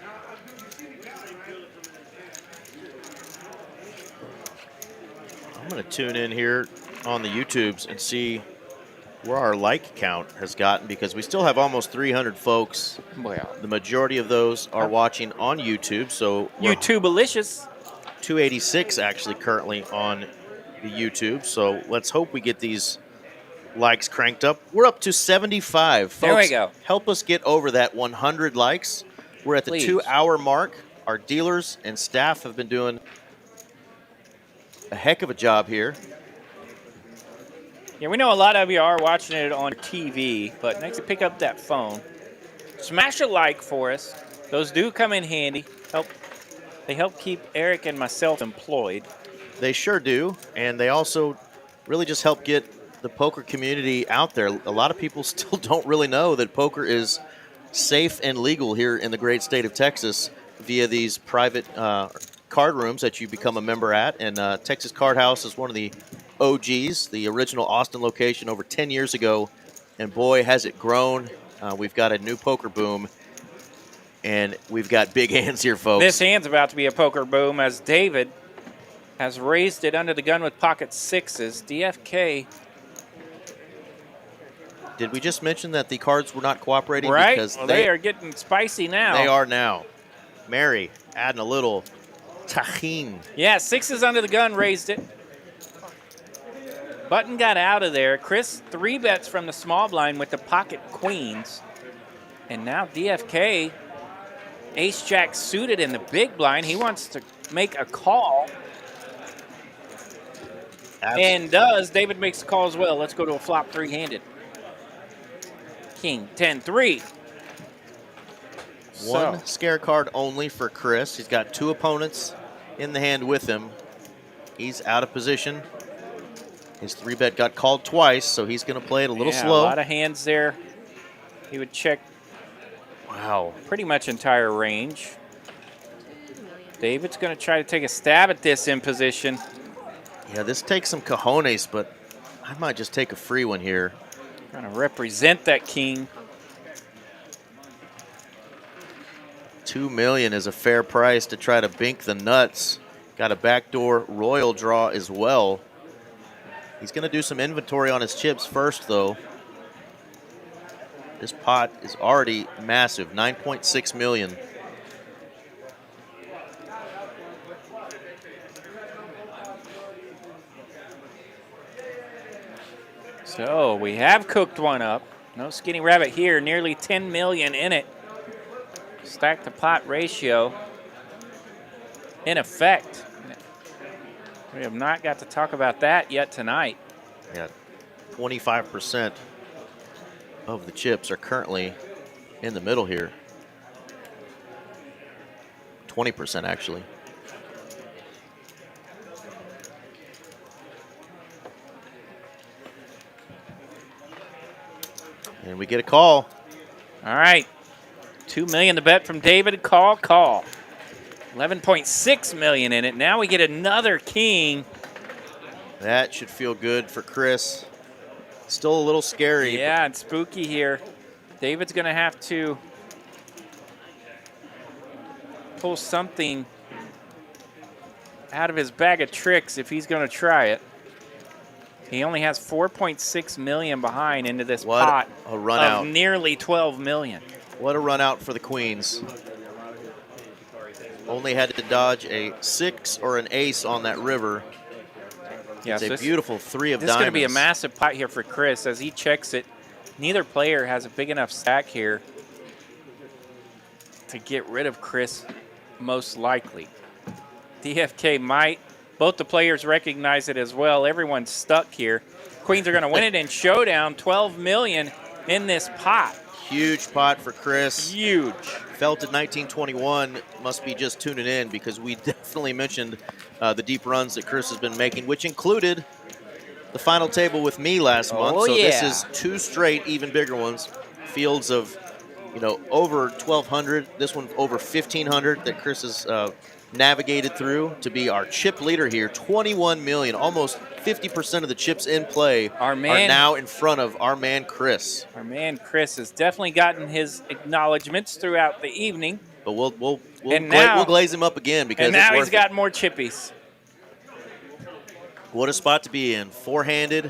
I'm going to tune in here on the YouTubes and see where our like count has gotten, because we still have almost 300 folks. Well, the majority of those are watching on YouTube. So YouTube-alicious. 286 actually currently on the YouTube. So let's hope we get these likes cranked up. We're up to 75. Folks, there we go. Help us get over that 100 likes. We're at the 2-hour mark. Our dealers and staff have been doing a heck of a job here. Yeah, we know a lot of you are watching it on TV, but next to pick up that phone, smash a like for us. Those do come in handy. They help keep Eric and myself employed. They sure do, and they also really just help get the poker community out there. A lot of people still don't really know that poker is safe and legal here in the great state of Texas via these private card rooms that you become a member at. And Texas Card House is one of the OGs, the original Austin location over 10 years ago. And boy, has it grown. We've got a new poker boom, and we've got big hands here, folks. This hand's about to be a poker boom as David has raised it under the gun with pocket sixes. DFK. Did we just mention that the cards were not cooperating? Right. Because well, they are getting spicy now. They are now. Mary adding a little tajin. Yeah, sixes under the gun, raised it. Button got out of there. Chris 3-bets from the small blind with the pocket queens. And now DFK, ace-jack suited in the big blind. He wants to make a call. And does. David makes a call as well. Let's go to a flop three-handed. King 10-3. One scare card only for Chris. He's got two opponents in the hand with him. He's out of position. His 3-bet got called twice, so he's going to play it a little slow. A lot of hands there. He would check. Wow. Pretty much entire range. David's going to try to take a stab at this in position. Yeah, this takes some cojones, but I might just take a free one here. Trying to represent that king. $2 million is a fair price to try to bink the nuts. Got a backdoor royal draw as well. He's going to do some inventory on his chips first, though. This pot is already massive, $9.6 million. So we have cooked one up. No skinny rabbit here, nearly 10 million in it. Stack to pot ratio in effect. We have not got to talk about that yet tonight. Yeah, 25% of the chips are currently in the middle here. 20% actually. And we get a call. All right. 2 million to bet from David. Call. 11.6 million in it. Now we get another king. That should feel good for Chris. Still a little scary. Yeah, and spooky here. David's going to have to pull something out of his bag of tricks if he's going to try it. He only has 4.6 million behind into this pot a run of out. Nearly 12 million. What a run out for the Queens. Only had to dodge a 6 or an ace on that river. Yeah, it's so a beautiful 3 of This is diamonds. going to be a massive pot here for Chris as he checks it. Neither player has a big enough stack here to get rid of Chris, most likely. DFK might. Both the players recognize it as well. Everyone's stuck here. Queens are going to win it in showdown. 12 million in this pot. Huge pot for Chris. Huge. Felt at 1921 must be just tuning in because we definitely mentioned the deep runs that Chris has been making, which included the final table with me last month. So yeah. This is 2 straight, even bigger ones. Fields of, over 1,200. This one over 1,500 that Chris has navigated through to be our chip leader here. 21 million, almost 50% of the chips in play are now in front of our man Chris. Our man Chris has definitely gotten his acknowledgments throughout the evening. But we'll now, glaze him up again because and now it's he's got more chippies. What a spot to be in. 4-handed,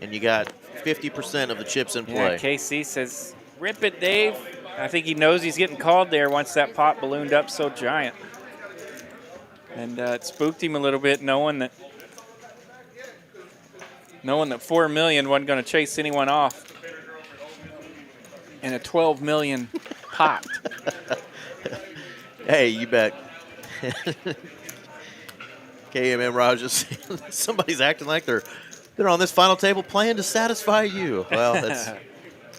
and you got 50% of the chips in play. Yeah, KC says, rip it, Dave. I think he knows he's getting called there once that pot ballooned up so giant. And it spooked him a little bit knowing that 4 million wasn't going to chase anyone off in a 12 million pot. Hey, you bet. KMM Rogers, somebody's acting like they're on this final table playing to satisfy you. Well,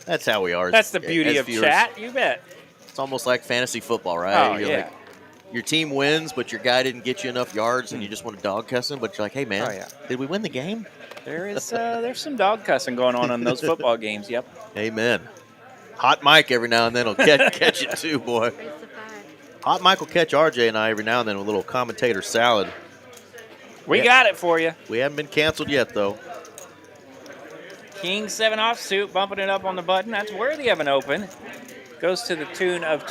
that's how we are. That's the beauty of viewers. chat. You bet. It's almost like fantasy football, right? Oh, You're yeah. like, your team wins, but your guy didn't get you enough yards, and you just want to dog cuss him. But you're like, hey, man, Oh, yeah. did we win the game? There's some dog cussing going on those football games. Yep. Amen. Hot Mike every now and then will catch it too, boy. Hot Mike will catch RJ and I every now and then with a little commentator salad. We got it for you. We haven't been canceled yet, though. King 7 offsuit, bumping it up on the button. That's worthy of an open. Goes to the tune of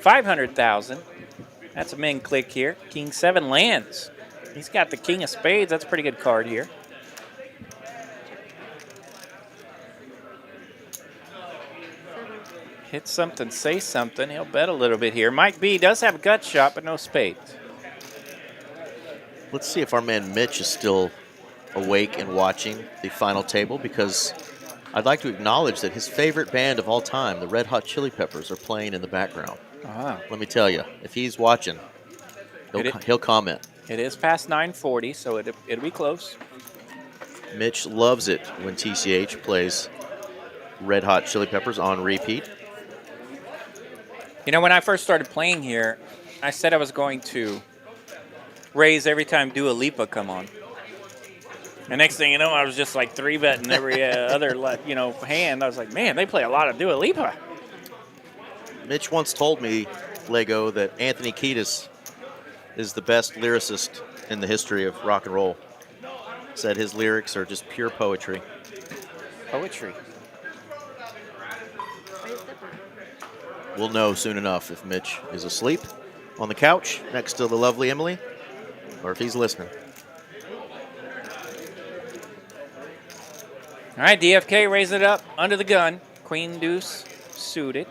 500,000. That's a min click here. King 7 lands. He's got the king of spades. That's a pretty good card here. Hit something, say something. He'll bet a little bit here. Mike B does have a gut shot, but no spades. Let's see if our man Mitch is still awake and watching the final table, because I'd like to acknowledge that his favorite band of all time, the Red Hot Chili Peppers, are playing in the background. Let me tell you, if he's watching, he'll comment. It is past 9:40, so it'll be close. Mitch loves it when TCH plays Red Hot Chili Peppers on repeat. You know, when I first started playing here, I said I was going to raise every time Dua Lipa come on. The next thing you know, I was just like 3-betting every other hand. I was like, man, they play a lot of Dua Lipa. Mitch once told me, Lego, that Anthony Kiedis is the best lyricist in the history of rock and roll. Said his lyrics are just pure poetry. Poetry. We'll know soon enough if Mitch is asleep on the couch next to the lovely Emily, or if he's listening. All right, DFK raising it up under the gun. Queen deuce suited.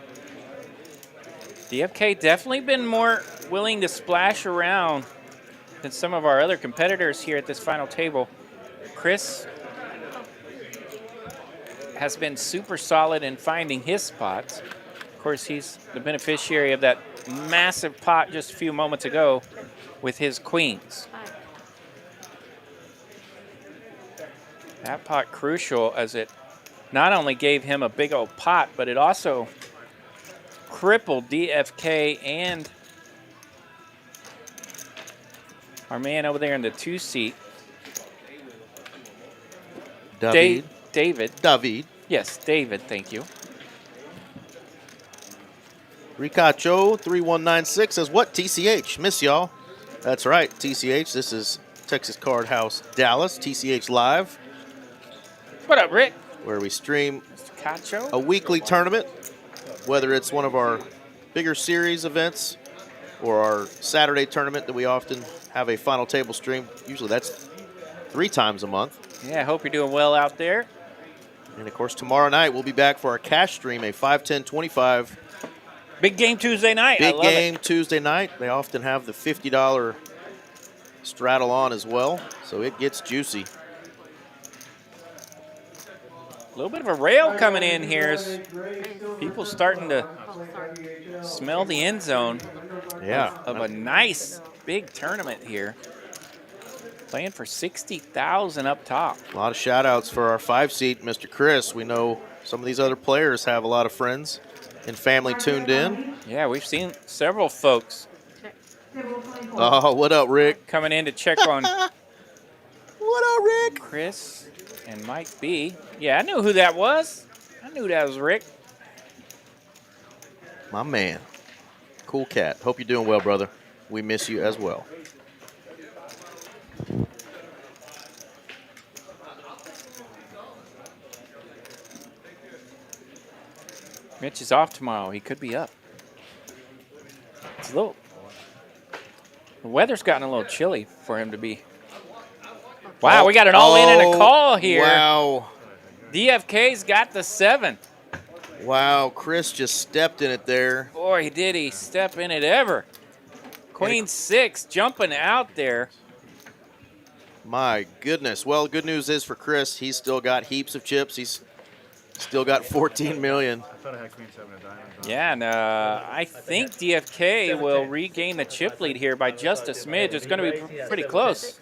DFK definitely been more willing to splash around than some of our other competitors here at this final table. Chris has been super solid in finding his spots. Of course, he's the beneficiary of that massive pot just a few moments ago with his queens. That pot crucial, as it not only gave him a big old pot, but it also crippled DFK and our man over there in the 2 seat. David. David. Yes, David, thank you. Ricacho 3196 says, what? TCH? Miss y'all. That's right, TCH. This is Texas Card House Dallas, TCH Live. What up, Rick? Where we stream Cacho? a weekly tournament, whether it's one of our bigger series events or our Saturday tournament that we often have a final table stream. Usually that's 3 times a month. Yeah, I hope you're doing well out there. And, of course, tomorrow night we'll be back for our cash stream, a 5-10-25. Big game Tuesday night. Big game Tuesday night. They often have the $50 straddle on as well, so it gets juicy. A little bit of a rail coming in here as people starting to smell the end zone of a nice big tournament here. Playing for 60,000 up top. A lot of shout-outs for our 5-seat, Mr. Chris. We know some of these other players have a lot of friends and family tuned in. Yeah, we've seen several folks. Oh, what up, Rick? Coming in to check on what up, Rick? Chris and Mike B. Yeah, I knew who that was. I knew that was Rick. My man. Cool cat. Hope you're doing well, brother. We miss you as well. Mitch is off tomorrow. He could be up. It's a little. The weather's gotten a little chilly for him to be. Wow, we got an all-in and a call here. Wow. DFK's got the 7. Wow, Chris just stepped in it there. Boy, did he step in it ever. Queen 6 jumping out there. My goodness. Well, good news is for Chris, he's still got heaps of chips. He's Still got 14 million. I thought I had queen 7 of diamonds. Yeah, and I think DFK will regain the chip lead here by just a smidge. It's going to be pretty close.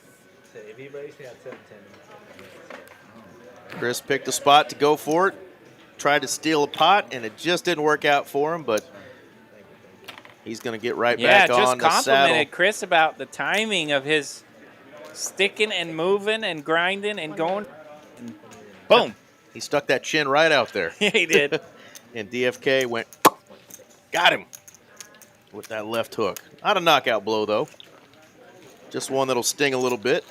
Chris picked a spot to go for it. Tried to steal a pot, and it just didn't work out for him, but he's going to get right back on the saddle. Yeah, just complimented Chris about the timing of his sticking and moving and grinding and going. And boom. He stuck that chin right out there. Yeah, he did. And DFK went, got him with that left hook. Not a knockout blow, though. Just one that'll sting a little bit.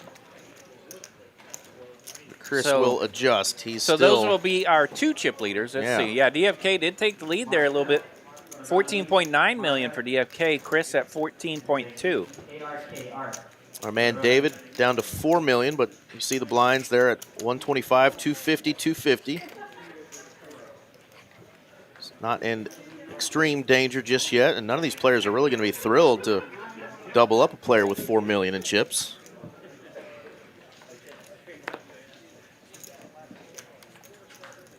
Chris will adjust. So those will be our 2 chip leaders. Let's see. Yeah, DFK did take the lead there a little bit. 14.9 million for DFK. Chris at 14.2. Our man David down to 4 million, but you see the blinds there at 125, 250, 250. It's not in extreme danger just yet, and none of these players are really going to be thrilled to double up a player with 4 million in chips.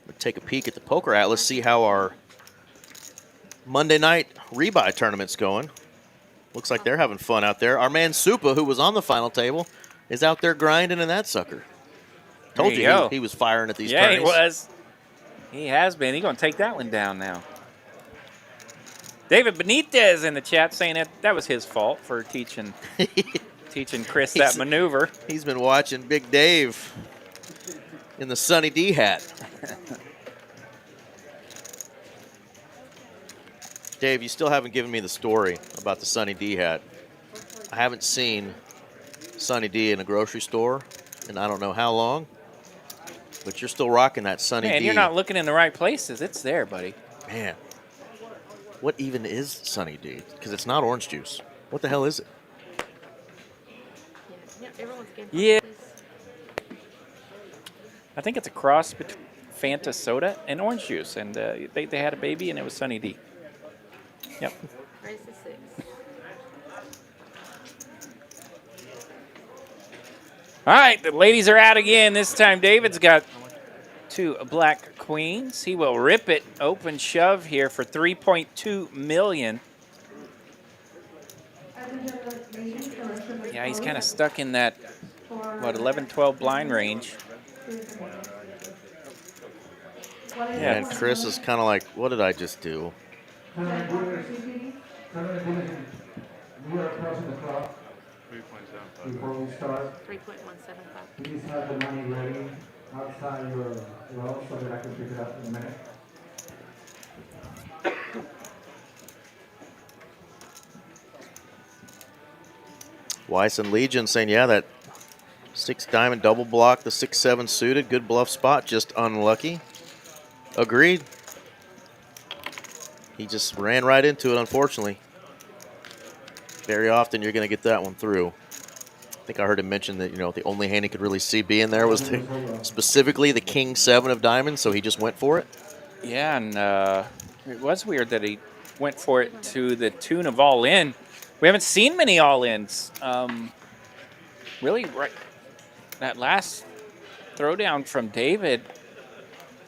We'll take a peek at the Poker Atlas, see how our Monday night rebuy tournament's going. Looks like they're having fun out there. Our man Supa, who was on the final table, is out there grinding in that sucker. Told you he was firing at these tourneys. Yeah, he was. He has been. He's going to take that one down now. David Benitez in the chat saying that was his fault for teaching Chris that maneuver. He's been watching Big Dave in the Sunny D hat. Dave, you still haven't given me the story about the Sunny D hat. I haven't seen Sunny D in a grocery store in I don't know how long, but you're still rocking that Sunny D. Man, you're not looking in the right places. It's there, buddy. Man, what even is Sunny D? Because it's not orange juice. What the hell is it? Yeah. I think it's a cross between Fanta soda and orange juice, and they had a baby, and it was Sunny D. Yep. Raise to 6. All right, the ladies are out again. This time David's got 2 black queens. He will rip it open shove here for 3.2 million. Yeah, he's kind of stuck in that, what, 11, 12 blind range. Yeah, and Chris is kind of like, what did I just do? Before we start, 3.175. please have the money ready outside your well so that I can pick it up in a minute. Weiss and Legion saying, yeah, that 6 diamond double block, the 6-7 suited, good bluff spot, just unlucky. Agreed. He just ran right into it, unfortunately. Very often you're going to get that one through. I think I heard him mention that, the only hand he could really see being there was specifically the King 7 of diamonds, so he just went for it. Yeah, and it was weird that he went for it to the tune of all in. We haven't seen many all-ins. Really, right, that last throwdown from David,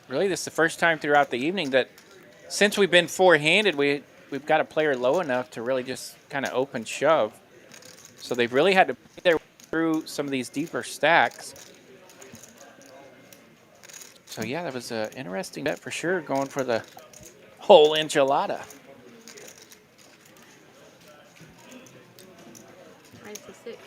really this is the first time throughout the evening that since we've been four-handed, we've got a player low enough to really just kind of open shove. So they've really had to play their way through some of these deeper stacks. So yeah, that was an interesting bet for sure, going for the whole enchilada. Raise to 6.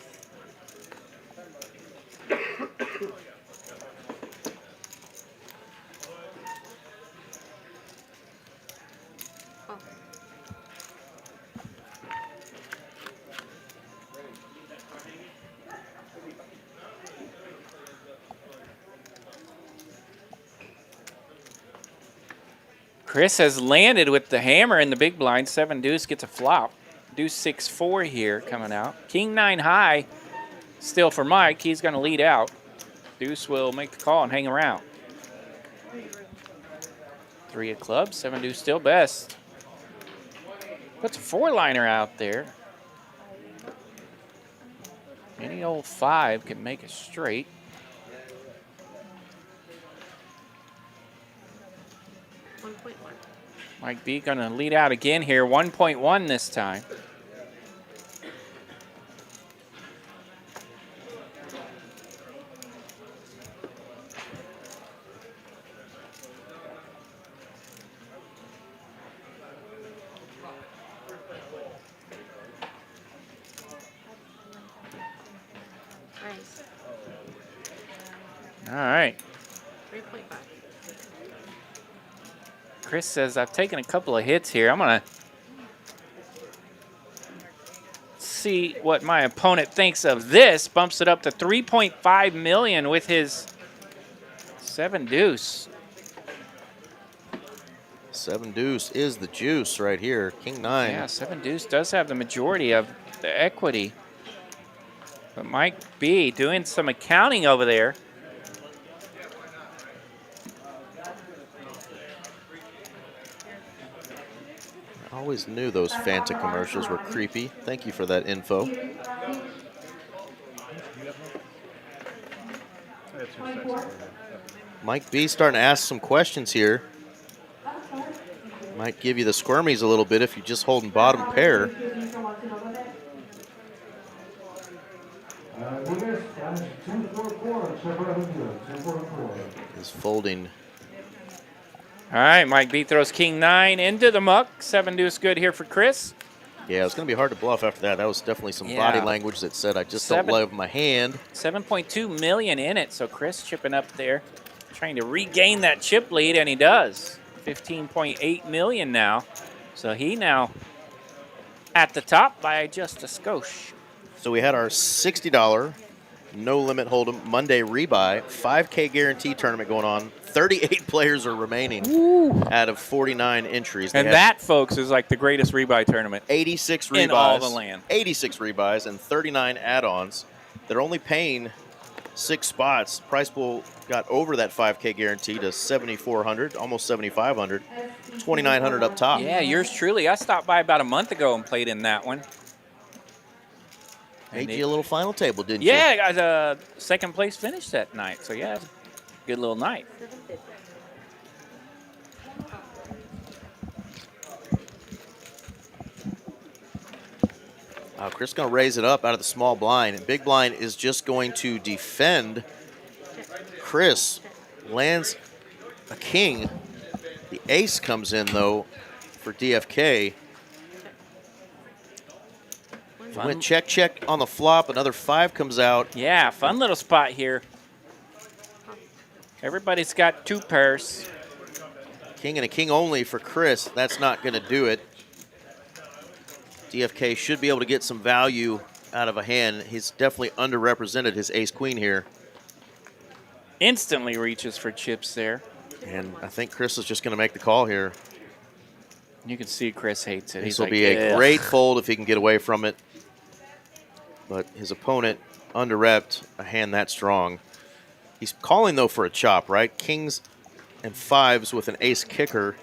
Chris has landed with the hammer in the big blind. 7 deuce gets a flop. Deuce 6-4 here coming out. King 9 high still for Mike. He's going to lead out. Deuce will make the call and hang around. 3 of clubs. 7 deuce still best. Puts a 4-liner out there. Any old 5 can make a straight. Mike B going to lead out again here, 1.1 this time. Nice. All right. 3.5. Chris says, I've taken a couple of hits here. I'm going to see what my opponent thinks of this. Bumps it up to 3.5 million with his 7 deuce. 7 deuce is the juice right here. King 9. Yeah, 7 deuce does have the majority of the equity. But Mike B doing some accounting over there. I always knew those Fanta commercials were creepy. Thank you for that info. Mike B starting to ask some questions here. Might give you the squirmies a little bit if you're just holding bottom pair. Is folding. All right, Mike B throws King 9 into the muck. 7 deuce good here for Chris. Yeah, it's going to be hard to bluff after that. That was definitely some body language that said, I just don't love my hand. 7.2 million in it, so Chris chipping up there, trying to regain that chip lead, and he does. 15.8 million now. So he now at the top by just a skosh. So we had our $60 no limit hold'em Monday rebuy, 5K guarantee tournament going on. 38 players are remaining out of 49 entries. And that, folks, is like the greatest rebuy tournament 86 rebuys in all the land. 86 rebuys and 39 add-ons. They're only paying 6 spots. Price pool got over that 5K guarantee to 7,400, almost 7,500, 2,900 up top. Yeah, yours truly. I stopped by about a month ago and played in that one. Made you a little final table, didn't you? Yeah, I got a second place finish that night. So, yeah, it was a good little night. Chris going to raise it up out of the small blind. And big blind is just going to defend. Chris lands a king. The ace comes in, though, for DFK. Went check, check on the flop. Another 5 comes out. Yeah, fun little spot here. Everybody's got 2 pairs. King and a king only for Chris. That's not going to do it. DFK should be able to get some value out of a hand. He's definitely underrepresented his ace-queen here. Instantly reaches for chips there. And I think Chris is just going to make the call here. You can see Chris hates it. This will be a great fold if he can get away from it. But his opponent underrepped a hand that strong. He's calling, though, for a chop, right? Kings and 5s with an ace kicker.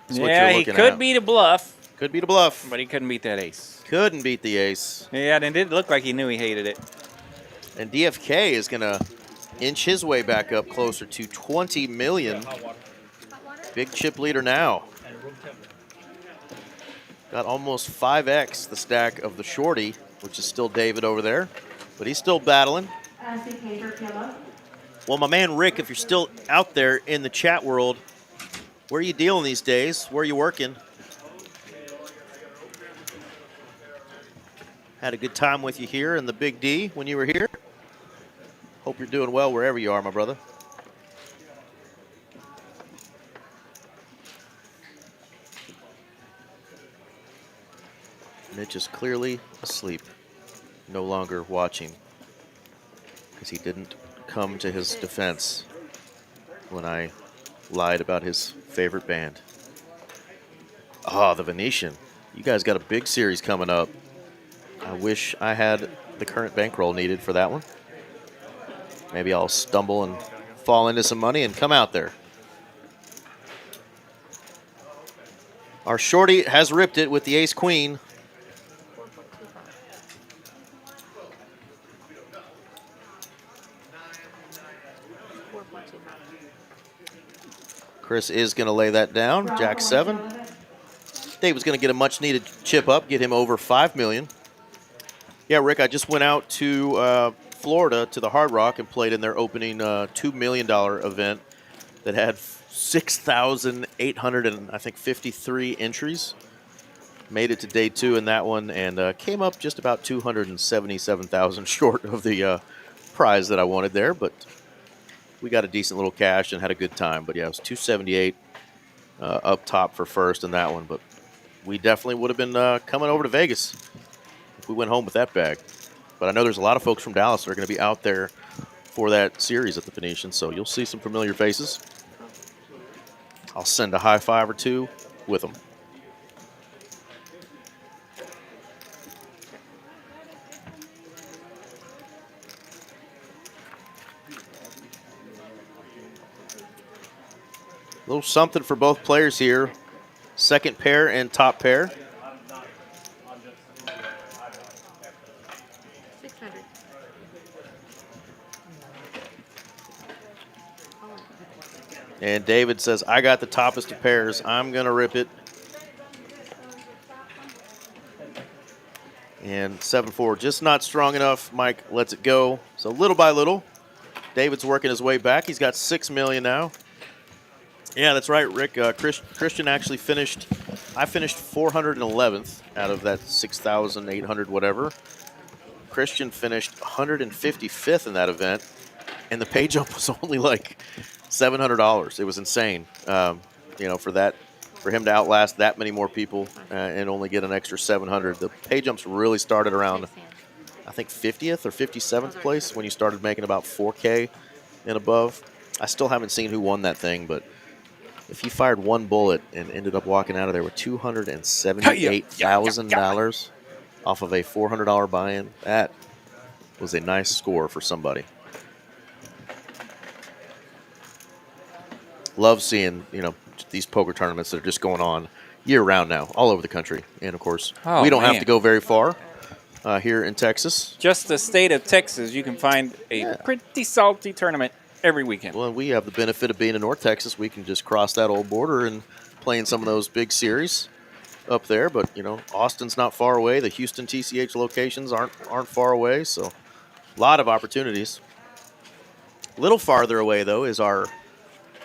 Yeah, he could beat a bluff. Could beat a bluff. But he couldn't beat that ace. Couldn't beat the ace. Yeah, and it did look like he knew he hated it. And DFK is going to inch his way back up closer to 20 million. Big chip leader now. Got almost 5x the stack of the shorty, which is still David over there. But he's still battling. Well, my man Rick, if you're still out there in the chat world, where are you dealing these days? Where are you working? Had a good time with you here in the Big D when you were here. Hope you're doing well wherever you are, my brother. Mitch is clearly asleep, no longer watching, because he didn't come to his defense when I lied about his favorite band. Ah, the Venetian. You guys got a big series coming up. I wish I had the current bankroll needed for that one. Maybe I'll stumble and fall into some money and come out there. Our shorty has ripped it with the ace-queen. Chris is going to lay that down. Jack 7. David's going to get a much-needed chip up, get him over $5 million. Yeah, Rick, I just went out to Florida to the Hard Rock and played in their opening $2 million event that had 6,800 and I think 53 entries. Made it to day 2 in that one and came up just about 277,000 short of the prize that I wanted there, but we got a decent little cash and had a good time. But yeah, it was 278 up top for first in that one, but we definitely would have been coming over to Vegas if we went home with that bag. But I know there's a lot of folks from Dallas that are going to be out there for that series at the Phoenician, so you'll see some familiar faces. I'll send a high five or two with them. A little something for both players here. Second pair and top pair. 600. And David says, I got the toppest of pairs. I'm going to rip it. And 7-4, just not strong enough. Mike lets it go. So little by little, David's working his way back. He's got $6 million now. Yeah, that's right, Rick. Christian actually finished, I finished 411th out of that 6,800 whatever. Christian finished 155th in that event, and the pay jump was only like $700. It was insane, you know, for him to outlast that many more people and only get an extra 700. The pay jumps really started around, I think, 50th or 57th place when you started making about 4K and above. I still haven't seen who won that thing, but if he fired one bullet and ended up walking out of there with $278,000 off of a $400 buy-in, that was a nice score for somebody. Love seeing, you know, these poker tournaments that are just going on year-round now, all over the country. And, of course, we don't have to go very far here in Texas. Just the state of Texas, you can find a pretty salty tournament every weekend. Well, we have the benefit of being in North Texas. We can just cross that old border and play in some of those big series up there. But, you know, Austin's not far away. The Houston TCH locations aren't far away. So a lot of opportunities. A little farther away, though, is our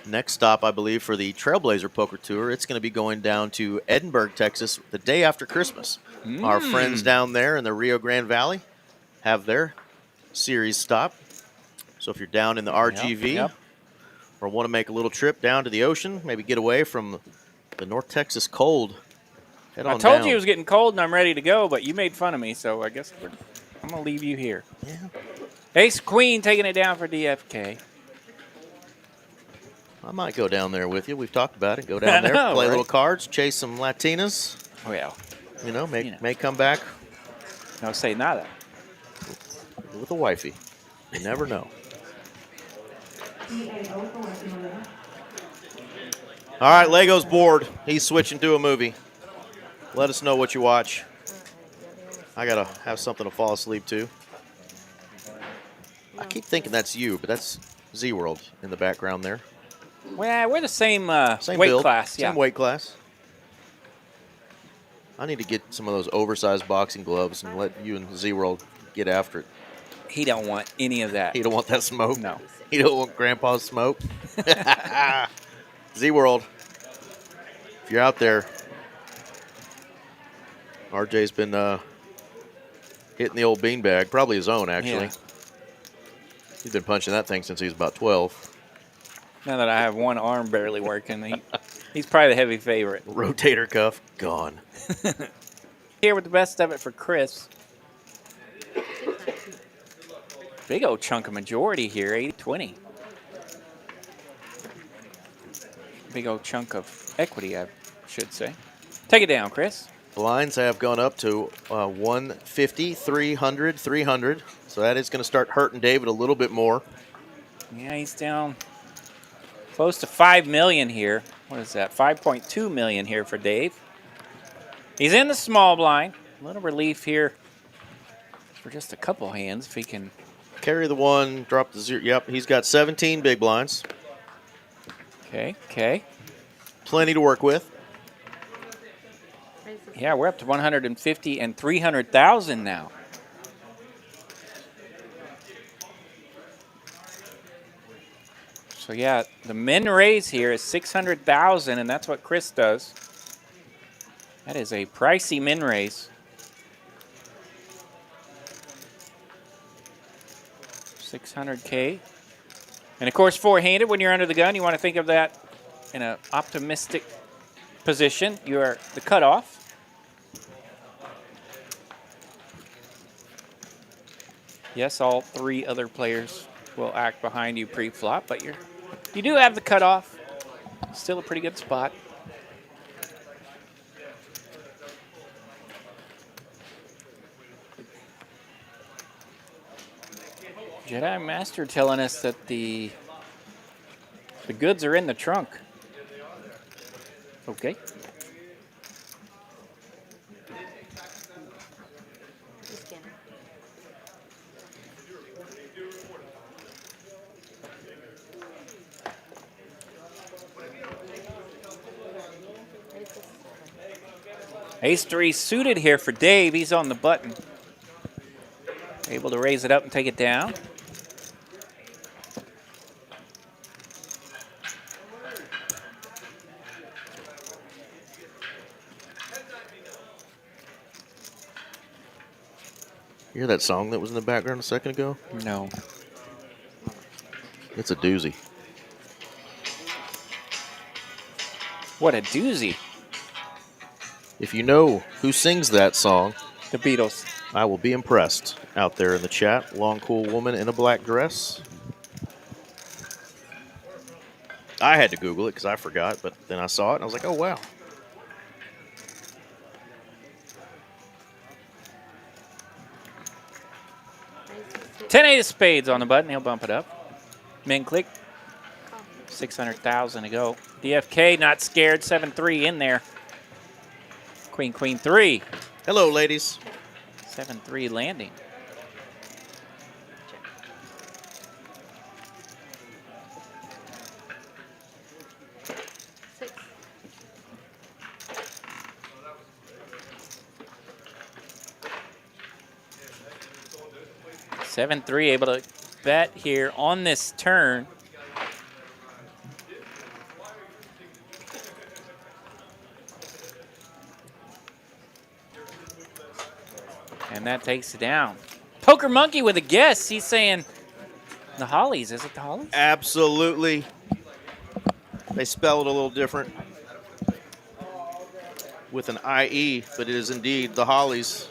next stop, I believe, for the Trailblazer Poker Tour. It's going to be going down to Edinburgh, Texas, the day after Christmas. Our friends down there in the Rio Grande Valley have their series stop. So if you're down in the RGV or want to make a little trip down to the ocean, maybe get away from the North Texas cold, head on I told down. you it was getting cold and I'm ready to go, but you made fun of me, so I guess I'm going to leave you here. Yeah. Ace Queen taking it down for DFK. I might go down there with you. We've talked about it. Go down there, play little cards, chase some Latinas. Well, You know, may come back no say nada. with a wifey. You never know. All right, Lego's bored. He's switching to a movie. Let us know what you watch. I got to have something to fall asleep to. I keep thinking that's you, but that's Z-World in the background there. Well, we're the same, Same weight build, class. Same weight class. I need to get some of those oversized boxing gloves and let you and Z-World get after it. He don't want any of that. He don't want that smoke? No. He don't want Grandpa's smoke? Z-World, if you're out there, RJ's been hitting the old beanbag, probably his own, actually. Yeah. He's been punching that thing since he was about 12. Now that I have one arm barely working, he's probably the heavy favorite. Rotator cuff, gone. Here with the best of it for Chris. Big old chunk of majority here, 80-20. Big old chunk of equity, I should say. Take it down, Chris. Blinds have gone up to 150, 300, 300. So that is going to start hurting David a little bit more. Yeah, he's down close to $5 million here. What is that? $5.2 million here for Dave. He's in the small blind. A little relief here for just a couple hands if he can. Carry the one, drop the zero. Yep, he's got 17 big blinds. Okay. Plenty to work with. Yeah, we're up to 150 and 300,000 now. So yeah, the min raise here is 600,000, and that's what Chris does. That is a pricey min raise. 600K. And of course, four-handed, when you're under the gun, you want to think of that in an optimistic position. You are the cutoff. Yes, all three other players will act behind you pre-flop, but you do have the cutoff. Still a pretty good spot. Jedi Master telling us that the goods are in the trunk. Okay. Ace-3 suited here for Dave. He's on the button. Able to raise it up and take it down. You hear that song that was in the background a second ago? No. It's a doozy. What a doozy. If you know who sings that song, The Beatles. I will be impressed. Out there in the chat, long, cool woman in a black dress. I had to Google it because I forgot, but then I saw it and I was like, oh, wow. $10 of spades on the button. He'll bump it up. Min click. 600,000 to go. DFK not scared. 7-3 in there. Queen, queen, 3. Hello, ladies. 7-3 landing. Six. Seven, 3 able to bet here on this turn. And that takes it down. Poker Monkey with a guess. He's saying the Hollies. Is it the Hollies? Absolutely. They spell it a little different with an IE, but it is indeed the Hollies.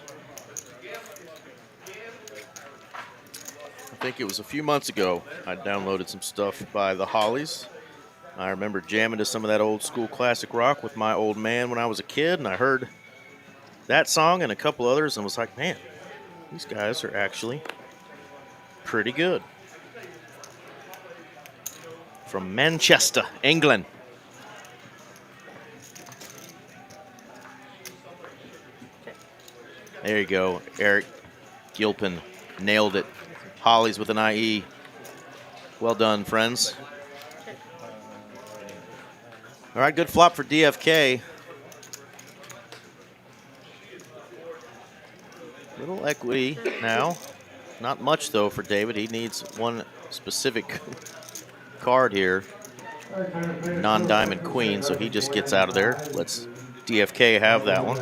I think it was a few months ago I downloaded some stuff by the Hollies. I remember jamming to some of that old school classic rock with my old man when I was a kid, and I heard that song and a couple others and was like, man, these guys are actually pretty good. From Manchester, England. There you go, Eric Gilpin nailed it. Hollies with an IE. Well done, friends. All right, good flop for DFK. Little equity now. Not much, though, for David. He needs one specific card here. Non-diamond queen, so he just gets out of there. Let's DFK have that one.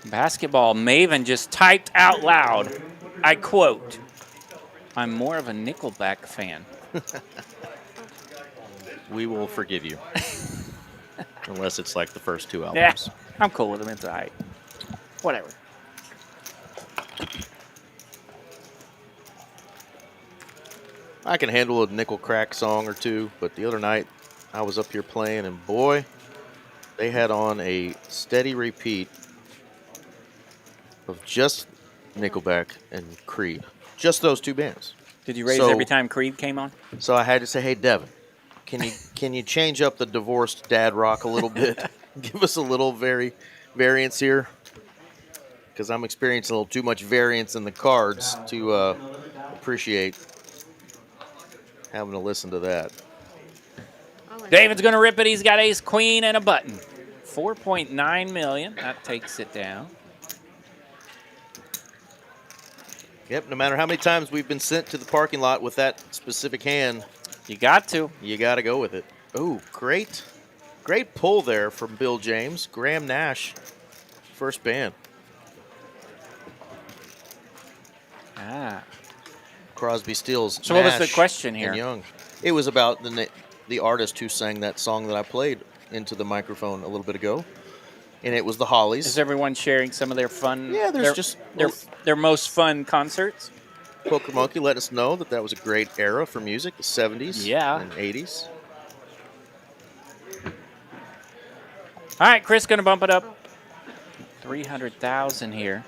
Basketball Maven just typed out loud, I quote, I'm more of a Nickelback fan. We will forgive you. Unless it's like the first two Yeah, albums. I'm cool with them. It's all right. Whatever. I can handle a nickel crack song or two, but the other night I was up here playing, and boy, they had on a steady repeat of just Nickelback and Creed. Just those two bands. Did you raise every time Creed came on? So I had to say, hey, Devin, can you change up the divorced dad rock a little bit? Give us a little variance here. Because I'm experiencing a little too much variance in the cards to appreciate having to listen to that. David's going to rip it. He's got ace, queen, and a button. 4.9 million. That takes it down. Yep, no matter how many times we've been sent to the parking lot with that specific hand, you got to. You got to go with it. Oh, great pull there from Bill James. Graham Nash, first band. Ah. Crosby, Stills. So Nash, what was the question here? And Young. It was about the artist who sang that song that I played into the microphone a little bit ago, and it was the Hollies. Is everyone sharing some of their fun? Yeah, there's their most fun concerts. Poker Monkey let us know that was a great era for music, the 70s and 80s. All right, Chris going to bump it up. 300,000 here.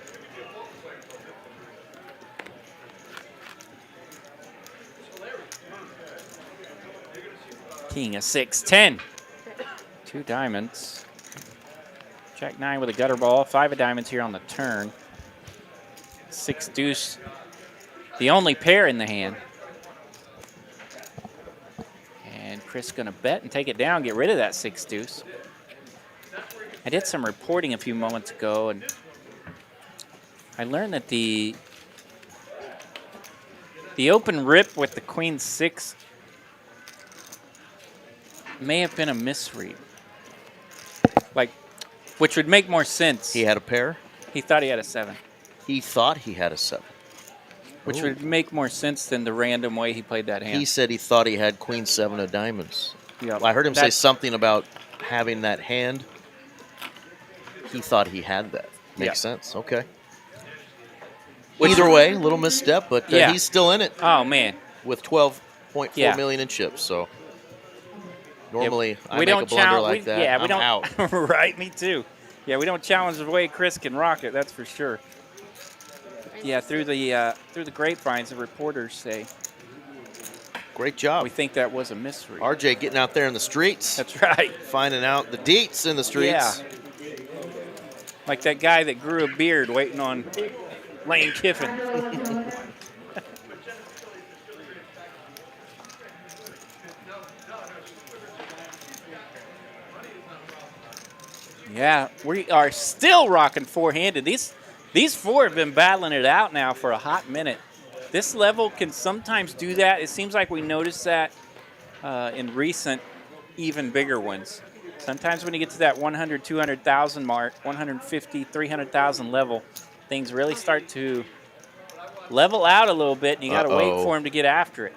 King of 6-10. 2 diamonds. Jack 9 with a gutter ball. 5 of diamonds here on the turn. 6 deuce. The only pair in the hand. And Chris going to bet and take it down, get rid of that 6 deuce. I did some reporting a few moments ago, and I learned that the open rip with the queen 6 may have been a misread. Which would make more sense. He had a pair? He thought he had a 7. He thought he had a 7. Which would make more sense than the random way he played that hand. He said he thought he had queen 7 of diamonds. Yeah, well, I heard him say something about having that hand. He thought he had that. Makes sense. Okay. Either way, a little misstep, but he's still in it. Oh, man. With 12.4 million in chips, so normally I make a blunder like that. Yeah, we I'm don't. out. Right, me too. Yeah, we don't challenge the way Chris can rock it. That's for sure. Yeah, through the grapevines, the reporters say. Great job. We think that was a misread. RJ getting out there in the streets. That's right. Finding out the deets in the streets. Yeah. Like that guy that grew a beard waiting on Lane Kiffin. Yeah, we are still rocking four-handed. These four have been battling it out now for a hot minute. This level can sometimes do that. It seems like we noticed that in recent, even bigger ones. Sometimes when you get to that 100, 200,000 mark, 150, 300,000 level, things really start to level out a little bit, and you got to wait for them to get after it.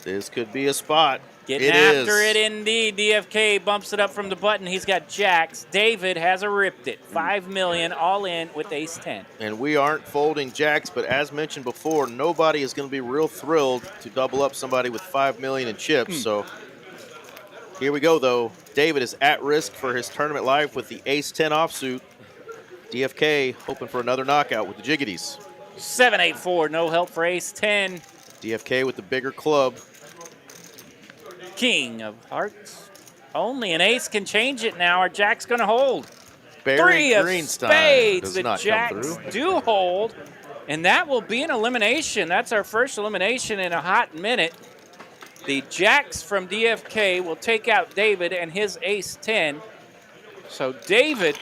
This could be a spot. Getting after it indeed. DFK bumps it up from the button. He's got jacks. David has ripped it. 5 million all in with ace 10. And we aren't folding jacks, but as mentioned before, nobody is going to be real thrilled to double up somebody with 5 million in chips. So here we go, though. David is at risk for his tournament life with the ace 10 offsuit. DFK hoping for another knockout with the jiggities. 7-8-4, no help for ace 10. DFK with the bigger club. King of hearts. Only an ace can change it now. Our jack's going to hold. Barry 3 of Greenstein spades. does The not jacks come through. do hold, and that will be an elimination. That's our first elimination in a hot minute. The jacks from DFK will take out David and his ace 10. So David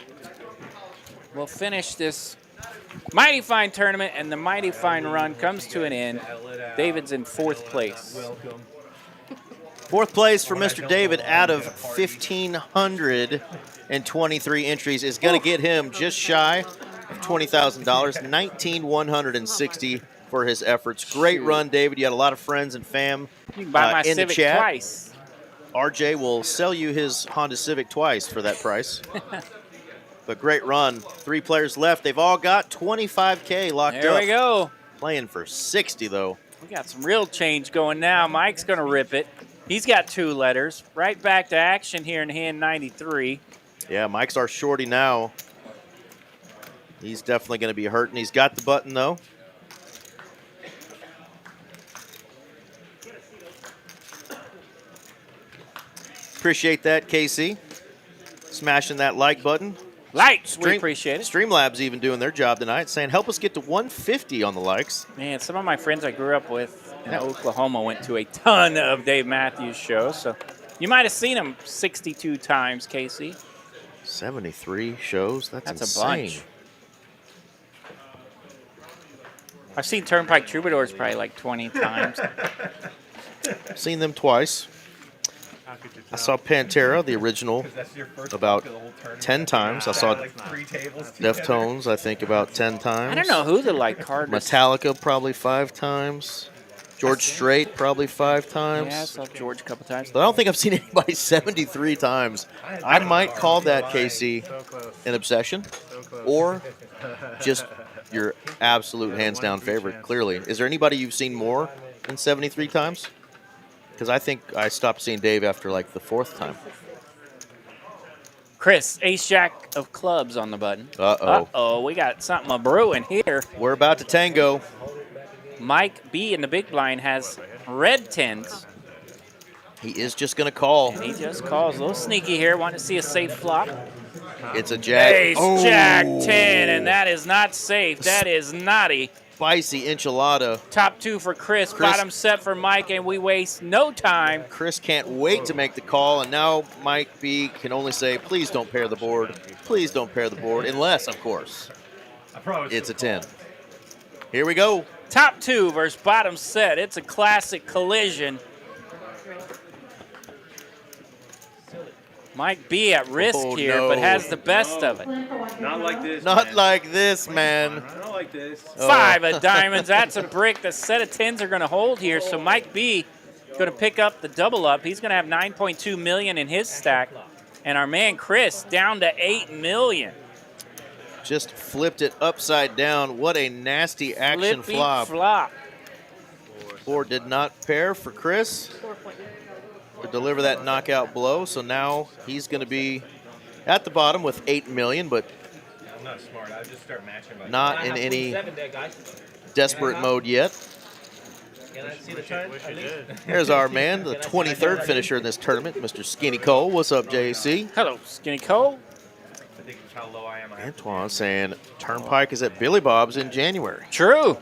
will finish this mighty fine tournament, and the mighty fine run comes to an end. David's in 4th place. Fourth place for Mr. David out of 1,523 entries is going to get him just shy of $20,000, 19,160 for his efforts. Great run, David. You had a lot of friends and fam You can buy my in the Civic chat. twice. RJ will sell you his Honda Civic twice for that price. But great run. 3 players left. They've all got 25K locked up. There we go. Playing for 60, though. We got some real change going now. Mike's going to rip it. He's got 2 letters. Right back to action here in hand 93. Yeah, Mike's our shorty now. He's definitely going to be hurting. He's got the button, though. Appreciate that, KC. Smashing that like button. Likes, we appreciate it. Streamlabs even doing their job tonight, saying help us get to 150 on the likes. Man, some of my friends I grew up with in Oklahoma went to a ton of Dave Matthews shows, so you might have seen him 62 times, Casey. 73 shows? That's insane. A bunch. I've seen Turnpike Troubadours probably like 20 times. Seen them twice. I saw Pantera, the original, about 10 times. I saw Deftones, I think, about 10 times. I don't know who the like hardest. Metallica, probably 5 times. George Strait, probably 5 times. Yeah, I saw George a couple times. But I don't think I've seen anybody 73 times. I might call that, Casey, an obsession or just your absolute hands-down favorite, clearly. Is there anybody you've seen more than 73 times? Because I think I stopped seeing Dave after like the 4th time. Chris, ace-jack of clubs on the button. Uh-oh. Uh-oh, we got something a-brewing here. We're about to tango. Mike B in the big blind has red 10s. He is just going to call. And he just calls. A little sneaky here. Want to see a safe flop. It's a jack. Ace, jack 10, and that is not safe. That is naughty. Spicy enchilada. Top 2 for Chris, bottom set for Mike, and we waste no time. Chris can't wait to make the call, and now Mike B can only say, please don't pair the board. Please don't pair the board, unless, of course, it's a 10. Here we go. Top 2 versus bottom set. It's a classic collision. Mike B at risk here, but has the best of it. Not like this. Not like this, man. Not like this. 5 of diamonds. That's a brick. The set of 10s are going to hold here. So Mike B going to pick up the double up. He's going to have 9.2 million in his stack, and our man Chris down to 8 million. Just flipped it upside down. What a nasty action Flippy flop. 4 did not pair for Chris to deliver that knockout blow. So now he's going to be at the bottom with 8 million, but I'm not smart. I just start matching by not in any desperate mode yet. Can I see the chart? There's our man, the 23rd finisher in this tournament, Mr. Skinny Cole. What's up, JC? Hello, Skinny Cole. I think it's how low I am. Antoine saying Turnpike is at Billy Bob's in January. True.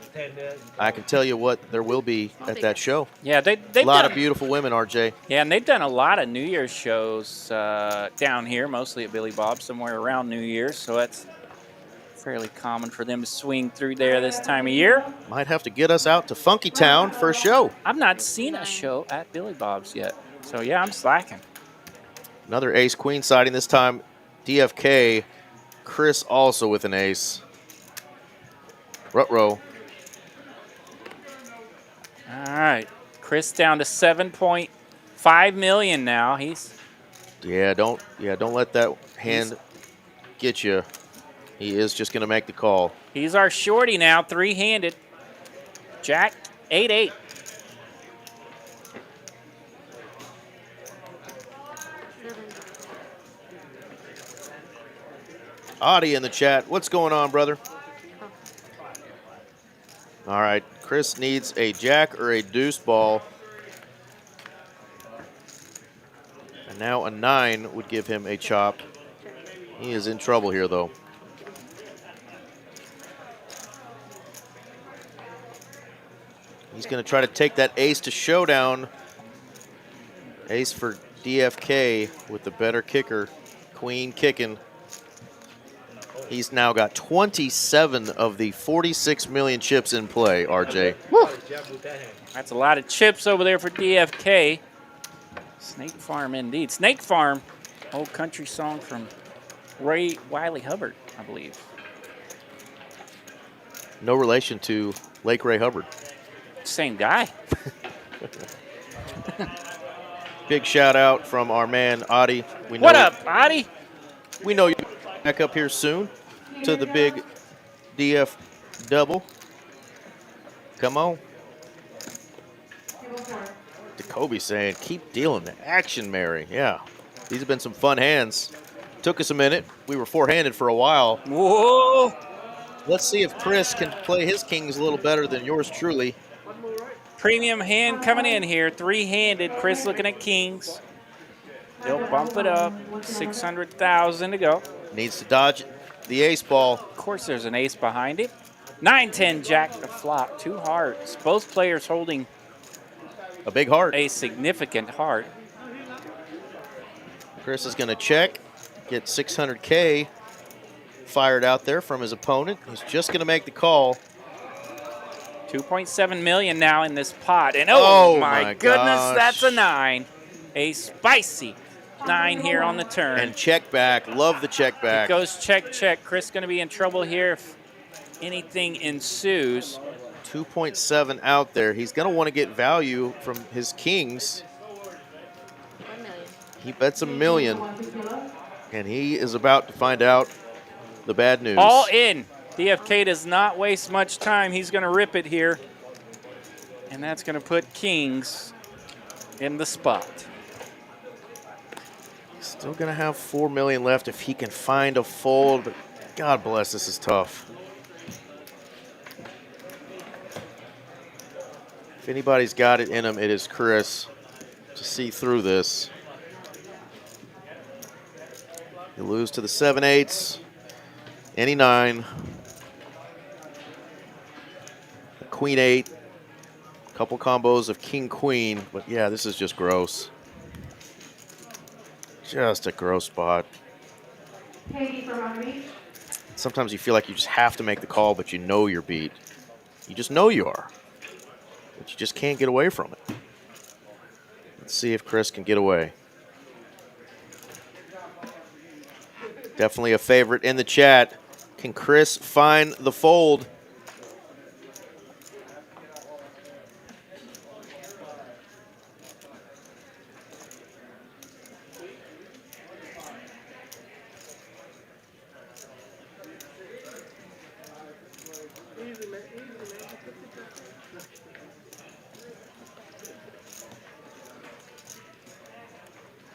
I can tell you what there will be at that show. Yeah, they've a lot done, of beautiful women, RJ. Yeah, and they've done a lot of New Year's shows down here, mostly at Billy Bob's, somewhere around New Year's. So that's fairly common for them to swing through there this time of year. Might have to get us out to Funky Town for a show. I've not seen a show at Billy Bob's yet. So, yeah, I'm slacking. Another ace-queen sighting this time. DFK. Chris also with an ace. Rut-row. All right. Chris down to 7.5 million now. Don't let that hand get you. He is just going to make the call. He's our shorty now, 3-handed. Jack 8-8. Audie in the chat. What's going on, brother? All right. Chris needs a jack or a deuce ball. And now a 9 would give him a chop. He is in trouble here, though. He's going to try to take that ace to showdown. Ace for DFK with the better kicker. Queen kicking. He's now got 27 of the 46 million chips in play, RJ. Woo. That's a lot of chips over there for DFK. Snake Farm indeed. Snake Farm, old country song from Ray Wiley Hubbard, I believe. No relation to Lake Ray Hubbard. Same guy. Big shout out from our man Audie. What up, Audie? We know you back up here soon to the big DF double. Come on. Jacoby saying, keep dealing the action, Mary. Yeah, these have been some fun hands. Took us a minute. We were four-handed for a while. Whoa! Let's see if Chris can play his kings a little better than yours truly. Premium hand coming in here, three-handed. Chris looking at kings. They'll bump it up. 600,000 to go. Needs to dodge the ace ball. Of course, there's an ace behind it. 9-10 jack to flop. Two hearts. Both players holding A big heart. a significant heart. Chris is going to check, get 600K fired out there from his opponent. He's just going to make the call. 2.7 million now in this pot. And oh my goodness, gosh. that's a 9. A spicy 9 here on the turn. And check back. Love the check back. It goes check, check. Chris going to be in trouble here if anything ensues. 2.7 out there. He's going to want to get value from his kings. 1 million. He bets $1 million. And he is about to find out the bad news. All in. DFK does not waste much time. He's going to rip it here. And that's going to put kings in the spot. Still going to have $4 million left if he can find a fold. But God bless, this is tough. If anybody's got it in him, it is Chris to see through this. You lose to the 7-8s, any 9, the Queen 8, a couple combos of King Queen, but yeah, this is just gross. Just a gross spot. Sometimes you feel like you just have to make the call, but you know you're beat. You just know you are, but you just can't get away from it. Let's see if Chris can get away. Definitely a favorite in the chat. Can Chris find the fold?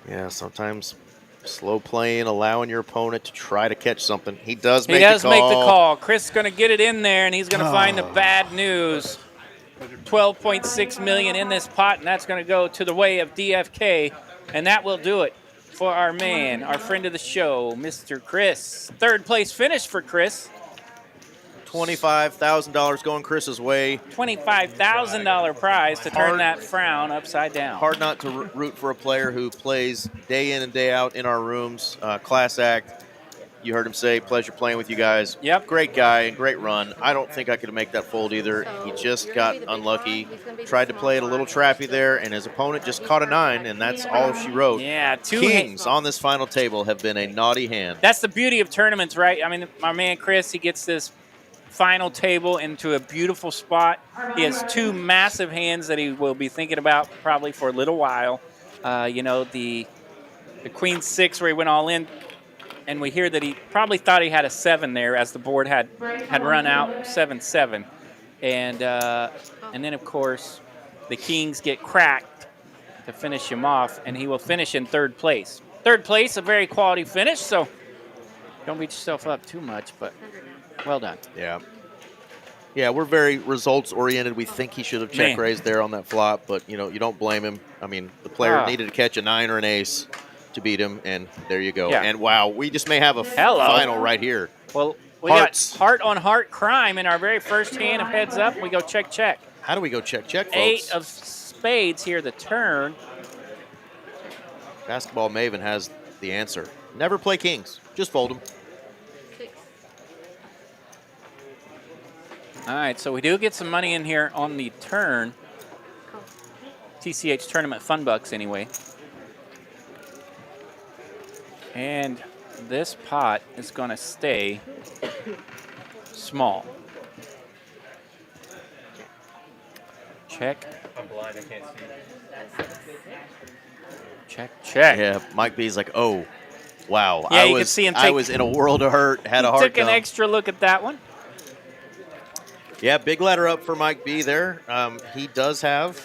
Yeah, sometimes slow playing, allowing your opponent to try to catch something. He does make the call. He does make the call. Chris is going to get it in there, and he's going to find the bad news. 12.6 million in this pot, and that's going to go to the way of DFK, and that will do it for our man, our friend of the show, Mr. Chris. Third place finish for Chris. $25,000 going Chris's way. $25,000 prize to turn that frown upside down. Hard not to root for a player who plays day in and day out in our rooms. Class act. You heard him say, pleasure playing with you guys. Yep. Great guy, great run. I don't think I could make that fold either. He just got unlucky. Tried to play it a little trappy there, and his opponent just caught a 9, and that's all she wrote. Yeah, two kings on this final table have been a naughty hand. That's the beauty of tournaments, right? I mean, my man Chris, he gets this final table into a beautiful spot. He has two massive hands that he will be thinking about probably for a little while. You know, the Queen 6 where he went all in, and we hear that he probably thought he had a 7 there as the board had run out 7-7. And then, of course, the kings get cracked to finish him off, and he will finish in third place. Third place, a very quality finish, so don't beat yourself up too much, but well done. Yeah. Yeah, we're very results-oriented. We think he should have check-raised there on that flop, but, you know, you don't blame him. I mean, the player needed to catch a 9 or an ace to beat him, and there you go. Yeah. And, wow, we just may have a final right here. Well, we Hearts. got heart-on-heart crime in our very first hand of heads-up. We go check, check. How do we go check, check, folks? 8 of spades here, the turn. Basketball Maven has the answer. Never play kings. Just fold them. All right, so we do get some money in here on the turn. TCH Tournament Fun Bucks, anyway. And this pot is going to stay small. Check. I'm blind, I can't see. Check, check. Yeah, Mike B's like, oh, wow. Yeah, you can see him I was in a world of hurt, had a hard took an extra look at that one. Yeah, big ladder up for Mike B there. He does have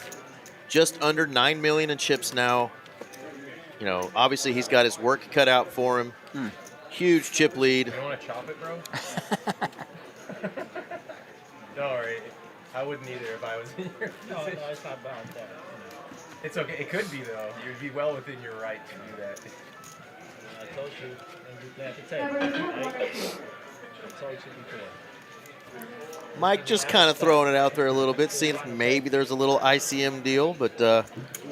just under 9 million in chips now. You know, obviously he's got his work cut out for him. Huge chip lead. You want to chop it, bro? Don't worry. I wouldn't either if I was in your position. No, it's not about that. It's okay. It could be, though. You'd be well within your right to do that. I told you. I'm just glad to tell you. That's all you should be doing. Mike just kind of throwing it out there a little bit, seeing if maybe there's a little ICM deal, but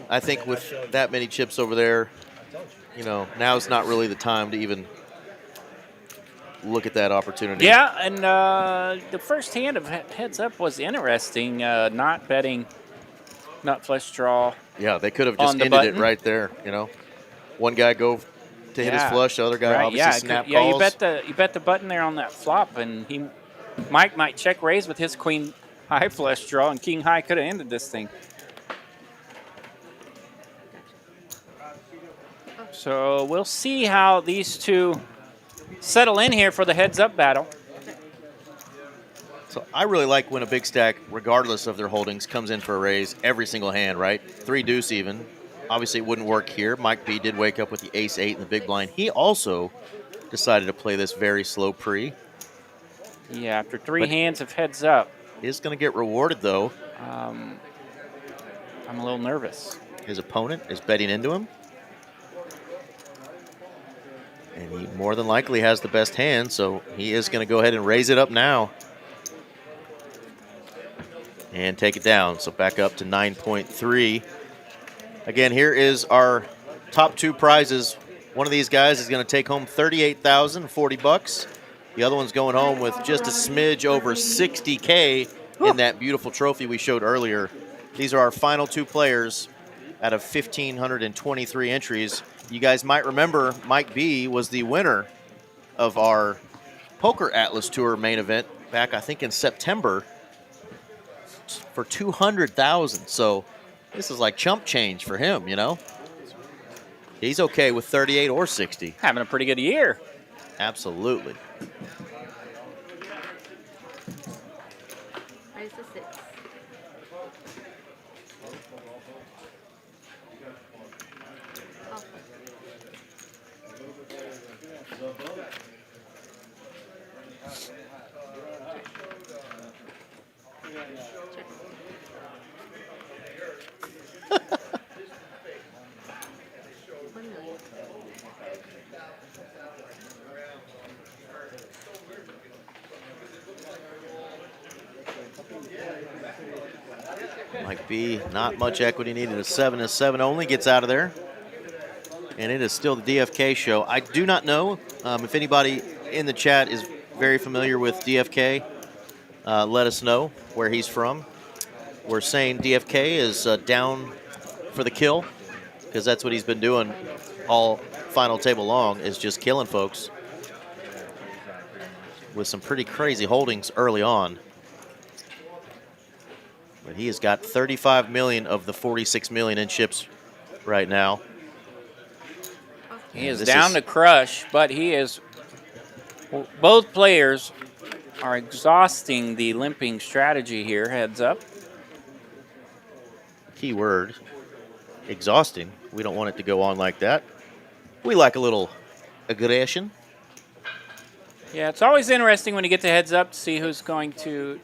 I think with that many chips over there, you know, now's not really the time to even look at that opportunity. Yeah, and the first hand of heads up was interesting. Not betting nut flush draw. Yeah, they could have just ended it right there. You know, one guy go to hit his flush, the other guy obviously snap calls. Yeah, you bet the button there on that flop, and Mike might check raise with his queen high flush draw, and king high could have ended this thing. So we'll see how these two settle in here for the heads-up battle. So I really like when a big stack, regardless of their holdings, comes in for a raise every single hand, right? 3 deuce even. Obviously, it wouldn't work here. Mike B did wake up with the ace-8 in the big blind. He also decided to play this very slow pre. Yeah, after 3 hands of heads up. Is going to get rewarded, though. I'm a little nervous. His opponent is betting into him. And he more than likely has the best hand, so he is going to go ahead and raise it up now. And take it down, so back up to 9.3. Again, here is our top 2 prizes. One of these guys is going to take home $38,040. The other one's going home with just a smidge over $60K in that beautiful trophy we showed earlier. These are our final 2 players out of 1,523 entries. You guys might remember Mike B was the winner of our Poker Atlas Tour main event back, I think, in September for $200,000. So this is like chump change for him, you know? He's okay with 38 or 60. Having a pretty good year. Absolutely. Raise the 6. Mike B, not much equity needed. A 7 only gets out of there. And it is still the DFK show. I do not know if anybody in the chat is very familiar with DFK. Let us know where he's from. We're saying DFK is down for the kill, because that's what he's been doing all final table long, is just killing folks with some pretty crazy holdings early on. But he has got 35 million of the 46 million in chips right now. He is down to crush, but he is. Both players are exhausting the limping strategy here. Heads up. Key word, exhausting. We don't want it to go on like that. We like a little aggression. Yeah, it's always interesting when you get the heads up to see who's going to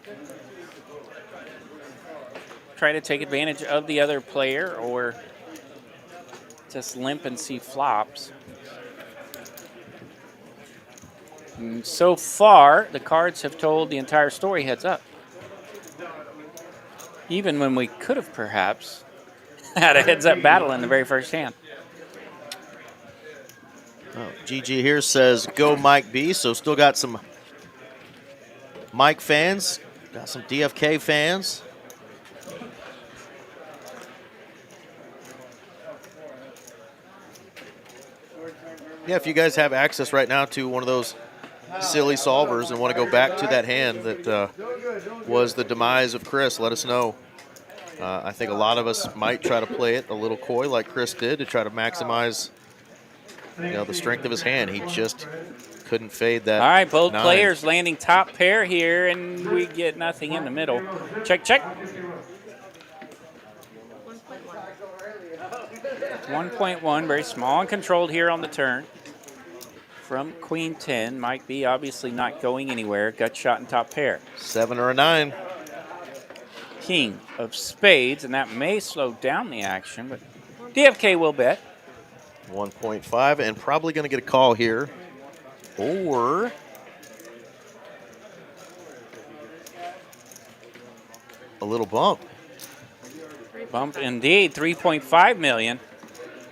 try to take advantage of the other player or just limp and see flops. And so far, the cards have told the entire story heads up. Even when we could have perhaps had a heads-up battle in the very first hand. Oh, GG here says, go Mike B. So still got some Mike fans, got some DFK fans. Yeah, if you guys have access right now to one of those silly solvers and want to go back to that hand that was the demise of Chris, let us know. I think a lot of us might try to play it a little coy like Chris did to try to maximize the strength of his hand. He just couldn't fade that. All right, both 9. players landing top pair here, and we get nothing in the middle. Check, check. 1.1. 1.1, very small and controlled here on the turn. From Queen 10, Mike B obviously not going anywhere. Gut shot and top pair. 7 or a 9. King of spades, and that may slow down the action, but DFK will bet. 1.5, and probably going to get a call here. Or a little bump. Bump indeed, 3.5 million.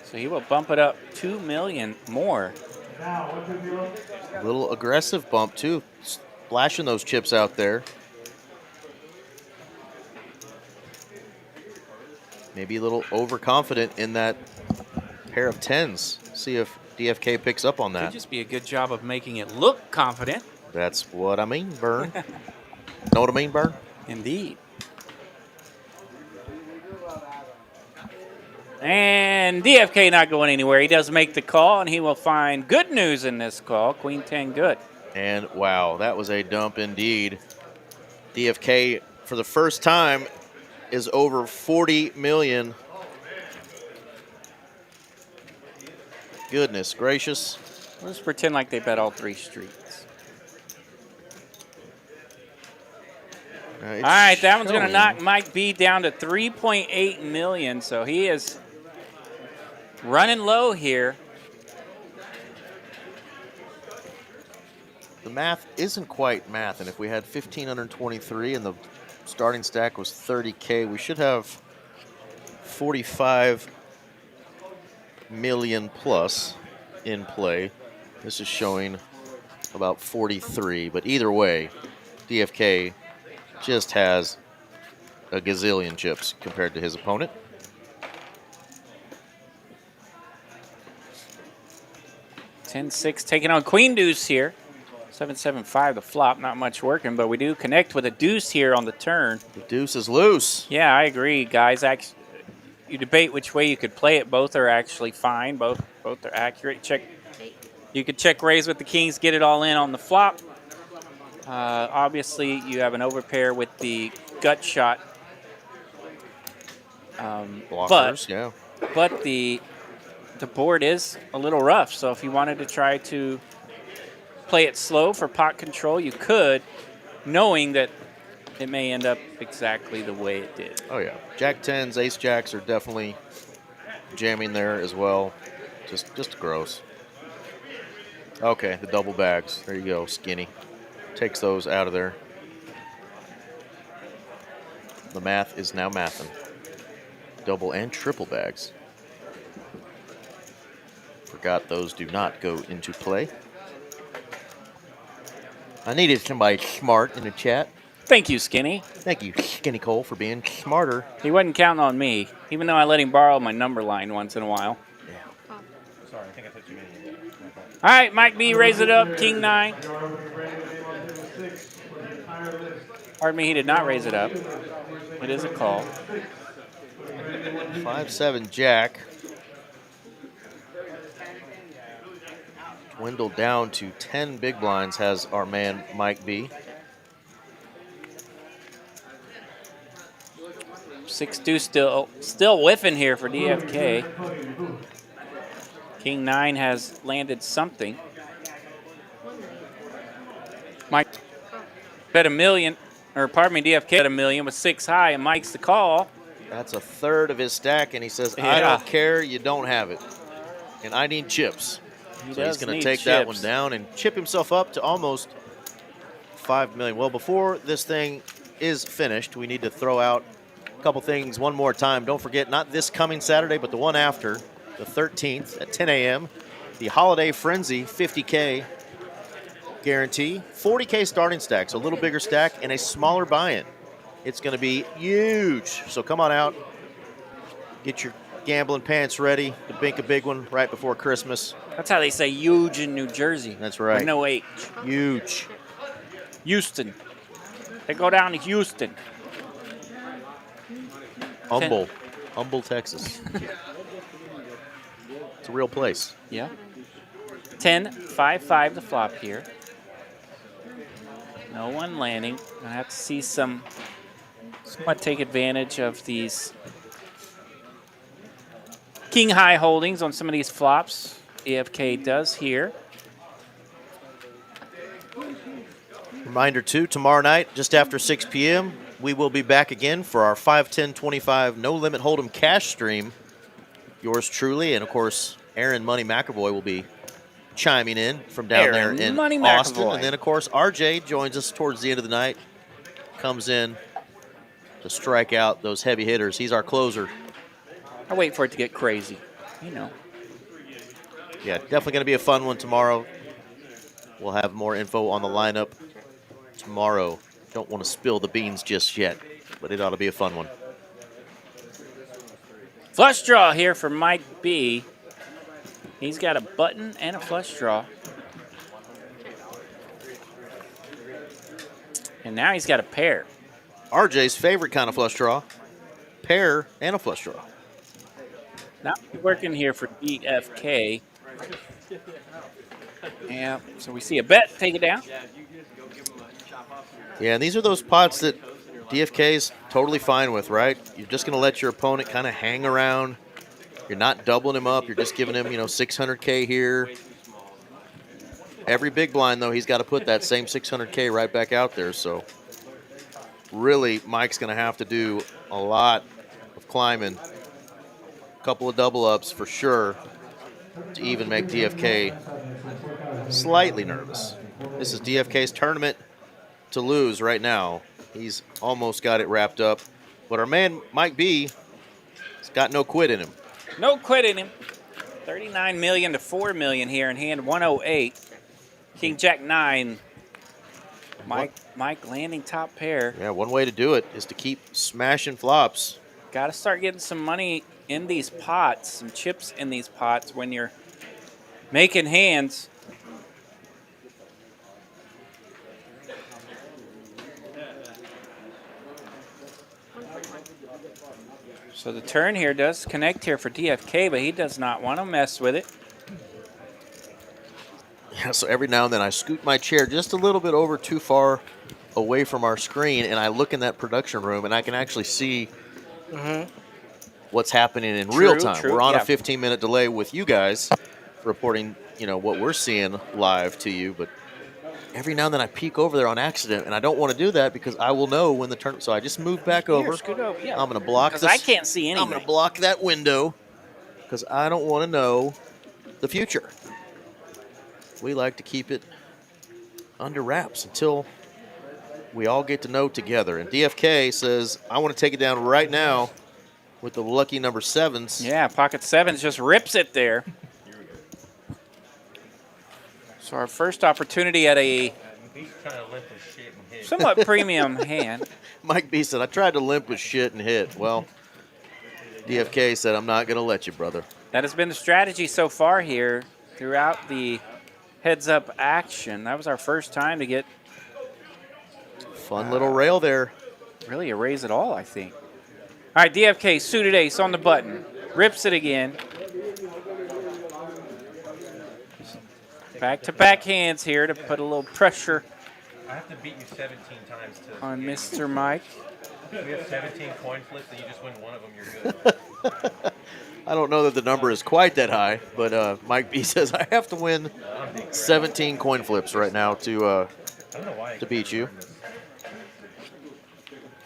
So he will bump it up 2 million more. A little aggressive bump too, splashing those chips out there. Maybe a little overconfident in that pair of 10s. See if DFK picks up on Could that. just be a good job of making it look confident. That's what I mean, Vern. Know what I mean, Vern? Indeed. And DFK not going anywhere. He does make the call, and he will find good news in this call. Queen 10 good. And wow, that was a dump indeed. DFK, for the first time, is over 40 million. Goodness gracious. Let's pretend like they bet all 3 streets. All right, that one's going to knock Mike B down to 3.8 million, so he is running low here. The math isn't quite math, and if we had 1,523 and the starting stack was 30K, we should have 45 million plus in play. This is showing about 43, but either way, DFK just has a gazillion chips compared to his opponent. $10-6 taking on Queen Deuce here. 7-7-5 the flop, not much working, but we do connect with a deuce here on the turn. The deuce is loose. Yeah, I agree, guys. You debate which way you could play it. Both are actually fine. Both are accurate. Check. You could check raise with the kings, get it all in on the flop. Obviously, you have an overpair with the gut shot. Blockers, yeah. But the board is a little rough, so if you wanted to try to play it slow for pot control, you could, knowing that it may end up exactly the way it did. Oh, yeah. Jack 10s, ace jacks are definitely jamming there as well. Just gross. Okay, the double bags. There you go, Skinny. Takes those out of there. The math is now mathin'. Double and triple bags. Forgot those do not go into play. I needed somebody smart in the chat. Thank you, Skinny. Thank you, Skinny Cole, for being smarter. He wasn't counting on me, even though I let him borrow my number line once in a while. Yeah. Sorry, I think I touched you. All right, Mike B, raise it up, King 9. Pardon me, he did not raise it up. It is a call. 5-7 Jack. Dwindled down to 10 big blinds has our man Mike B. 6-2 still whiffing here for DFK. King 9 has landed something. Mike bet $1 million, or pardon me, DFK bet $1 million with 6 high, and Mike's the call. That's a third of his stack, and he says, Yeah. I don't care, you don't have it. And I need chips. So he's going to take that one down and chip himself up to almost 5 million. Well, before this thing is finished, we need to throw out a couple things one more time. Don't forget, not this coming Saturday, but the one after, the 13th at 10 a.m., the Holiday Frenzy 50K guarantee. 40K starting stack, so a little bigger stack and a smaller buy-in. It's going to be huge. So come on out, get your gambling pants ready to bink a big one right before Christmas. That's how they say huge in New Jersey. That's right. With no H. Huge. Houston. They go down to Houston. Humble, Texas. It's a real place. Yeah. 10-5-5 the flop here. No one landing. I have to see somewhat take advantage of these king high holdings on some of these flops. EFK does here. Reminder too, tomorrow night, just after 6 p.m., we will be back again for our 5-10-25 No Limit Hold'em cash stream. Yours truly, and of course, Aaron Money McAvoy will be chiming in from down there in Austin. And then, of course, RJ joins us towards the end of the night, comes in to strike out those heavy hitters. He's our closer. I wait for it to get crazy, you know. Yeah, definitely going to be a fun one tomorrow. We'll have more info on the lineup tomorrow. Don't want to spill the beans just yet, but it ought to be a fun one. Flush draw here for Mike B. He's got a button and a flush draw. And now he's got a pair. RJ's favorite kind of flush draw. Pair and a flush draw. Now working here for DFK. Yeah, so we see a bet, take it down. Yeah, and these are those pots that DFK's totally fine with, right? You're just going to let your opponent kind of hang around. You're not doubling him up. You're just giving him, 600K here. Every big blind, though, he's got to put that same 600K right back out there. So really, Mike's going to have to do a lot of climbing. A couple of double ups for sure to even make DFK slightly nervous. This is DFK's tournament to lose right now. He's almost got it wrapped up. But our man, Mike B, has got no quit in him. No quit in him. 39 million to 4 million here in hand 108. King Jack 9. Mike landing top pair. Yeah, one way to do it is to keep smashing flops. Got to start getting some money in these pots, some chips in these pots when you're making hands. So the turn here does connect here for DFK, but he does not want to mess with it. Yeah, so every now and then I scoot my chair just a little bit over too far away from our screen, and I look in that production room, and I can actually see what's happening in real time. We're on a 15-minute delay with you guys reporting, what we're seeing live to you, but every now and then I peek over there on accident, and I don't want to do that because I will know when the turn. So I just move back over. Scoot over. Yeah. I'm going to block this. I can't see anything. I'm going to block that window because I don't want to know the future. We like to keep it under wraps until we all get to know together. And DFK says, I want to take it down right now with the lucky number 7s. Yeah, pocket 7s just rips it there. So our first opportunity at a somewhat premium hand. Mike B said, I tried to limp with shit and hit. Well, DFK said, I'm not going to let you, brother. That has been the strategy so far here throughout the heads-up action. That was our first time to get fun little rail there. Really a raise at all, I think. All right, DFK, suited ace on the button. Rips it again. Back-to-back hands here to put a little pressure. I have to beat you 17 times on Mr. Mike. If we have 17 coin flips and you just win one of them, you're good. I don't know that the number is quite that high, but Mike B says I have to win 17 coin flips right now to beat you.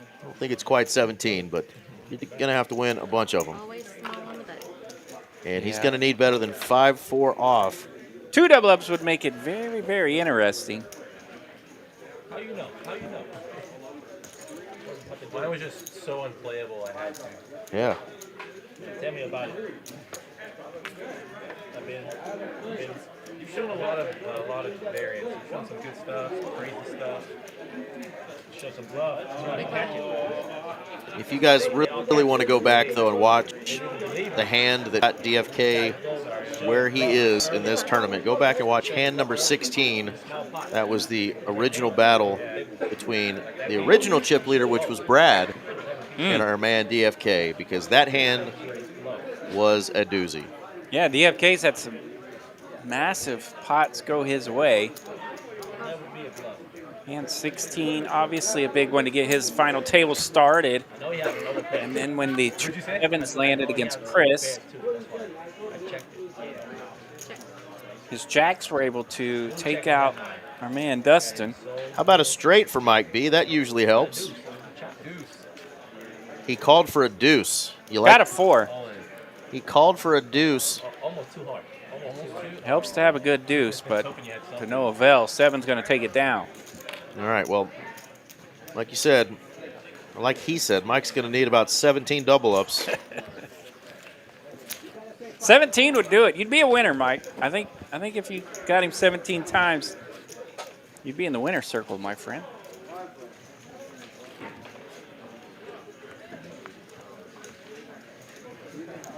I don't think it's quite 17, but you're going to have to win a bunch of them. And he's going to need better than 5-4 off. 2 double ups would make it very, very interesting. How you know? Mine was just so unplayable, I had to. Yeah. Tell me about it. You've shown a lot of variance. You've shown some good stuff, some crazy stuff. Show some bluff. If you guys really want to go back though and watch the hand that got DFK where he is in this tournament, go back and watch hand number 16. That was the original battle between the original chip leader, which was Brad, and our man DFK, because that hand was a doozy. Yeah, DFK's had some massive pots go his way. Hand 16, obviously a big one to get his final table started. And then when the Evans landed against Chris, His jacks were able to take out our man Dustin. How about a straight for Mike B? That usually helps. He called for a deuce. You like? Got a 4. He called for a deuce. Almost too hard. Helps to have a good deuce, but to no avail. 7's going to take it down. All right, well, like you said, or like he said, Mike's going to need about 17 double ups. 17 would do it. You'd be a winner, Mike. I think if you got him 17 times, you'd be in the winner's circle, my friend.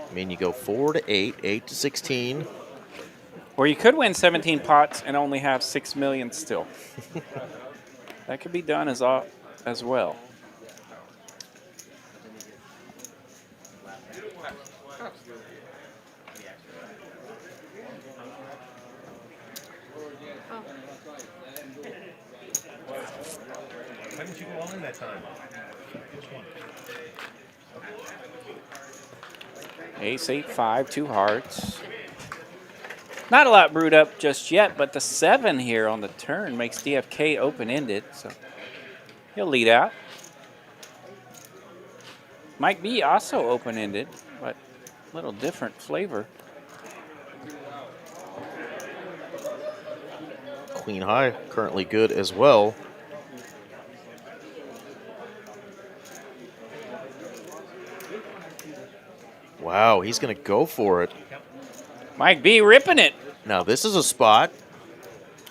I mean, you go 4 to 8, 8 to 16. Or you could win 17 pots and only have 6 million still. That could be done as well. Why didn't you go all in that time? Which one? Ace, 8, 5, 2 hearts. Not a lot brewed up just yet, but the 7 here on the turn makes DFK open-ended, so he'll lead out. Mike B also open-ended, but a little different flavor. Queen high, currently good as well. Wow, he's going to go for it. Mike B ripping it. Now, this is a spot.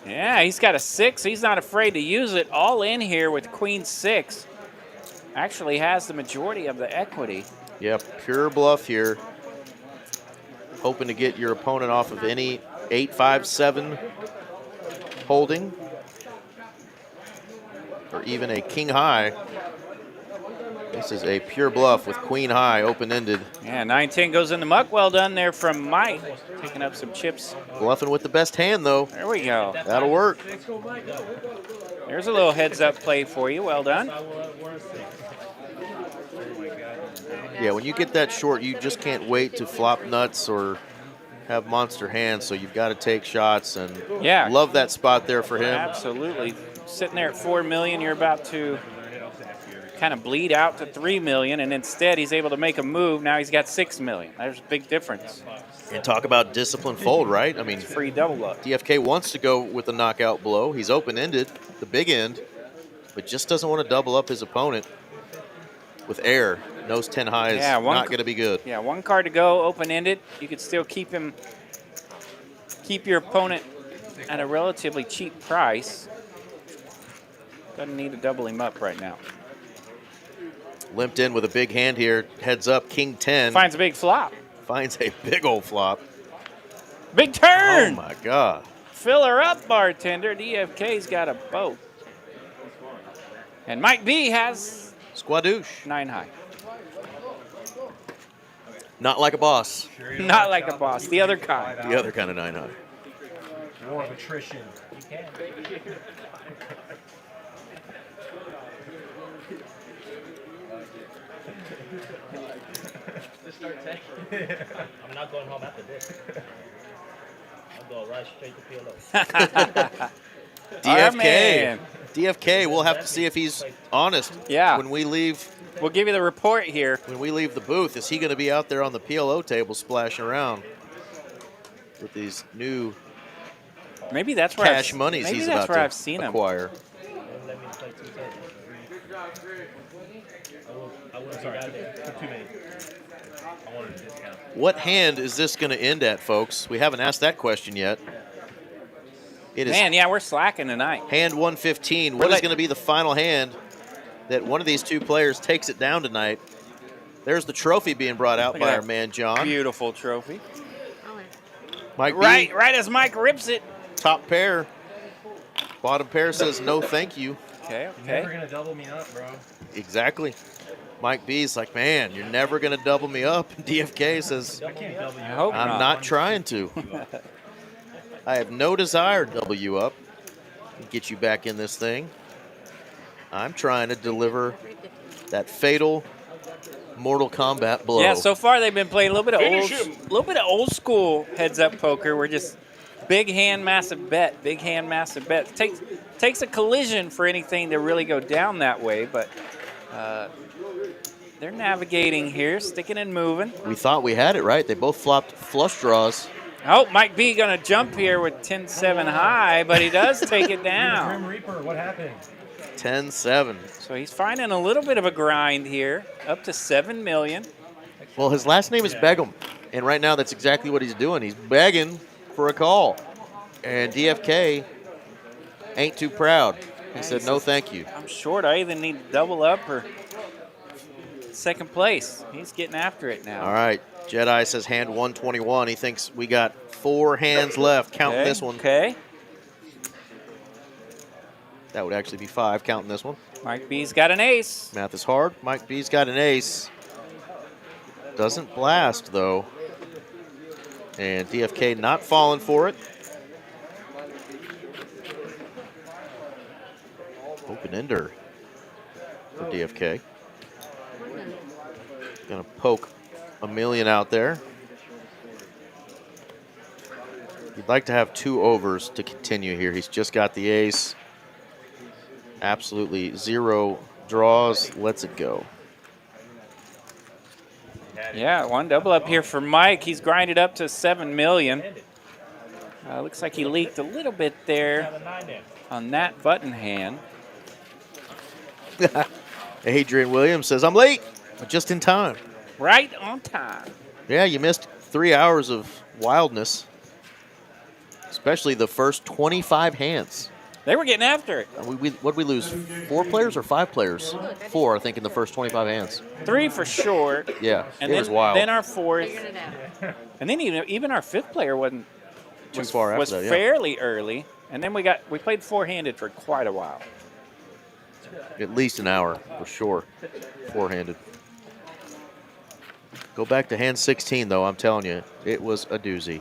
Yeah, he's got a 6. He's not afraid to use it. All in here with Queen 6. Actually has the majority of the equity. Yep, pure bluff here. Hoping to get your opponent off of any 8, 5, 7 holding. Or even a king high. This is a pure bluff with queen high, open-ended. Yeah, 9-10 goes in the muck. Well done there from Mike. Picking up some chips. Bluffing with the best hand, though. There we go. That'll work. There's a little heads-up play for you. Well done. Yeah, when you get that short, you just can't wait to flop nuts or have monster hands, so you've got to take shots, and yeah, love that spot there for him. Absolutely. Sitting there at 4 million, you're about to kind of bleed out to 3 million, and instead he's able to make a move. Now he's got 6 million. There's a big difference. And talk about disciplined fold, right? I mean, free double up. DFK wants to go with the knockout blow. He's open-ended, the big end, but just doesn't want to double up his opponent with air. Nose 10 high is not going to be good. Yeah, 1 card to go, open-ended. You could still keep your opponent at a relatively cheap price. Doesn't need to double him up right now. Limped in with a big hand here. Heads up, king 10. Finds a big flop. Finds a big old flop. Big turn. Oh, my God. Fill her up, bartender. DFK's got a boat. And Mike B has squadouche. 9 high. Not like a boss. Not like a boss. The other kind. The other kind of 9 high. War of attrition. You can. I'm not going home after this. I'm going right straight to PLO. DFK. DFK, we'll have to see if he's honest. Yeah. When we leave. We'll give you the report here. When we leave the booth, is he going to be out there on the PLO table splashing around with these new maybe that's where cash monies he's about to I've seen acquire? Him. Sorry, too many. I wanted a discount. What hand is this going to end at, folks? We haven't asked that question yet. It is. Man, yeah, we're slacking tonight. Hand 115. What is going to be the final hand that one of these two players takes it down tonight? There's the trophy being brought out by our man John. Beautiful trophy. Mike B. Right as Mike rips it. Top pair. Bottom pair says no thank you. Okay. You're never going to double me up, bro. Exactly. Mike B's like, man, you're never going to double me up. DFK says, I can't double you I hope I'm not trying to. I have no desire to double you up and get you back in this thing. I'm trying to deliver that fatal Mortal Kombat blow. Yeah, so far they've been playing a little bit of old school heads-up poker. We're just Big hand, massive bet. Big hand, massive bet. Takes a collision for anything to really go down that way, but they're navigating here, sticking and moving. We thought we had it, right? They both flopped flush draws. Oh, Mike B going to jump here with 10-7 high, but he does take it down. Grim Reaper, what happened? 10-7. So he's finding a little bit of a grind here, up to 7 million. Well, his last name is Begum, and right now that's exactly what he's doing. He's begging for a call, and DFK ain't too proud. He said, no, thank you. I'm short. I either need to double up or second place. He's getting after it now. All right. Jedi says hand 121. He thinks we got 4 hands left. Counting this one. Okay. That would actually be 5, counting this one. Mike B's got an ace. Math is hard. Mike B's got an ace. Doesn't blast, though. And DFK not falling for it. Open ender for DFK. Gonna poke a million out there. He'd like to have 2 overs to continue here. He's just got the ace. Absolutely 0 draws. Lets it go. Yeah, 1 double up here for Mike. He's grinded up to 7 million. Looks like he leaked a little bit there on that button hand. Adrian Williams says, I'm late, but just in time. Right on time. Yeah, you missed 3 hours of wildness, especially the first 25 hands. They were getting after it. What'd we lose, 4 players or 5 players? 4, I think, in the first 25 hands. 3 for sure. Yeah, and it then, was wild. Then our 4th. And then even our 5th player wasn't too far after was that, yeah. fairly early. And then we played 4-handed for quite a while. At least an hour, for sure, 4-handed. Go back to hand 16, though. I'm telling you, it was a doozy.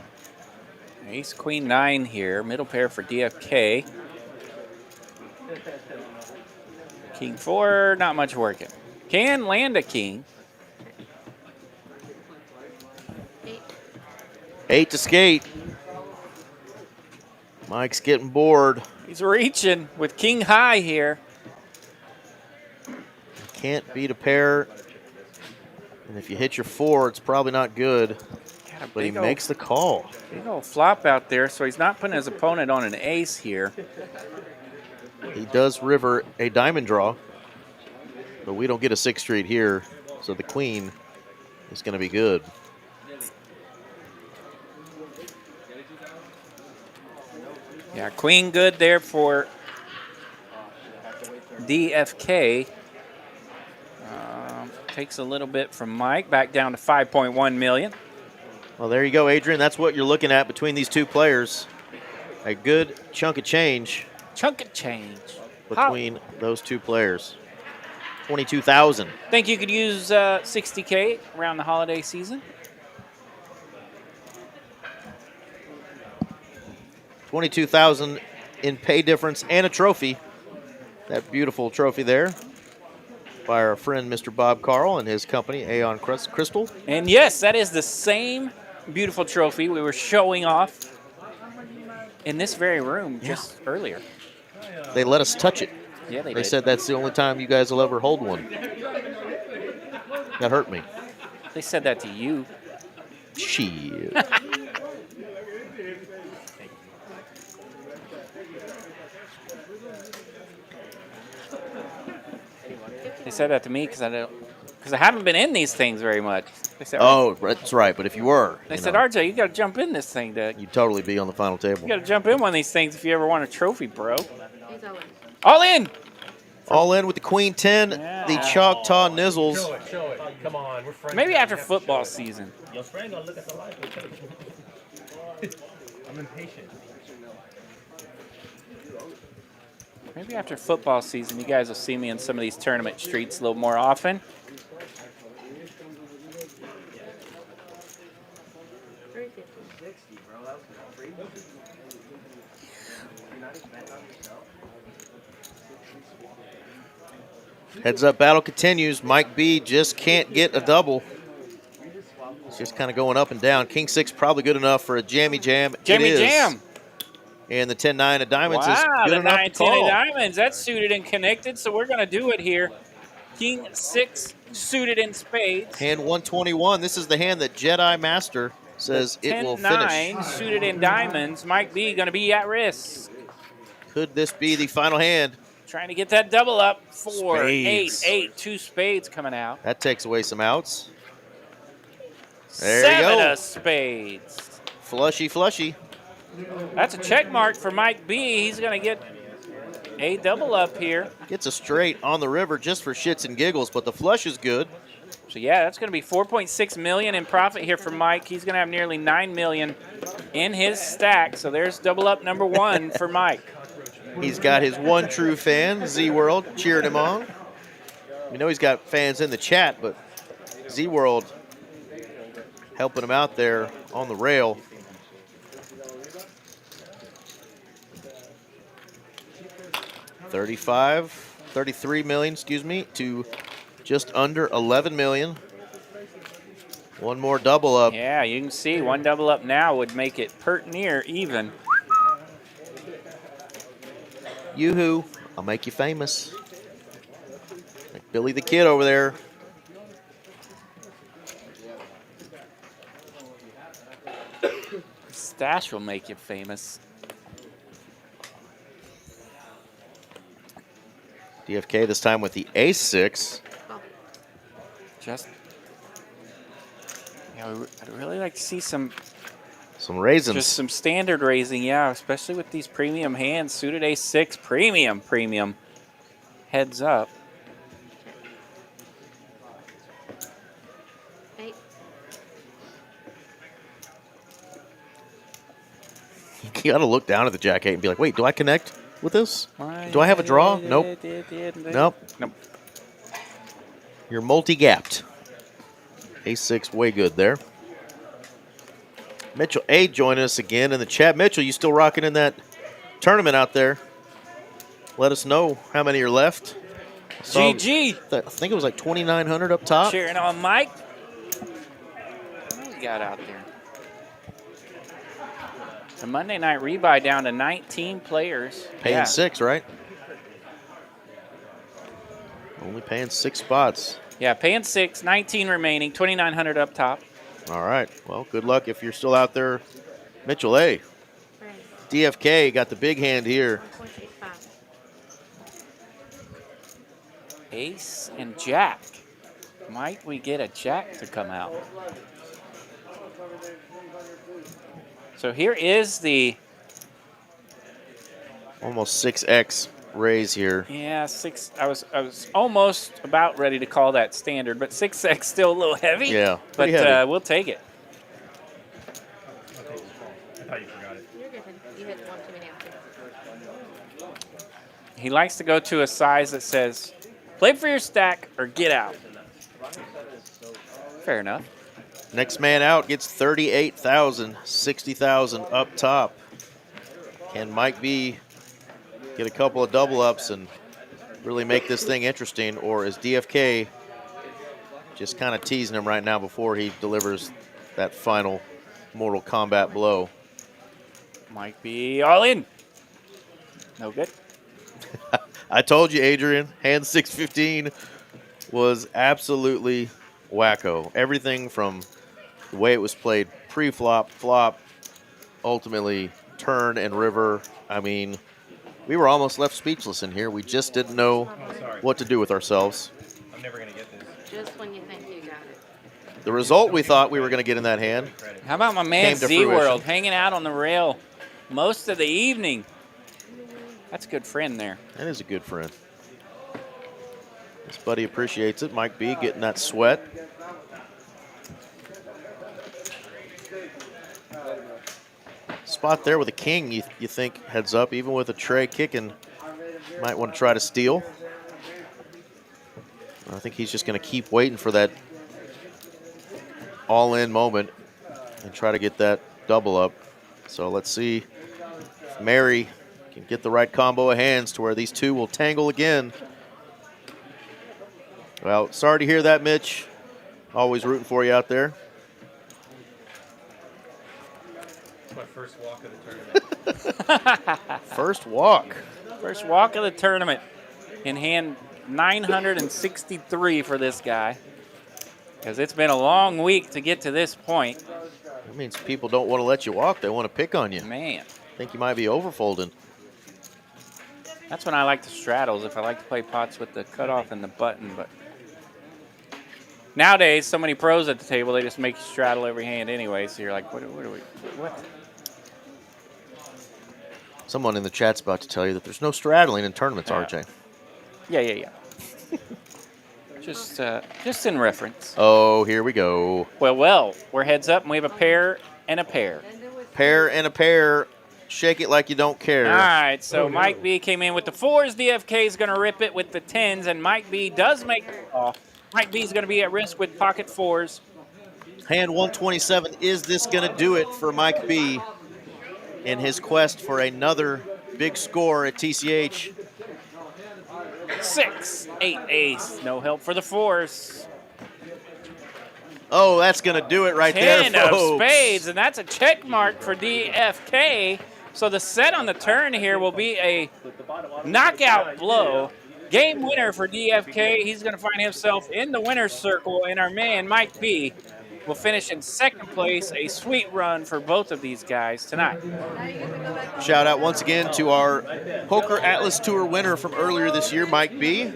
Ace, queen, 9 here. Middle pair for DFK. King 4, not much working. Can land a king. 8 to skate. Mike's getting bored. He's reaching with king high here. Can't beat a pair. And if you hit your 4, it's probably not good. But he makes the call. Big old flop out there, so he's not putting his opponent on an ace here. He does river a diamond draw, but we don't get a 6th street here, so the queen is going to be good. Yeah, queen good there for DFK. Takes a little bit from Mike, back down to 5.1 million. Well, there you go, Adrian. That's what you're looking at between these 2 players. A good chunk of change. Chunk of change. Between those 2 players. 22,000. Think you could use 60K around the holiday season? 22,000 in pay difference and a trophy. That beautiful trophy there by our friend Mr. Bob Carl and his company, Aeon Crystal. And yes, that is the same beautiful trophy we were showing off in this very room just earlier. They let us touch it. Yeah, they They did. said that's the only time you guys will ever hold one. That hurt me. They said that to you. Shit. They said that to me because I haven't been in these things very much. They said, Oh, that's right. But if you were, They said, RJ, you got to jump in this thing. you'd totally be on the final table. You got to jump in one of these things if you ever want a trophy, bro. All in. All in with the Queen 10, Yeah. the Choctaw Nizzles. Show it. Come on, we're friends. Maybe after football season. Your friend gonna look at the light. I'm impatient. Maybe after football season, you guys will see me in some of these tournament streets a little more often. Heads up battle continues. Mike B just can't get a double. It's just kind of going up and down. King 6 probably good enough for a jammy jam. Jammy It is. jam. And the 10-9 of diamonds is Wow, good the enough to 9-10 call. of diamonds. That's suited and connected, so we're going to do it here. King 6 suited in spades. Hand 121. This is the hand that Jedi Master says it will finish. 10-9 suited in diamonds. Mike B going to be at risk. Could this be the final hand? Trying to get that double up. 4, 8, Spades. 8, 2 spades coming out. That takes away some outs. There 7 you go. of spades. Flushy, flushy. That's a check mark for Mike B. He's going to get a double up here. Gets a straight on the river just for shits and giggles, but the flush is good. So yeah, that's going to be 4.6 million in profit here for Mike. He's going to have nearly 9 million in his stack. So there's double up number 1 for Mike. He's got his one true fan, Z-World, cheering him on. We know he's got fans in the chat, but Z-World helping him out there on the rail. $33 million, excuse me, to just under 11 million. One more double up. Yeah, you can see one double up now would make it pert near even. Yoo-hoo, I'll make you famous. Like Billy the Kid over there. Stash will make you famous. DFK this time with the ace-6. Just, I'd really like to see some raisins. Just some standard raising, yeah, especially with these premium hands. Suited ace-6, premium. Heads up. 8. You got to look down at the jack-8 and be like, wait, do I connect with this? Do I have a draw? Nope. Nope. You're multi-gapped. Ace-6, way good there. Mitchell A joining us again in the chat. Mitchell, you still rocking in that tournament out there? Let us know how many are left. GG. I think it was like 2,900 up top. Cheering on Mike. What do we got out there? The Monday night rebuy down to 19 players. Paying 6, right? Only paying 6 spots. Yeah, paying 6, 19 remaining, 2,900 up top. All right. Well, good luck if you're still out there. Mitchell A. Right. DFK got the big hand here. 1.85. Ace and jack. Might we get a jack to come out? So here is the Almost 6x raise here. Yeah, 6. I was almost about ready to call that standard, but 6x still a little heavy. Yeah, but pretty heavy. we'll take it. I thought you forgot it. You're good. You hit one too many after. He likes to go to a size that says, play for your stack or get out. Fair enough. Next man out gets 38,000, 60,000 up top. Can Mike B get a couple of double ups and really make this thing interesting, or is DFK just kind of teasing him right now before he delivers that final Mortal Kombat blow? Mike B all in. No good. I told you, Adrian, hand 615 was absolutely wacko. Everything from the way it was played pre-flop, flop, ultimately turn and river. I mean, we were almost left speechless in here. We just didn't know what to do with ourselves. I'm never going to get this. Just when you think you got it. The result we thought we were going to get in that hand. How about my man Came to Z-World fruition. hanging out on the rail most of the evening? That's a good friend there. That is a good friend. This buddy appreciates it. Mike B getting that sweat. Spot there with a king, you think heads up, even with a tray kicking, might want to try to steal. I think he's just going to keep waiting for that all-in moment and try to get that double up. So let's see if Mary can get the right combo of hands to where these two will tangle again. Well, sorry to hear that, Mitch. Always rooting for you out there. It's my first walk of the tournament. First walk. First walk of the tournament. In hand 963 for this guy. Because it's been a long week to get to this point. That means people don't want to let you walk. They want to pick on you. Man. Think you might be overfolding. That's when I like the straddles, if I like to play pots with the cutoff and the button. But nowadays, so many pros at the table, they just make you straddle every hand anyway. So you're like, what? Someone in the chat's about to tell you that there's no straddling in tournaments, RJ. Yeah. Just in reference. Oh, here we go. Well, we're heads up, and we have a pair and a pair. Pair and a pair. Shake it like you don't care. All right, so Mike B came in with the 4s. DFK is going to rip it with the 10s, and Mike B does make the call. Mike B is going to be at risk with pocket 4s. Hand 127. Is this going to do it for Mike B in his quest for another big score at TCH? 6, 8, ace. No help for the 4s. Oh, that's going to do it right there, 10 folks. of spades, and that's a check mark for DFK. So the set on the turn here will be a knockout blow. Game winner for DFK. He's going to find himself in the winner's circle, and our man, Mike B, will finish in second place. A sweet run for both of these guys tonight. Shout out once again to our Poker Atlas Tour winner from earlier this year, Mike B.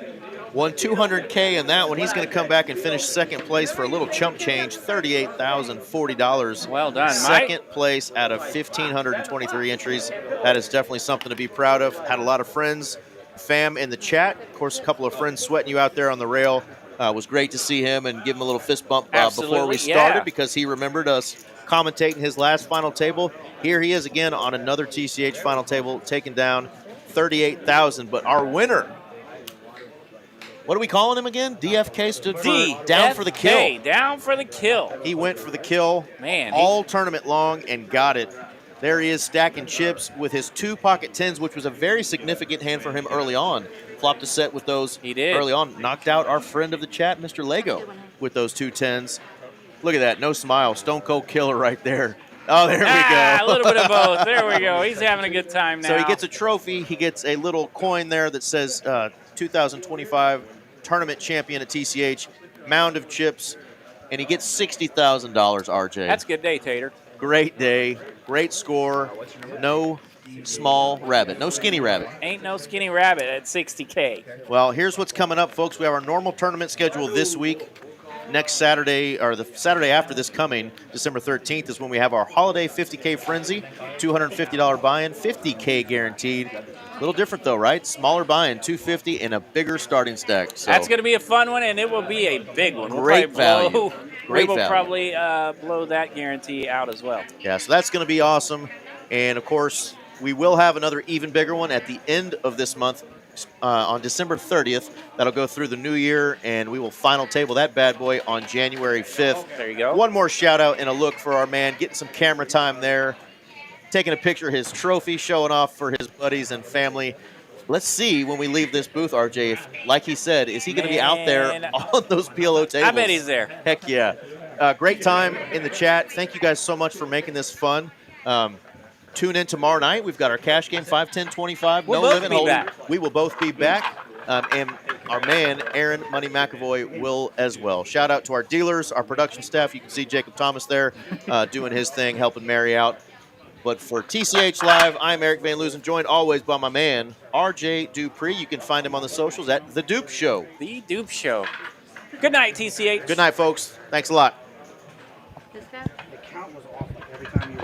Won $200K in that one. He's going to come back and finish second place for a little chump change, $38,040. Well done, Mike. Second place out of 1,523 entries. That is definitely something to be proud of. Had a lot of friends, fam in the chat. Of course, a couple of friends sweating you out there on the rail. It was great to see him and give him a little fist bump before we started because he remembered us commentating his last final table. Here he is again on another TCH final table, taking down 38,000. But our winner, what are we calling him again? DFK stood for down for the kill. Down for the kill. He went for the kill Man, all tournament long and got it. There he is stacking chips with his 2 pocket 10s, which was a very significant hand for him early on. Flopped a set with those early on. Knocked out our friend of the chat, Mr. Lego, with those 2 10s. Look at that. No smile. Stone Cold Killer right there. Oh, there we go. A little bit of both. There we go. He's having a good time now. So he gets a trophy. He gets a little coin there that says 2025 tournament champion at TCH, mound of chips, and he gets $60,000, RJ. That's a good day, Tater. Great day. Great score. No small rabbit. No skinny rabbit. Ain't no skinny rabbit at 60K. Well, here's what's coming up, folks. We have our normal tournament schedule this week. Next Saturday, or the Saturday after this coming, December 13th, is when we have our holiday 50K frenzy, $250 buy-in, 50K guaranteed. A little different though, right? Smaller buy-in, $250 and a bigger starting stack. So that's going to be a fun one, and it will be a big one. Great value. We will probably blow that guarantee out as well. Yeah, so that's going to be awesome. And of course, we will have another even bigger one at the end of this month on December 30th. That'll go through the new year, and we will final table that bad boy on January 5th. There you go. One more shout out and a look for our man, getting some camera time there, taking a picture of his trophy, showing off for his buddies and family. Let's see when we leave this booth, RJ, if, like he said, is he going to be out there on those PLO tables? I bet he's there. Heck yeah. Great time in the chat. Thank you guys so much for making this fun. Tune in tomorrow night. We've got our cash game, 5, 10, 25. We'll no both living be holding. back. We will both be back. And our man, Aaron Money McAvoy, will as well. Shout out to our dealers, our production staff. You can see Jacob Thomas there doing his thing, helping Mary out. But for TCH Live, I'm Eric Van Loosen, joined always by my man, RJ Dupree. You can find him on the socials at The Dupe Show. The Dupe Show. Good night, TCH. Good night, folks. Thanks a lot. This guy? The count was off every time you